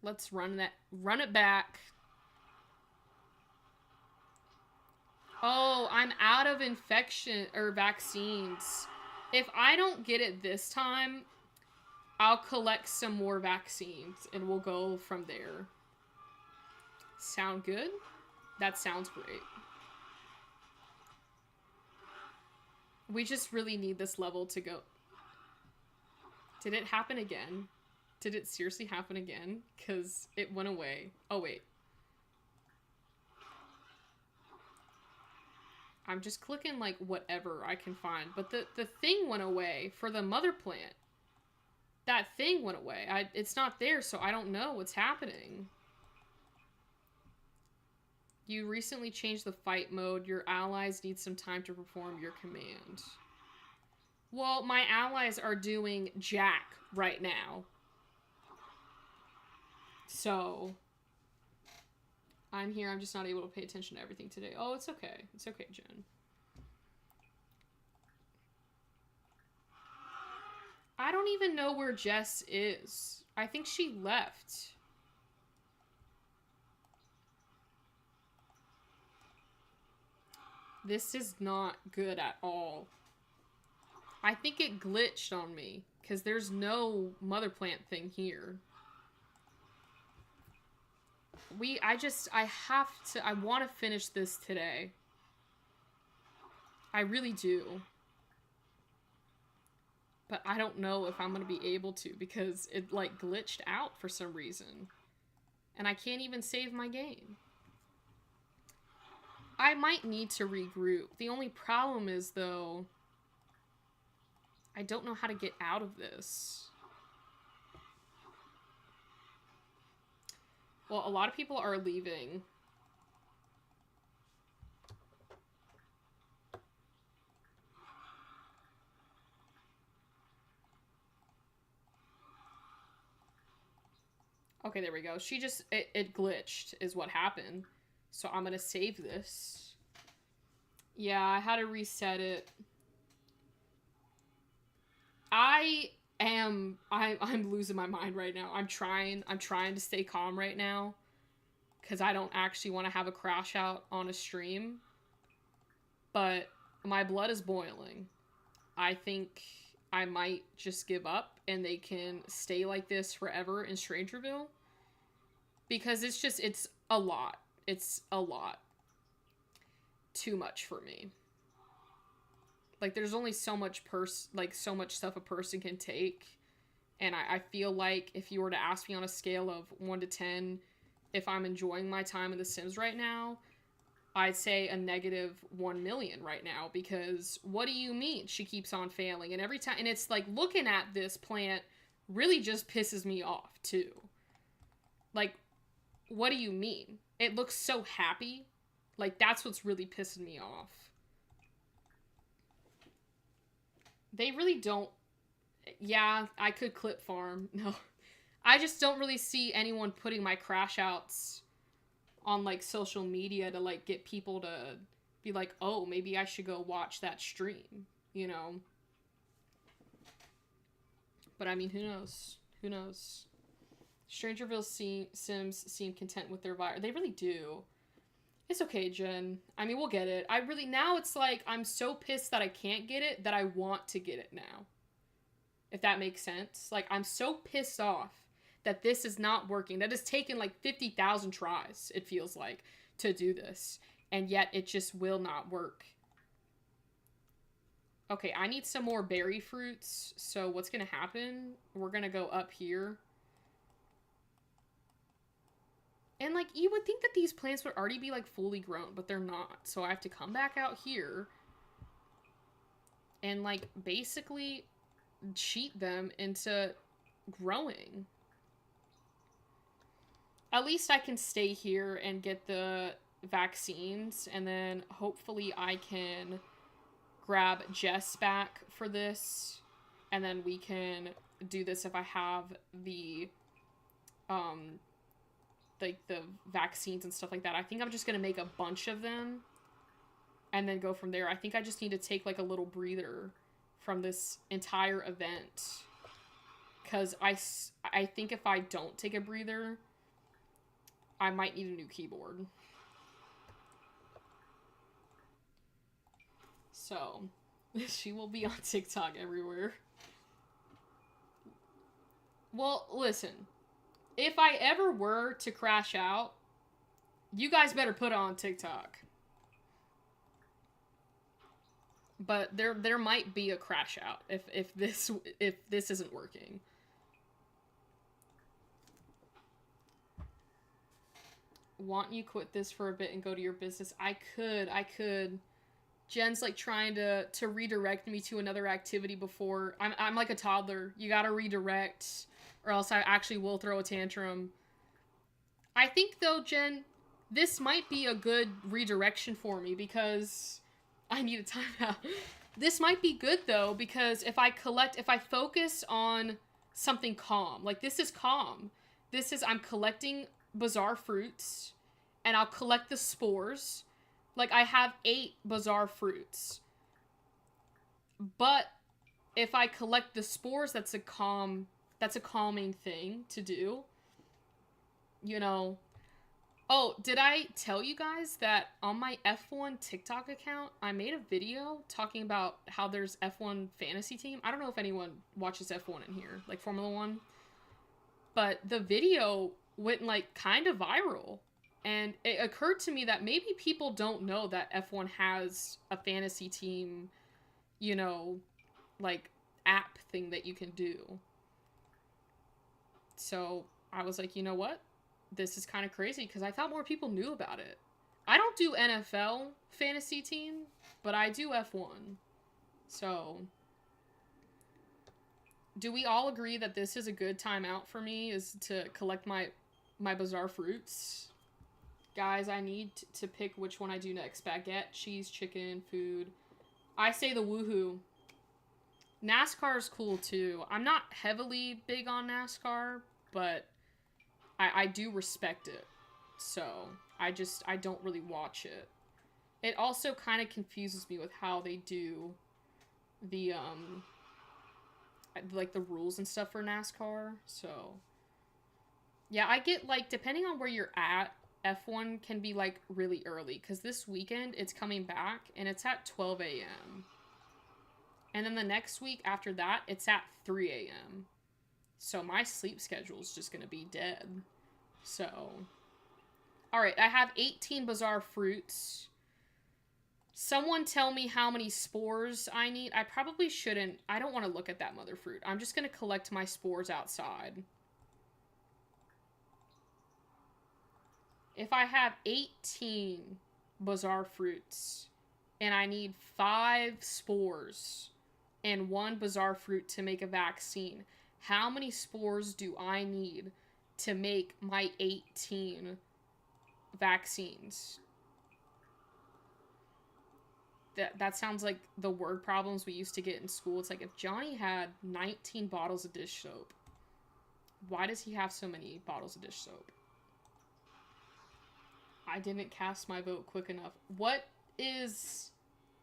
Let's run it back. Oh, I'm out of infection or vaccines. If I don't get it this time, I'll collect some more vaccines and we'll go from there. Sound good? That sounds great. We just really need this level to go. Did it happen again? Did it seriously happen again? Because it went away. Oh, wait. I'm just clicking, like, whatever I can find. But the thing went away for the mother plant. That thing went away. It's not there, so I don't know what's happening. You recently changed the fight mode. Your allies need some time to perform your command. Well, my allies are doing Jack right now. So, I'm here. I'm just not able to pay attention to everything today. Oh, it's okay. It's okay, Jen. I don't even know where Jess is. I think she left. This is not good at all. I think it glitched on me, because there's no mother plant thing here. I want to finish this today. I really do. But I don't know if I'm going to be able to, because it, like, glitched out for some reason. And I can't even save my game. I might need to regroup. The only problem is, though, I don't know how to get out of this. Well, a lot of people are leaving. Okay, there we go. It glitched is what happened. So I'm gonna save this. Yeah, I had to reset it. I'm losing my mind right now. I'm trying to stay calm right now, because I don't actually want to have a crash out on a stream. But my blood is boiling. I think I might just give up and they can stay like this forever in Strangerville. Because it's a lot. It's a lot. Too much for me. Like, there's only so much so much stuff a person can take. And I feel like if you were to ask me on a scale of 1 to 10 if I'm enjoying my time in The Sims right now, I'd say a -1 million right now. Because what do you mean she keeps on failing? And every time, and it's like, looking at this plant really just pisses me off too. Like, what do you mean? It looks so happy. Like, that's what's really pissing me off. They really don't... Yeah, I could clip farm. No. I just don't really see anyone putting my crash outs on, like, social media to, like, get people to be like, oh, maybe I should go watch that stream, you know? But, I mean, who knows? Who knows? Strangerville Sims seem content with their virus. They really do. It's okay, Jen. I mean, we'll get it. Now it's like, I'm so pissed that I can't get it that I want to get it now. If that makes sense. Like, I'm so pissed off that this is not working. That has taken like 50,000 tries, it feels like, to do this. And yet it just will not work. Okay, I need some more berry fruits. So what's going to happen? We're going to go up here. And, like, you would think that these plants would already be, like, fully grown, but they're not. So I have to come back out here and, like, basically cheat them into growing. At least I can stay here and get the vaccines, and then hopefully I can grab Jess back for this, and then we can do this if I have the, like, the vaccines and stuff like that. I think I'm just gonna make a bunch of them and then go from there. I think I just need to take, like, a little breather from this entire event, because I think if I don't take a breather, I might need a new keyboard. So, she will be on TikTok everywhere. Well, listen. If I ever were to crash out, you guys better put it on TikTok. But there might be a crash out if this isn't working. Want you quit this for a bit and go to your business? I could. Jen's like trying to redirect me to another activity before. I'm like a toddler. You gotta redirect, or else I actually will throw a tantrum. I think, though, Jen, this might be a good redirection for me, because I need a timeout. This might be good, though, because if I focus on something calm, like this is calm. I'm collecting bizarre fruits, and I'll collect the spores. Like, I have 8 bizarre fruits. But if I collect the spores, that's a calming thing to do. You know. Oh, did I tell you guys that on my F1 TikTok account, I made a video talking about how there's F1 fantasy team? I don't know if anyone watches F1 in here, like Formula 1. But the video went, like, kind of viral. And it occurred to me that maybe people don't know that F1 has a fantasy team, you know, like, app thing that you can do. So I was like, you know what? This is kind of crazy, because I thought more people knew about it. I don't do NFL fantasy team, but I do F1. So, do we all agree that this is a good time out for me, is to collect my bizarre fruits? Guys, I need to pick which one I do next. Baguette, cheese, chicken, food. I say the woohoo. NASCAR is cool too. I'm not heavily big on NASCAR, but I do respect it. So, I don't really watch it. It also kind of confuses me with how they do the, like, the rules and stuff for NASCAR. So, yeah, I get, like, depending on where you're at, F1 can be, like, really early, because this weekend it's coming back, and it's at 12 a.m. And then the next week after that, it's at 3 a.m. So my sleep schedule is just going to be dead. So, alright, I have 18 bizarre fruits. Someone tell me how many spores I need. I probably shouldn't. I don't want to look at that mother fruit. I'm just going to collect my spores outside. If I have 18 bizarre fruits, and I need 5 spores and 1 bizarre fruit to make a vaccine, how many spores do I need to make my 18 vaccines? That sounds like the word problems we used to get in school. It's like, if Johnny had 19 bottles of dish soap, why does he have so many bottles of dish soap? I didn't cast my vote quick enough. What is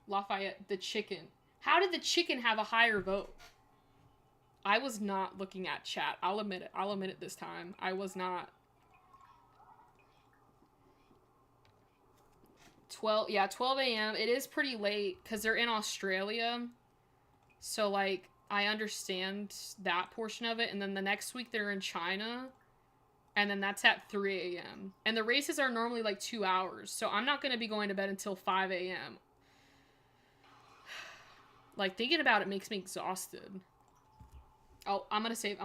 Lafayette the chicken? How did the chicken have a higher vote? I was not looking at chat. I'll admit it. I'll admit it this time. I was not. 12 a.m. It is pretty late because they're in Australia. So, like, I understand that portion of it. And then the next week they're in China. And then that's at 3 a.m. And the races are normally like 2 hours. So I'm not going to be going to bed until 5 a.m. Like, thinking about it makes me exhausted. Oh, I'm going to save.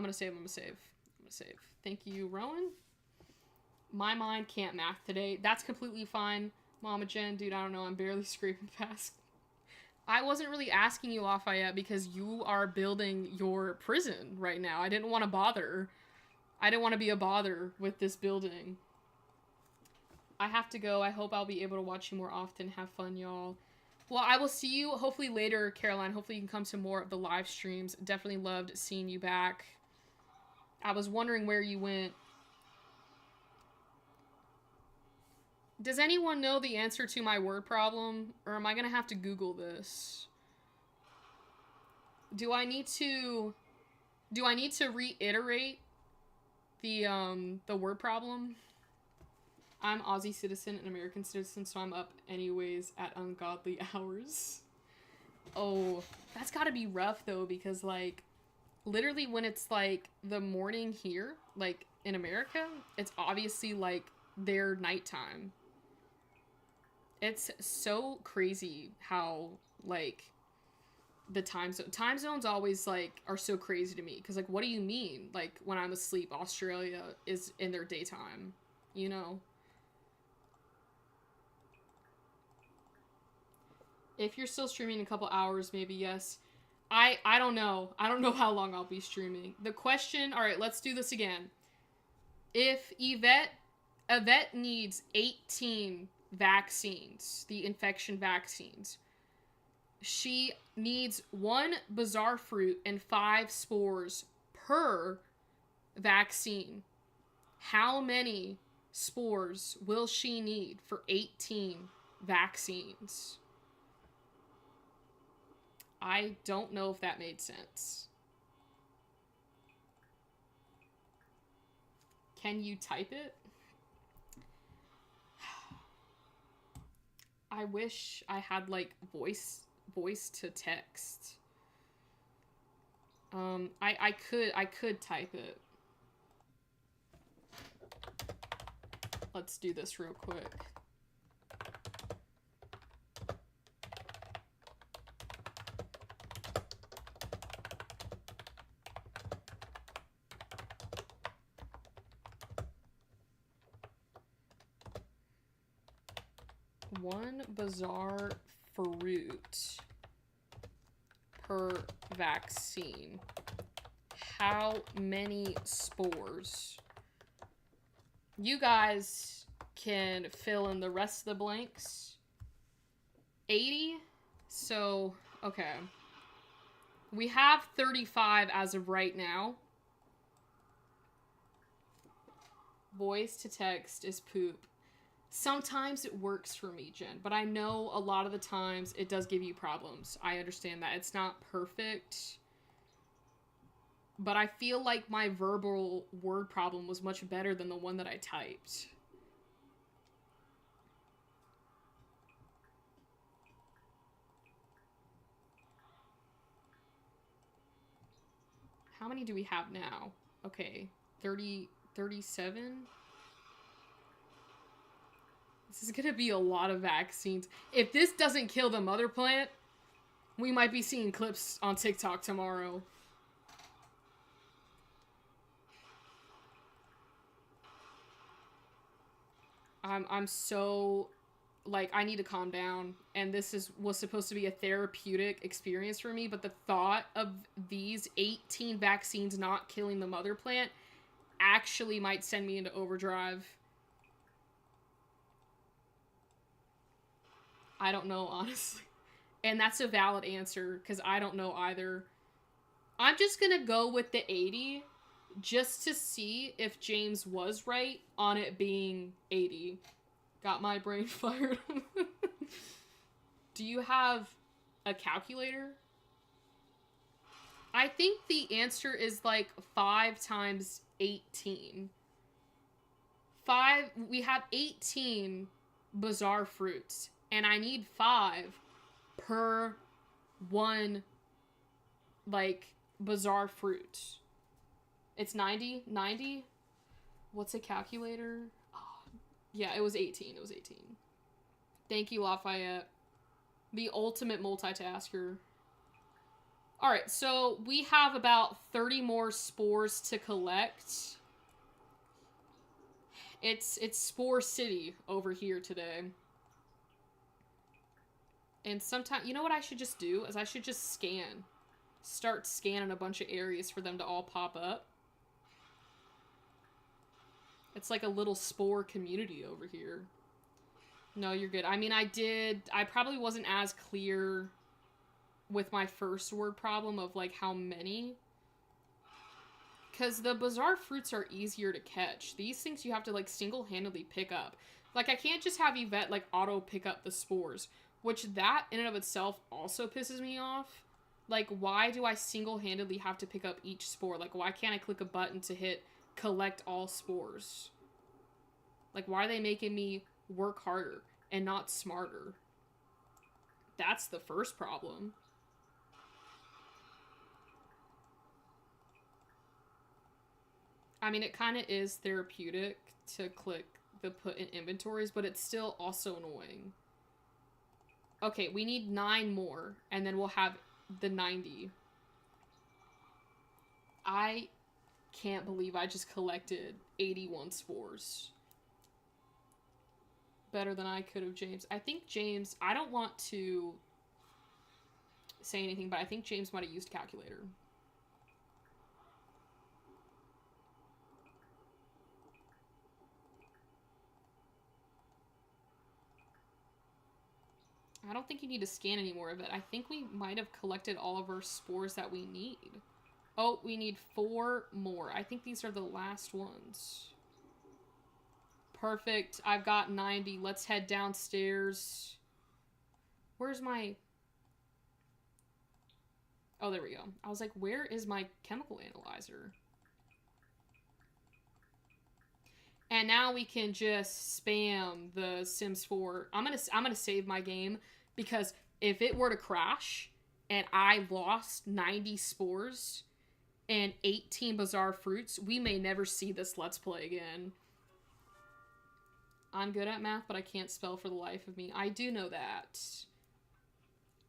Thank you, Rowan. My mind can't math today. That's completely fine. Mama Jen, dude, I don't know. I'm barely scraping past. I wasn't really asking you, Lafayette, because you are building your prison right now. I didn't want to bother. I didn't want to be a bother with this building. I have to go. I hope I'll be able to watch you more often. Have fun, y'all. Well, I will see you hopefully later, Caroline. Hopefully you can come to more of the live streams. Definitely loved seeing you back. I was wondering where you went. Does anyone know the answer to my word problem? Or am I going to have to Google this? Do I need to reiterate the word problem? I'm Aussie citizen and American citizen, so I'm up anyways at ungodly hours. Oh, that's gotta be rough though, because like, literally when it's like the morning here, like in America, it's obviously like their nighttime. It's so crazy how like the time zones always like are so crazy to me, because like, what do you mean like when I'm asleep Australia is in their daytime, you know? If you're still streaming in a couple hours, maybe yes. I don't know. I don't know how long I'll be streaming. The question, all right, let's do this again. If Yvette needs 18 vaccines, the infection vaccines, she needs 1 bizarre fruit and 5 spores per vaccine. How many spores will she need for 18 vaccines? I don't know if that made sense. Can you type it? I wish I had like voice to text. I could type it. Let's do this real quick. One bizarre fruit per vaccine. How many spores? You guys can fill in the rest of the blanks. 80? So, okay. We have 35 as of right now. Voice to text is poop. Sometimes it works for me, Jen, but I know a lot of the times it does give you problems. I understand that. It's not perfect. But I feel like my verbal word problem was much better than the one that I typed. How many do we have now? Okay, 30, 37? This is gonna be a lot of vaccines. If this doesn't kill the mother plant, we might be seeing clips on TikTok tomorrow. I'm so, like, I need to calm down. And this was supposed to be a therapeutic experience for me, but the thought of these 18 vaccines not killing the mother plant actually might send me into overdrive. I don't know, honestly. And that's a valid answer, because I don't know either. I'm just gonna go with the 80, just to see if James was right on it being 80. Got my brain fired. Do you have a calculator? I think the answer is like 5 times 18. We have 18 bizarre fruits, and I need 5 per one, like, bizarre fruit. It's 90? 90? What's a calculator? Oh, yeah, it was 18. It was 18. Thank you, Lafayette. The ultimate multitasker. Alright, so we have about 30 more spores to collect. It's Spore City over here today. And sometimes, you know what I should just do? Is I should just scan. Start scanning a bunch of areas for them to all pop up. It's like a little spore community over here. No, you're good. I mean, I probably wasn't as clear with my first word problem of, like, how many. Because the bizarre fruits are easier to catch. These things you have to, like, single-handedly pick up. Like, I can't just have Yvette, like, auto-pick up the spores. Which, that, in and of itself, also pisses me off. Like, why do I single-handedly have to pick up each spore? Like, why can't I click a button to hit collect all spores? Like, why are they making me work harder and not smarter? That's the first problem. I mean, it kind of is therapeutic to click the put in inventories, but it's still also annoying. Okay, we need 9 more, and then we'll have the 90. I can't believe I just collected 81 spores. Better than I could have, James. I think James, I don't want to say anything, but I think James might have used calculator. I don't think you need to scan any more of it. I think we might have collected all of our spores that we need. Oh, we need 4 more. I think these are the last ones. Perfect. I've got 90. Let's head downstairs. Where's my... Oh, there we go. I was like, where is my chemical analyzer? And now we can just spam the Sims 4. I'm gonna save my game, because if it were to crash and I lost 90 spores and 18 bizarre fruits, we may never see this Let's Play again. I'm good at math, but I can't spell for the life of me. I do know that.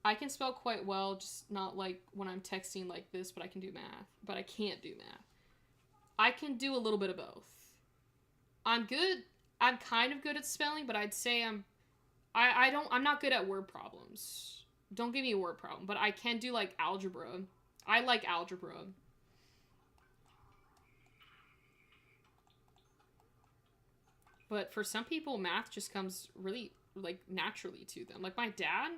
I can spell quite well, just not like when I'm texting like this, but I can do math. But I can't do math. I can do a little bit of both. I'm good. I'm kind of good at spelling, but I'd say I'm not good at word problems. Don't give me a word problem, but I can do, like, algebra. I like algebra. But for some people, math just comes really, like, naturally to them. Like, my dad,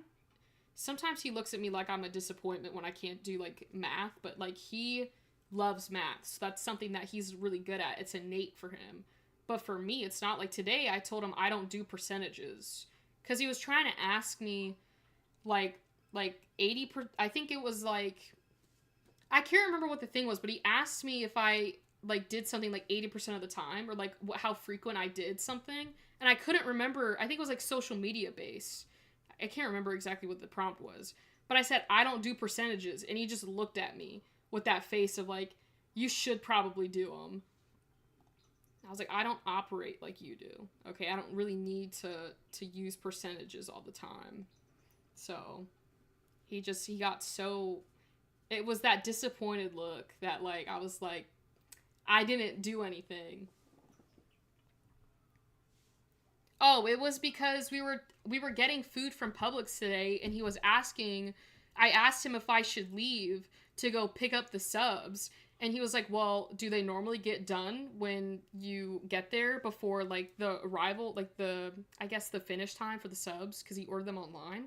sometimes he looks at me like I'm a disappointment when I can't do, like, math, but, like, he loves math. So that's something that he's really good at. It's innate for him. But for me, it's not. Like, today I told him I don't do percentages. Because he was trying to ask me, like 80 I think it was, like... I can't remember what the thing was, but he asked me if I, like, did something, like, 80% of the time. Or, like, how frequent I did something. And I couldn't remember. I think it was, like, social media based. I can't remember exactly what the prompt was. But I said, I don't do percentages. And he just looked at me with that face of, like, you should probably do them. I was like, I don't operate like you do. Okay, I don't really need to use percentages all the time. So, he got so... It was that disappointed look that, like, I was like, I didn't do anything. Oh, it was because we were getting food from Publix today, and he was asking... I asked him if I should leave to go pick up the subs. And he was like, well, do they normally get done when you get there before, like, the arrival, like, I guess the finish time for the subs, because he ordered them online?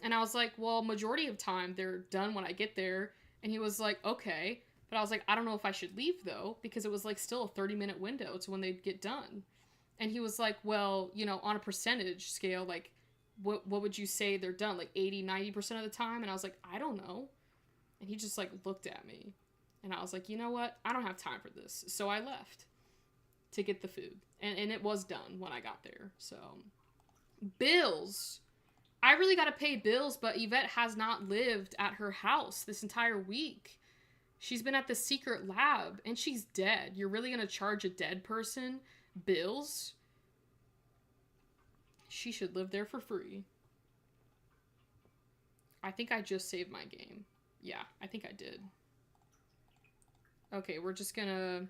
And I was like, well, majority of time, they're done when I get there. And he was like, okay. But I was like, I don't know if I should leave, though, because it was, like, still a 30-minute window to when they'd get done. And he was like, well, you know, on a percentage scale, like, what would you say they're done? Like, 80, 90% of the time? And I was like, I don't know. And he just like looked at me. And I was like, you know what? I don't have time for this. So I left to get the food. And it was done when I got there. So, bills. I really got to pay bills, but Yvette has not lived at her house this entire week. She's been at the secret lab, and she's dead. You're really going to charge a dead person bills? She should live there for free. I think I just saved my game. Yeah, I think I did. Okay, we're just gonna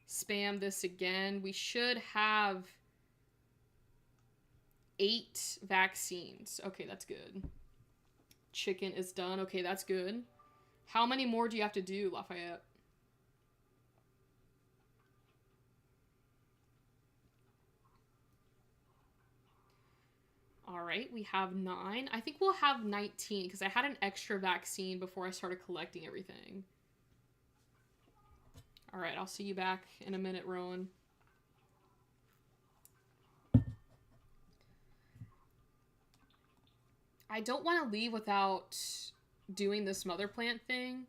spam this again. We should have 8 vaccines. Okay, that's good. Chicken is done. Okay, that's good. How many more do you have to do, Lafayette? All right, we have 9. I think we'll have 19 because I had an extra vaccine before I started collecting everything. All right, I'll see you back in a minute, Rowan. I don't want to leave without doing this mother plant thing,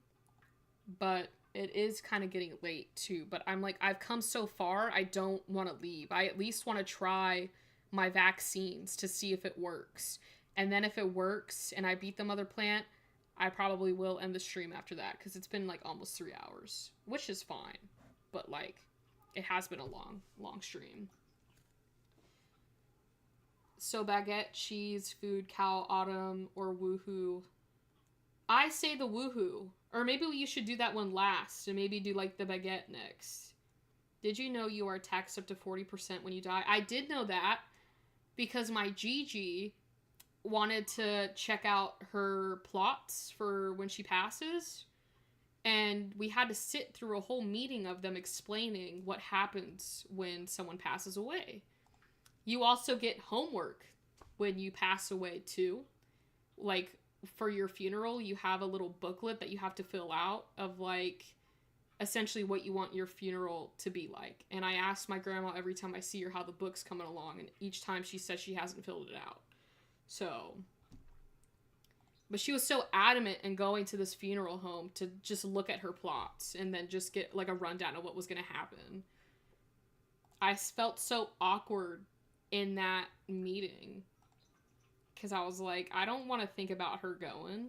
but it is kind of getting late too. But I'm like, I've come so far, I don't want to leave. I at least want to try my vaccines to see if it works. And then if it works and I beat the mother plant, I probably will end the stream after that because it's been like almost 3 hours, which is fine. But like, it has been a long stream. So baguette, cheese, food, cow, autumn, or woohoo. I say the woohoo. Or maybe you should do that one last and maybe do like the baguette next. Did you know you are taxed up to 40% when you die? I did know that because my Gigi wanted to check out her plots for when she passes. And we had to sit through a whole meeting of them explaining what happens when someone passes away. You also get homework when you pass away too. Like for your funeral, you have a little booklet that you have to fill out of like essentially what you want your funeral to be like. And I ask my grandma every time I see her how the book's coming along, and each time she says she hasn't filled it out. So, but she was so adamant in going to this funeral home to just look at her plots and then just get like a rundown of what was going to happen. I felt so awkward in that meeting because I was like, I don't want to think about her going.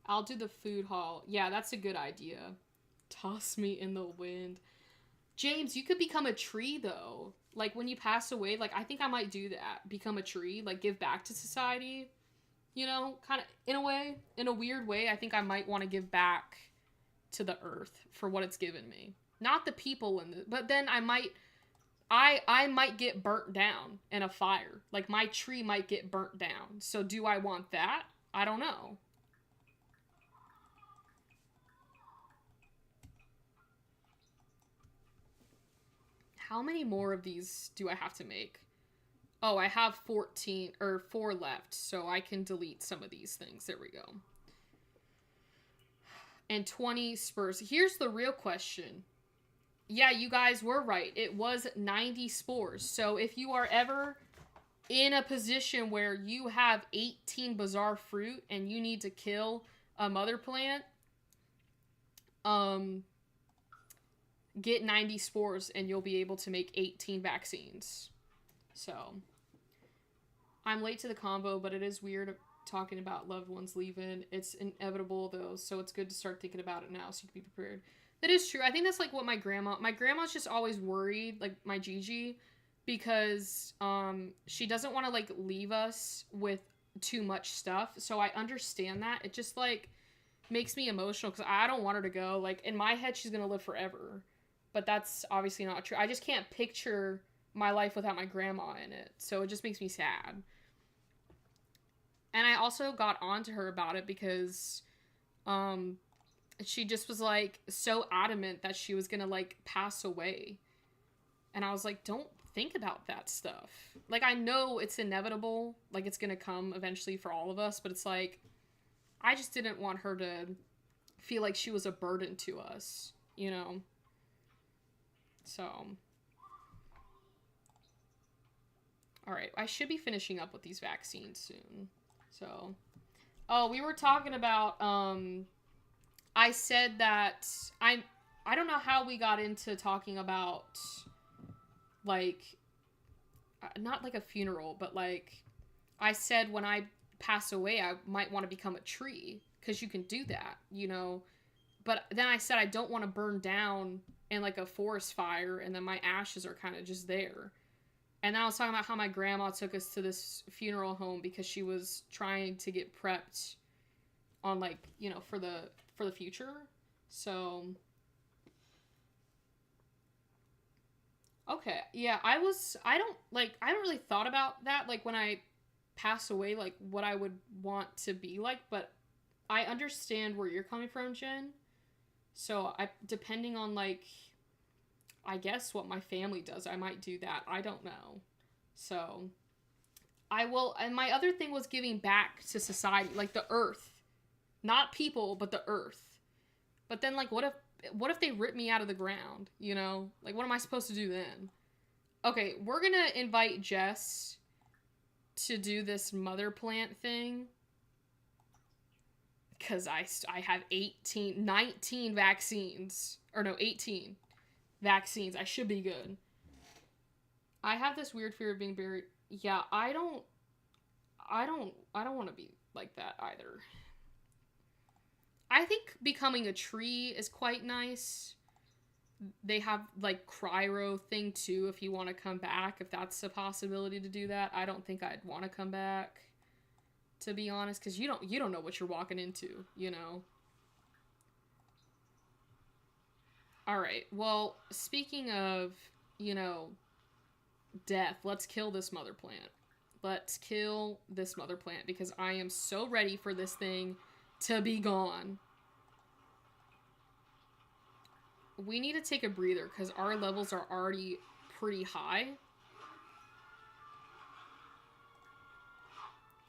I'll do the food haul. Yeah, that's a good idea. Toss me in the wind. James, you could become a tree though. Like when you pass away, like I think I might do that. Become a tree, like give back to society. You know, kind of in a way, in a weird way, I think I might want to give back to the earth for what it's given me. Not the people in the, but then I might get burnt down in a fire. Like my tree might get burnt down. So do I want that? I don't know. How many more of these do I have to make? Oh, I have 14 or 4 left, so I can delete some of these things. There we go. And 20 spurs. Here's the real question. Yeah, you guys were right. It was 90 spores. So if you are ever in a position where you have 18 bizarre fruit and you need to kill a mother plant, get 90 spores and you'll be able to make 18 vaccines. So, I'm late to the convo, but it is weird talking about loved ones leaving. It's inevitable though, so it's good to start thinking about it now so you can be prepared. That is true. I think that's like what my grandma's just always worried, like my Gigi, because she doesn't want to like leave us with too much stuff. So I understand that. It just like makes me emotional because I don't want her to go. Like in my head, she's gonna live forever, but that's obviously not true. I just can't picture my life without my grandma in it, so it just makes me sad. And I also got onto her about it because she just was like so adamant that she was gonna like pass away, and I was like, don't think about that stuff. Like I know it's inevitable, like it's gonna come eventually for all of us, but it's like I just didn't want her to feel like she was a burden to us, you know. So all right, I should be finishing up with these vaccines soon. So, Oh, we were talking about, I said that I don't know how we got into talking about, like, not like a funeral, but like, I said when I pass away, I might want to become a tree, because you can do that, you know? But then I said I don't want to burn down in like a forest fire, and then my ashes are kind of just there. And then I was talking about how my grandma took us to this funeral home because she was trying to get prepped on, like, you know, for the future. So okay, yeah, I don't really thought about that, like, when I pass away, like what I would want to be like, but I understand where you're coming from, Jen. So I, depending on, like, I guess what my family does, I might do that. I don't know. So I will, and my other thing was giving back to society, like the earth. Not people, but the earth. But then, like, what if they rip me out of the ground, you know? Like, what am I supposed to do then? Okay, we're gonna invite Jess to do this mother plant thing. Because I have 19 vaccines. Or no, 18 vaccines. I should be good. I have this weird fear of being buried. Yeah, I don't want to be like that either. I think becoming a tree is quite nice. They have, like, cryo thing too if you want to come back, if that's a possibility to do that. I don't think I'd want to come back, to be honest, because you don't know what you're walking into, you know. All right. Well, speaking of, you know, death, let's kill this mother plant. Let's kill this mother plant because I am so ready for this thing to be gone. We need to take a breather because our levels are already pretty high.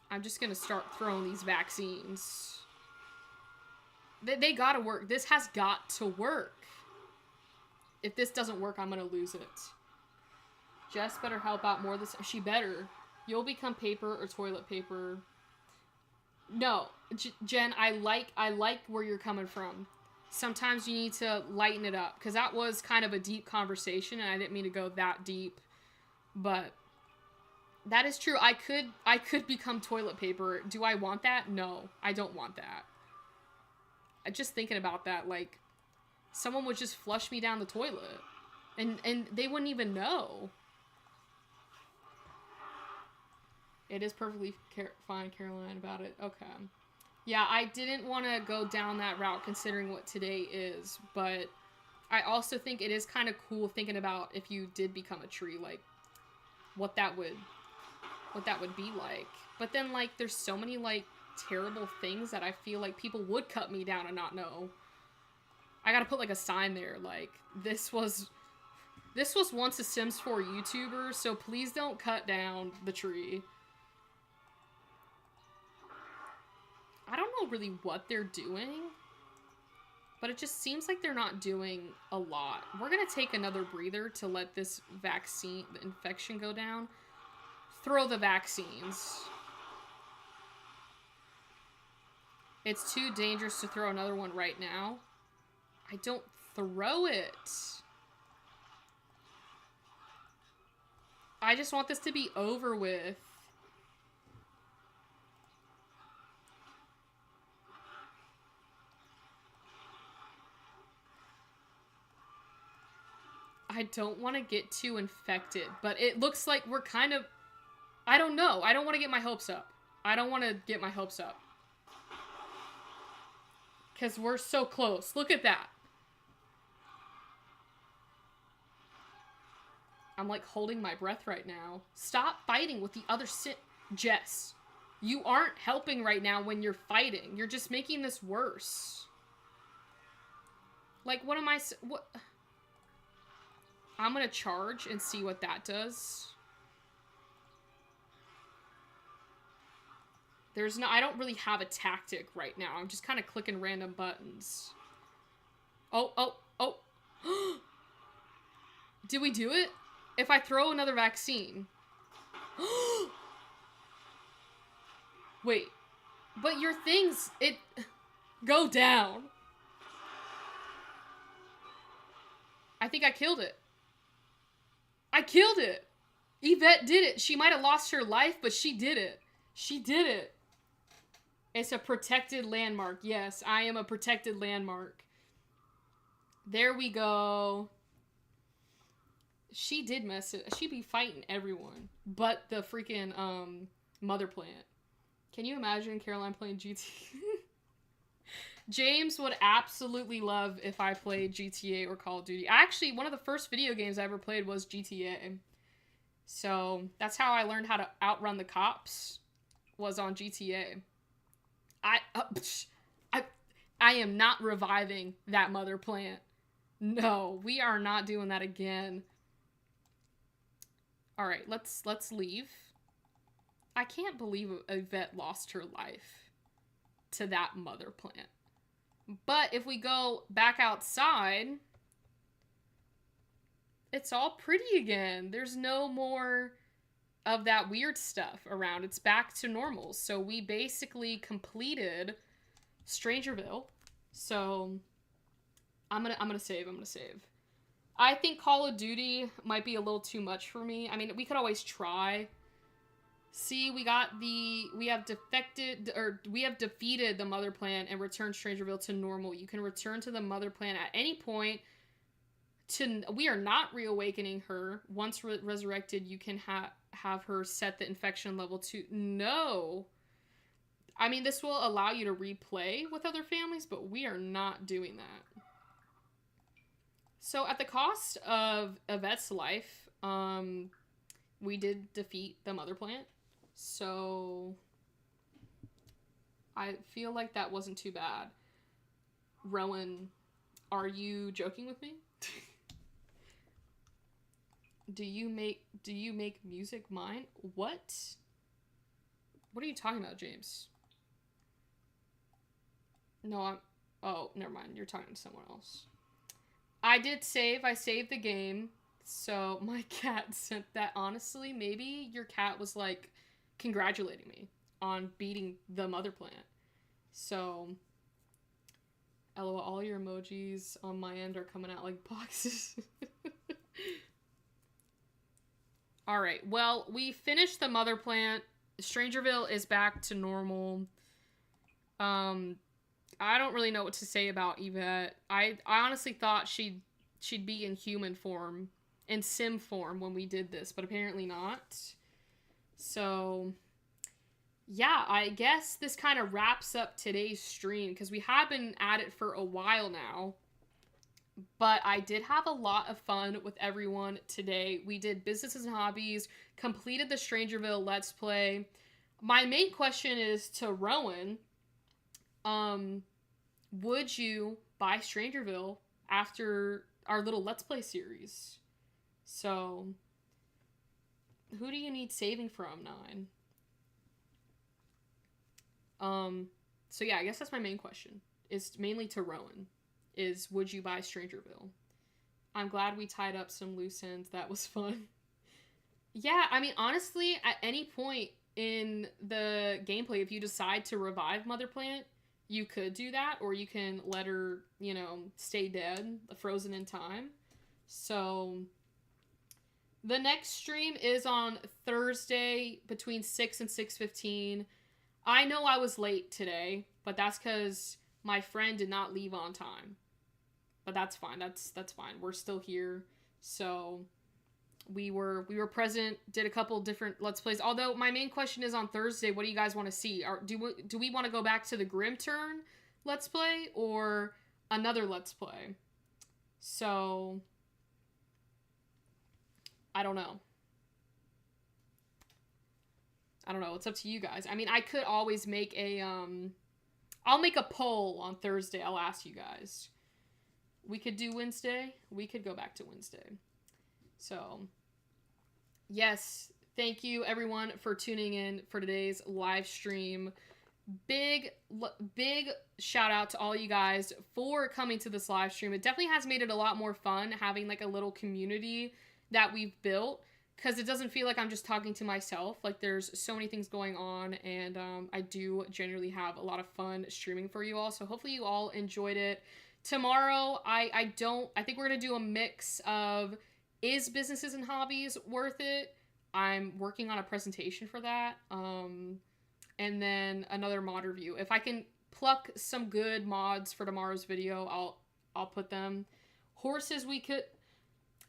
I'm just gonna start throwing these vaccines. They gotta work. This has got to work. If this doesn't work, I'm gonna lose it. Jess better help out more this. She better. You'll become paper or toilet paper. No, Jen, I like where you're coming from. Sometimes you need to lighten it up because that was kind of a deep conversation and I didn't mean to go that deep, but that is true. I could become toilet paper. Do I want that? No, I don't want that. Just thinking about that, like, someone would just flush me down the toilet and they wouldn't even know. It is perfectly fine, Caroline, about it. Okay. Yeah, I didn't want to go down that route considering what today is, but I also think it is kind of cool thinking about if you did become a tree, like, what that would be like. But then, like, there's so many, like, terrible things that I feel like people would cut me down and not know. I gotta put, like, a sign there, like, this was once a Sims 4 YouTuber, so please don't cut down the tree. I don't know really what they're doing, but it just seems like they're not doing a lot. We're gonna take another breather to let this the infection go down. Throw the vaccines. It's too dangerous to throw another one right now. I don't throw it. I just want this to be over with. I don't want to get too infected, but it looks like we're kind of... I don't know. I don't want to get my hopes up. Because we're so close. Look at that. I'm, like, holding my breath right now. Stop fighting with the other Jess, you aren't helping right now when you're fighting. You're just making this worse. Like, what am I... What... I'm gonna charge and see what that does. I don't really have a tactic right now. I'm just kind of clicking random buttons. Oh. Did we do it? If I throw another vaccine. Wait. But your things, it... Go down. I think I killed it. I killed it. Yvette did it. She might have lost her life, but she did it. She did it. It's a protected landmark. Yes, I am a protected landmark. There we go. She did mess it. She be fighting everyone. But the freaking, mother plant. Can you imagine Caroline playing GTA? James would absolutely love if I played GTA or Call of Duty. Actually, one of the first video games I ever played was GTA. So, that's how I learned how to outrun the cops, was on GTA. I am not reviving that mother plant. No, we are not doing that again. Alright, let's leave. I can't believe Yvette lost her life to that mother plant. But if we go back outside, it's all pretty again. There's no more of that weird stuff around. It's back to normal. So we basically completed Strangerville. So I'm gonna save. I think Call of Duty might be a little too much for me. I mean, we could always try. See, we have defeated the mother plant and returned Strangerville to normal. You can return to the mother plant at any point. We are not reawakening her. Once resurrected, you can have her set the infection level to no. I mean, this will allow you to replay with other families, but we are not doing that. So at the cost of Yvette's life, we did defeat the mother plant. So I feel like that wasn't too bad. Rowan, are you joking with me? Do you make music mine? What? What are you talking about, James? No, oh, never mind. You're talking to someone else. I did save. I saved the game. So my cat sent that. Honestly, maybe your cat was like congratulating me on beating the mother plant. So, LOL, all your emojis on my end are coming out like boxes. Alright, well, we finished the mother plant. Strangerville is back to normal. I don't really know what to say about Yvette. I honestly thought she'd be in human form, in sim form when we did this, but apparently not. So, yeah, I guess this kind of wraps up today's stream, because we have been at it for a while now. But I did have a lot of fun with everyone today. We did businesses and hobbies, completed the Strangerville Let's Play. My main question is to Rowan. Would you buy Strangerville after our little Let's Play series? So, who do you need saving from, 9? So yeah, I guess that's my main question. It's mainly to Rowan. Is, would you buy Strangerville? I'm glad we tied up some loose ends. That was fun. Yeah, I mean, honestly, at any point in the gameplay, if you decide to revive Mother Plant, you could do that, or you can let her, you know, stay dead, frozen in time. So, the next stream is on Thursday between 6 and 6:15. I know I was late today, but that's because my friend did not leave on time. But that's fine. That's fine. We're still here. So we were present, did a couple different Let's Plays. Although my main question is on Thursday, what do you guys want to see? Do we want to go back to the Grim Turn Let's Play or another Let's Play? So I don't know. It's up to you guys. I mean, I could always make a I'll make a poll on Thursday. I'll ask you guys. We could do Wednesday. We could go back to Wednesday. So, yes, thank you everyone for tuning in for today's live stream. Big shout out to all you guys for coming to this live stream. It definitely has made it a lot more fun having like a little community that we've built, because it doesn't feel like I'm just talking to myself. Like, there's so many things going on, and I do generally have a lot of fun streaming for you all. So hopefully you all enjoyed it. Tomorrow, I think we're gonna do a mix of, is businesses and hobbies worth it? I'm working on a presentation for that. And then another mod review. If I can pluck some good mods for tomorrow's video, I'll put them. Horses, we could.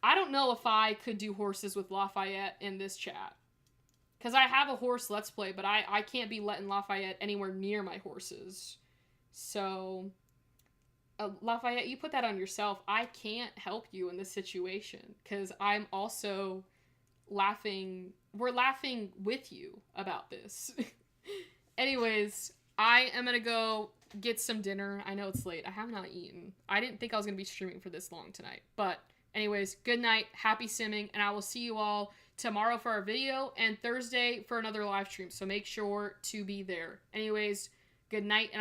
I don't know if I could do horses with Lafayette in this chat, because I have a horse let's play, but I can't be letting Lafayette anywhere near my horses. So Lafayette, you put that on yourself. I can't help you in this situation, because I'm also laughing. We're laughing with you about this. Anyways, I am gonna go get some dinner. I know it's late. I have not eaten. I didn't think I was gonna be streaming for this long tonight. But anyways, good night, happy simming, and I will see you all tomorrow for our video and Thursday for another live stream. So make sure to be there. Anyways, good night, and I'll